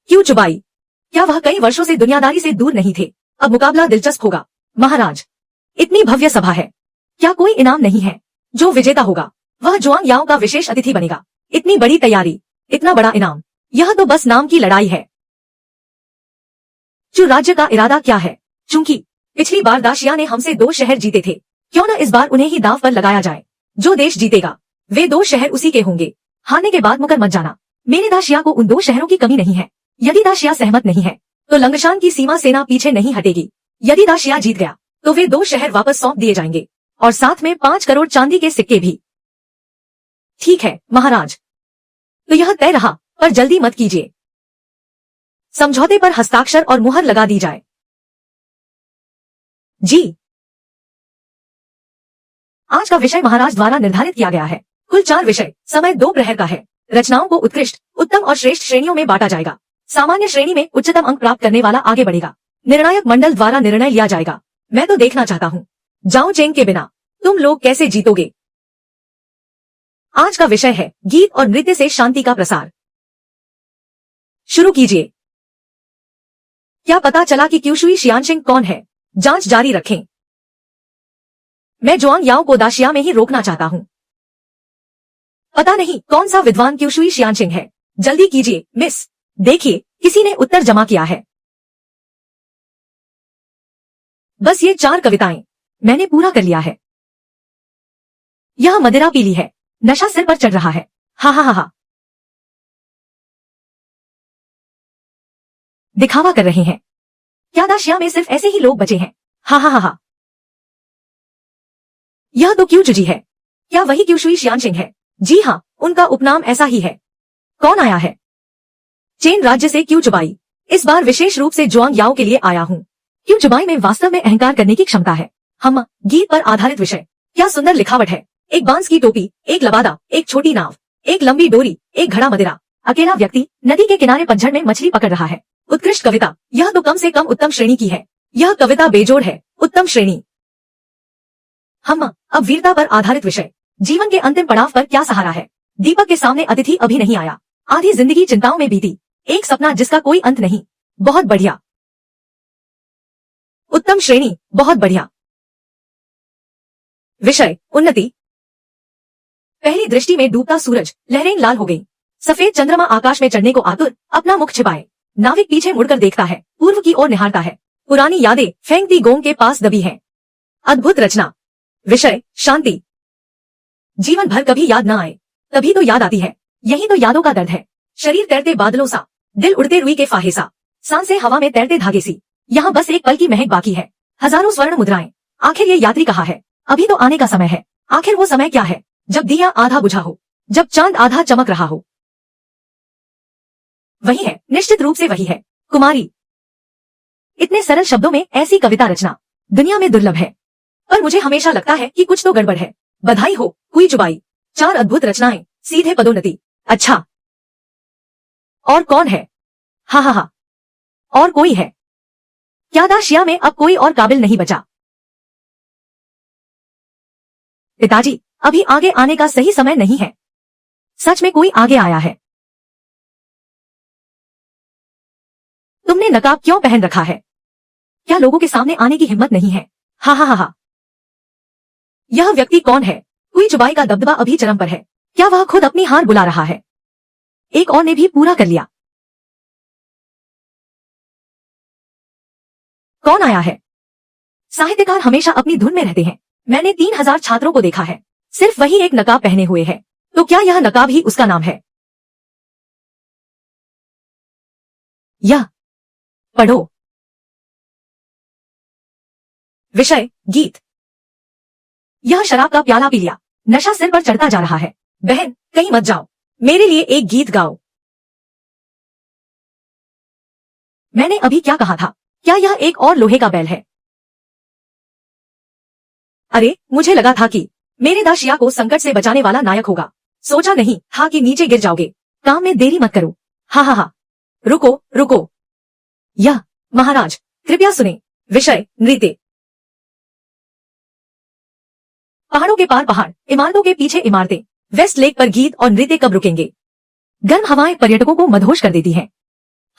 क्यों चुबाई? क्या वह कई वर्षों से दुनियादारी से दूर नहीं थे? अब मुकाबला दिलचस्प होगा। महाराज, इतनी भव्य सभा है, क्या कोई इनाम नहीं है? जो विजेता होगा वह जुआंग याओ का विशेष अतिथि बनेगा। इतनी बड़ी तैयारी, इतना बड़ा इनाम, यह तो बस नाम की लड़ाई है। चु राज्य का इरादा क्या है? चूंकि पिछली बार दाशिया ने हमसे 2 शहर जीते थे, क्यों न इस बार उन्हें ही दांव पर लगाया जाए। जो देश जीतेगा वे 2 शहर उसी के होंगे। हारने के बाद मुकर मत जाना। मेरे दाशिया को उन 2 शहरों की कमी नहीं है। यदि दाशिया सहमत नहीं है तो लंगशान की सीमा सेना पीछे नहीं हटेगी। यदि दाशिया जीत गया तो वे 2 शहर वापस सौंप दिए जाएंगे और साथ में 5 करोड़ चांदी के सिक्के भी। ठीक है महाराज, तो यह तय रहा, पर जल्दी मत कीजिए। समझौते पर हस्ताक्षर और मुहर लगा दी जाए। जी। आज का विषय महाराज द्वारा निर्धारित किया गया है। कुल 4 विषय, समय 2 प्रहर का है। रचनाओं को उत्कृष्ट, उत्तम और श्रेष्ठ श्रेणियों में बांटा जाएगा। सामान्य श्रेणी में उच्चतम अंक प्राप्त करने वाला आगे बढ़ेगा। निर्णायक मंडल द्वारा निर्णय लिया जाएगा। मैं तो देखना चाहता हूँ जाओ चेंग के बिना तुम लोग कैसे जीतोगे। आज का विषय है गीत और नृत्य से शांति का प्रसार। शुरू कीजिए। क्या पता चला कि क्यूशुई शियानशिंग कौन है? जांच जारी रखें। मैं जुआंग याओ को दाशिया में ही रोकना चाहता हूँ। पता नहीं कौन सा विद्वान क्यूशुई शियानशिंग है। जल्दी कीजिए मिस। देखिए, किसी ने उत्तर जमा किया है। बस ये 4 कविताएं मैंने पूरा कर लिया है। यह मदिरा पीली है, नशा सिर पर चढ़ रहा है। हा हा हा हा। दिखावा कर रहे हैं। क्या दाशिया में सिर्फ ऐसे ही लोग बचे हैं? हा हा हा हा। यह तो क्यू चुजी है। क्या वही क्यूशुई शियानशिंग है? जी हाँ, उनका उपनाम ऐसा ही है। कौन आया है? चेन राज्य से क्यू चुबाई। इस बार विशेष रूप से जुआंग याओ के लिए आया हूँ। क्यू चुबाई में वास्तव में अहंकार करने की क्षमता है। हम गीत पर आधारित विषय। क्या सुंदर लिखावट है। एक बांस की टोपी, एक लबादा, एक छोटी नाव, एक लंबी डोरी, एक घड़ा मदिरा, अकेला व्यक्ति नदी के किनारे पतझड़ में मछली पकड़ रहा है। उत्कृष्ट कविता। यह तो कम से कम उत्तम श्रेणी की है। यह कविता बेजोड़ है, उत्तम श्रेणी। हम अब वीरता पर आधारित विषय। जीवन के अंतिम पड़ाव पर क्या सहारा है? दीपक के सामने अतिथि अभी नहीं आया। आधी जिंदगी चिंताओं में बीती। एक सपना जिसका कोई अंत नहीं। बहुत बढ़िया, उत्तम श्रेणी, बहुत बढ़िया। विषय उन्नति। पहली दृष्टि में डूबता सूरज, लहरें लाल हो गई। सफेद चंद्रमा आकाश में चढ़ने को आतुर, अपना मुख छिपाए। नाविक पीछे मुड़कर देखता है, पूर्व की ओर निहारता है। पुरानी यादें फेंग दी गोंग के पास दबी हैं। अद्भुत रचना। विषय शांति। जीवन भर कभी याद ना आए, तभी तो याद आती है। यही तो यादों का दर्द है। शरीर तैरते बादलों सा, दिल उड़ते रुई के फाहे सा, सांसें हवा में तैरते धागे सी। यहाँ बस एक पल की महक बाकी है। हजारों स्वर्ण मुद्राएं। आखिर ये यात्री कहाँ है? अभी तो आने का समय है। आखिर वो समय क्या है? जब दिया आधा बुझा हो, जब चांद आधा चमक रहा हो। वही है, निश्चित रूप से वही है। कुमारी। इतने सरल शब्दों में ऐसी कविता रचना दुनिया में दुर्लभ है। पर मुझे हमेशा लगता है कि कुछ तो गड़बड़ है। बधाई हो कुई चुबाई। 4 अद्भुत रचनाएं, सीधे पदोन्नति। अच्छा, और कौन है? हा हा हा। और कोई है? क्या दाशिया में अब कोई और काबिल नहीं बचा? पिताजी, अभी आगे आने का सही समय नहीं है। सच में कोई आगे आया है। तुमने नकाब क्यों पहन रखा है? क्या लोगों के सामने आने की हिम्मत नहीं है? हा हा हा हा। यह व्यक्ति कौन है? कुई चुबाई का दबदबा अभी चरम पर है। क्या वह खुद अपनी हार बुला रहा है? एक और ने भी पूरा कर लिया। कौन आया है? साहित्यकार हमेशा अपनी धुन में रहते हैं। मैंने 3000 छात्रों को देखा है, सिर्फ वही एक नकाब पहने हुए है। तो क्या यह नकाब ही उसका नाम है? यह पढ़ो। विषय गीत। यह शराब का प्याला पी लिया, नशा सिर पर चढ़ता जा रहा है। बहन, कहीं मत जाओ, मेरे लिए एक गीत गाओ। मैंने अभी क्या कहा था? क्या यह एक और लोहे का बैल है? अरे, मुझे लगा था कि मेरे दाशिया को संकट से बचाने वाला नायक होगा। सोचा नहीं था कि नीचे गिर जाओगे। काम में देरी मत करो। हा हा हा। रुको रुको। यह महाराज, कृपया सुने। विषय नृत्य। पहाड़ों के पार पहाड़, इमारतों के पीछे इमारतें, वेस्ट लेक पर गीत और नृत्य कब रुकेंगे। गर्म हवाएं पर्यटकों को मदहोश कर देती हैं।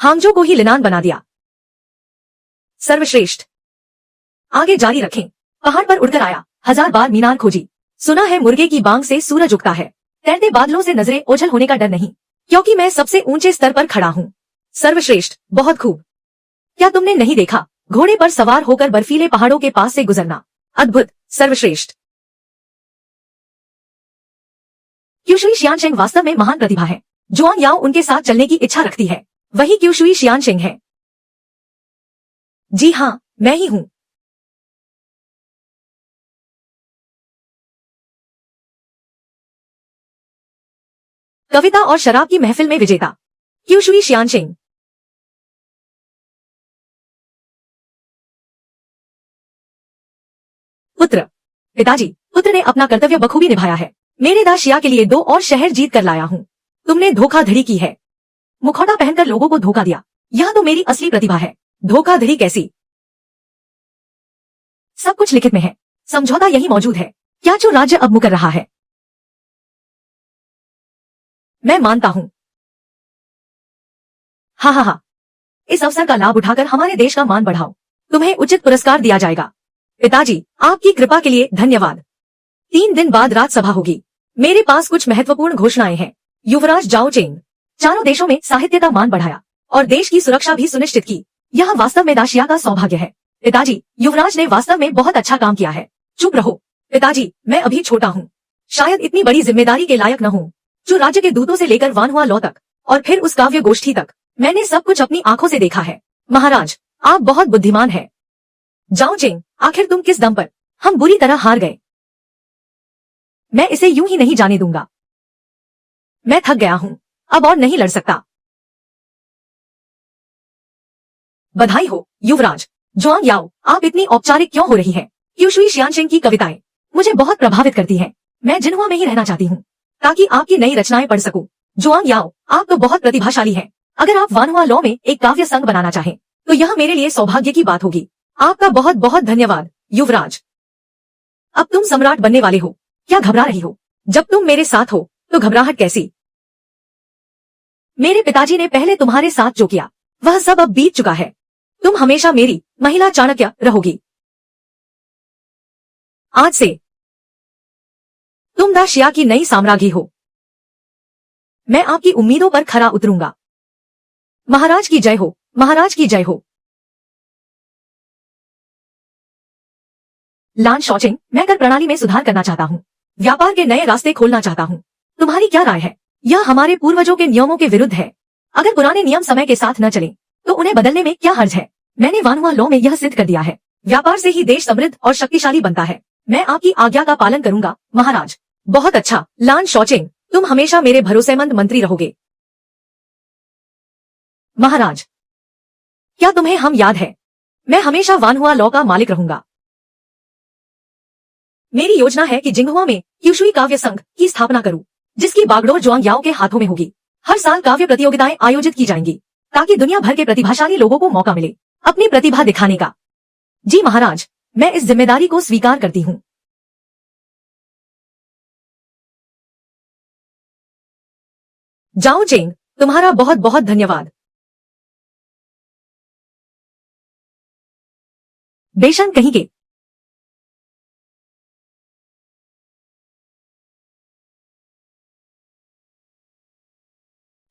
हांगजो को ही लिनान बना दिया। सर्वश्रेष्ठ। आगे जारी रखें। पहाड़ पर उड़कर आया, 1000 बार मीनार खोजी। सुना है मुर्गे की बांग से सूरज उगता है। तैरते बादलों से नजरें ओझल होने का डर नहीं, क्योंकि मैं सबसे ऊंचे स्तर पर खड़ा हूँ। सर्वश्रेष्ठ। बहुत खूब। क्या तुमने नहीं देखा घोड़े पर सवार होकर बर्फीले पहाड़ों के पास से गुजरना? अद्भुत। सर्वश्रेष्ठ। क्यूशुई शियानशेंग वास्तव में महान प्रतिभा है। जुआंग याओ उनके साथ चलने की इच्छा रखती है। वही क्यूशुई शियानशेंग है। जी हाँ, मैं ही हूँ। कविता और शराब की महफिल में विजेता क्यूशुई शियानशेंग। पुत्र। पिताजी, पुत्र ने अपना कर्तव्य बखूबी निभाया है। मेरे दाशिया के लिए 2 और शहर जीत कर लाया हूँ। तुमने धोखाधड़ी की है। मुखौटा पहनकर लोगों को धोखा दिया। यह तो मेरी असली प्रतिभा है। धोखाधड़ी कैसी? सब कुछ लिखित में है। समझौता यही मौजूद है। क्या जो राज्य अब मुकर रहा है? मैं मानता हूँ। हा। इस अवसर का लाभ उठाकर हमारे देश का मान बढ़ाओ। तुम्हें उचित पुरस्कार दिया जाएगा। पिताजी, आपकी कृपा के लिए धन्यवाद। 3 दिन बाद राज्यसभा होगी। मेरे पास कुछ महत्वपूर्ण घोषणाएं हैं। युवराज जाओ चेंग। चारों देशों में साहित्य का मान बढ़ाया और देश की सुरक्षा भी सुनिश्चित की। यह वास्तव में दाशिया का सौभाग्य है। पिताजी, युवराज ने वास्तव में बहुत अच्छा काम किया है। चुप रहो। पिताजी, मैं अभी छोटा हूँ, शायद इतनी बड़ी जिम्मेदारी के लायक न हूँ। जो राज्य के दूतों से लेकर वानहुआ लॉ तक और फिर उस काव्य गोष्ठी तक, मैंने सब कुछ अपनी आंखों से देखा है। महाराज, आप बहुत बुद्धिमान हैं। जाओ चेंग, आखिर तुम किस दम पर? हम बुरी तरह हार गए। मैं इसे यूं ही नहीं जाने दूंगा। मैं थक गया हूं, अब और नहीं लड़ सकता। बधाई हो युवराज। जुआंग याओ, आप इतनी औपचारिक क्यों हो रही हैं? क्यूशुई शियानशेंग की कविताएं मुझे बहुत प्रभावित करती हैं। मैं जिन्हुआ में ही रहना चाहती हूँ ताकि आपकी नई रचनाएं पढ़ सकूं। जुआंग याओ, आप तो बहुत प्रतिभाशाली हैं। अगर आप वानहुआ लॉ में एक काव्य संघ बनाना चाहें तो यह मेरे लिए सौभाग्य की बात होगी। आपका बहुत बहुत धन्यवाद युवराज। अब तुम सम्राट बनने वाले हो। क्या घबरा रही हो? जब तुम मेरे साथ हो तो घबराहट कैसी? मेरे पिताजी ने पहले तुम्हारे साथ जो किया वह सब अब बीत चुका है। तुम हमेशा मेरी महिला चाणक्य रहोगी। आज से तुम दाशिया की नई साम्राज्ञी हो। मैं आपकी उम्मीदों पर खरा उतरूंगा। महाराज की जय हो, महाराज की जय हो। लान शॉचिंग, मैं कर प्रणाली में सुधार करना चाहता हूँ। व्यापार के नए रास्ते खोलना चाहता हूँ। तुम्हारी क्या राय है? यह हमारे पूर्वजों के नियमों के विरुद्ध है। अगर पुराने नियम समय के साथ न चले तो उन्हें बदलने में क्या हर्ज है? मैंने वानहुआ लॉ में यह सिद्ध कर दिया है। व्यापार से ही देश समृद्ध और शक्तिशाली बनता है। मैं आपकी आज्ञा का पालन करूंगा महाराज। बहुत अच्छा लान शॉचिंग, तुम हमेशा मेरे भरोसेमंद मंत्री रहोगे। महाराज, क्या तुम्हें हम याद है? मैं हमेशा वानहुआ लॉ का मालिक रहूंगा। मेरी योजना है कि जिंगहुआ में क्यूशुई काव्य संघ की स्थापना करूं, जिसकी बागडोर जुआंग याओ के हाथों में होगी। हर साल काव्य प्रतियोगिताएं आयोजित की जाएंगी ताकि दुनिया भर के प्रतिभाशाली लोगों को मौका मिले अपनी प्रतिभा दिखाने का। जी महाराज, मैं इस जिम्मेदारी को स्वीकार करती हूँ। जाओ चेंग, तुम्हारा बहुत बहुत धन्यवाद। बेशन कहीं के।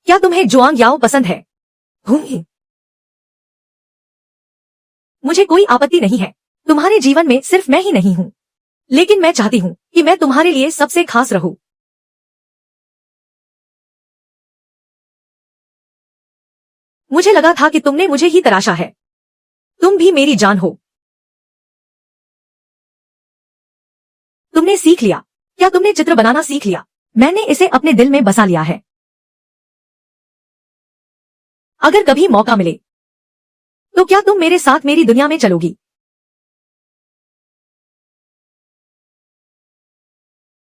क्या तुम्हें जुआंग याओ पसंद है? मुझे कोई आपत्ति नहीं है। तुम्हारे जीवन में सिर्फ मैं ही नहीं हूँ, लेकिन मैं चाहती हूँ कि मैं तुम्हारे लिए सबसे खास रहूं। मुझे लगा था कि तुमने मुझे ही तराशा है। तुम भी मेरी जान हो। तुमने सीख लिया। क्या तुमने चित्र बनाना सीख लिया? मैंने इसे अपने दिल में बसा लिया है। अगर कभी मौका मिले तो क्या तुम मेरे साथ मेरी दुनिया में चलोगी?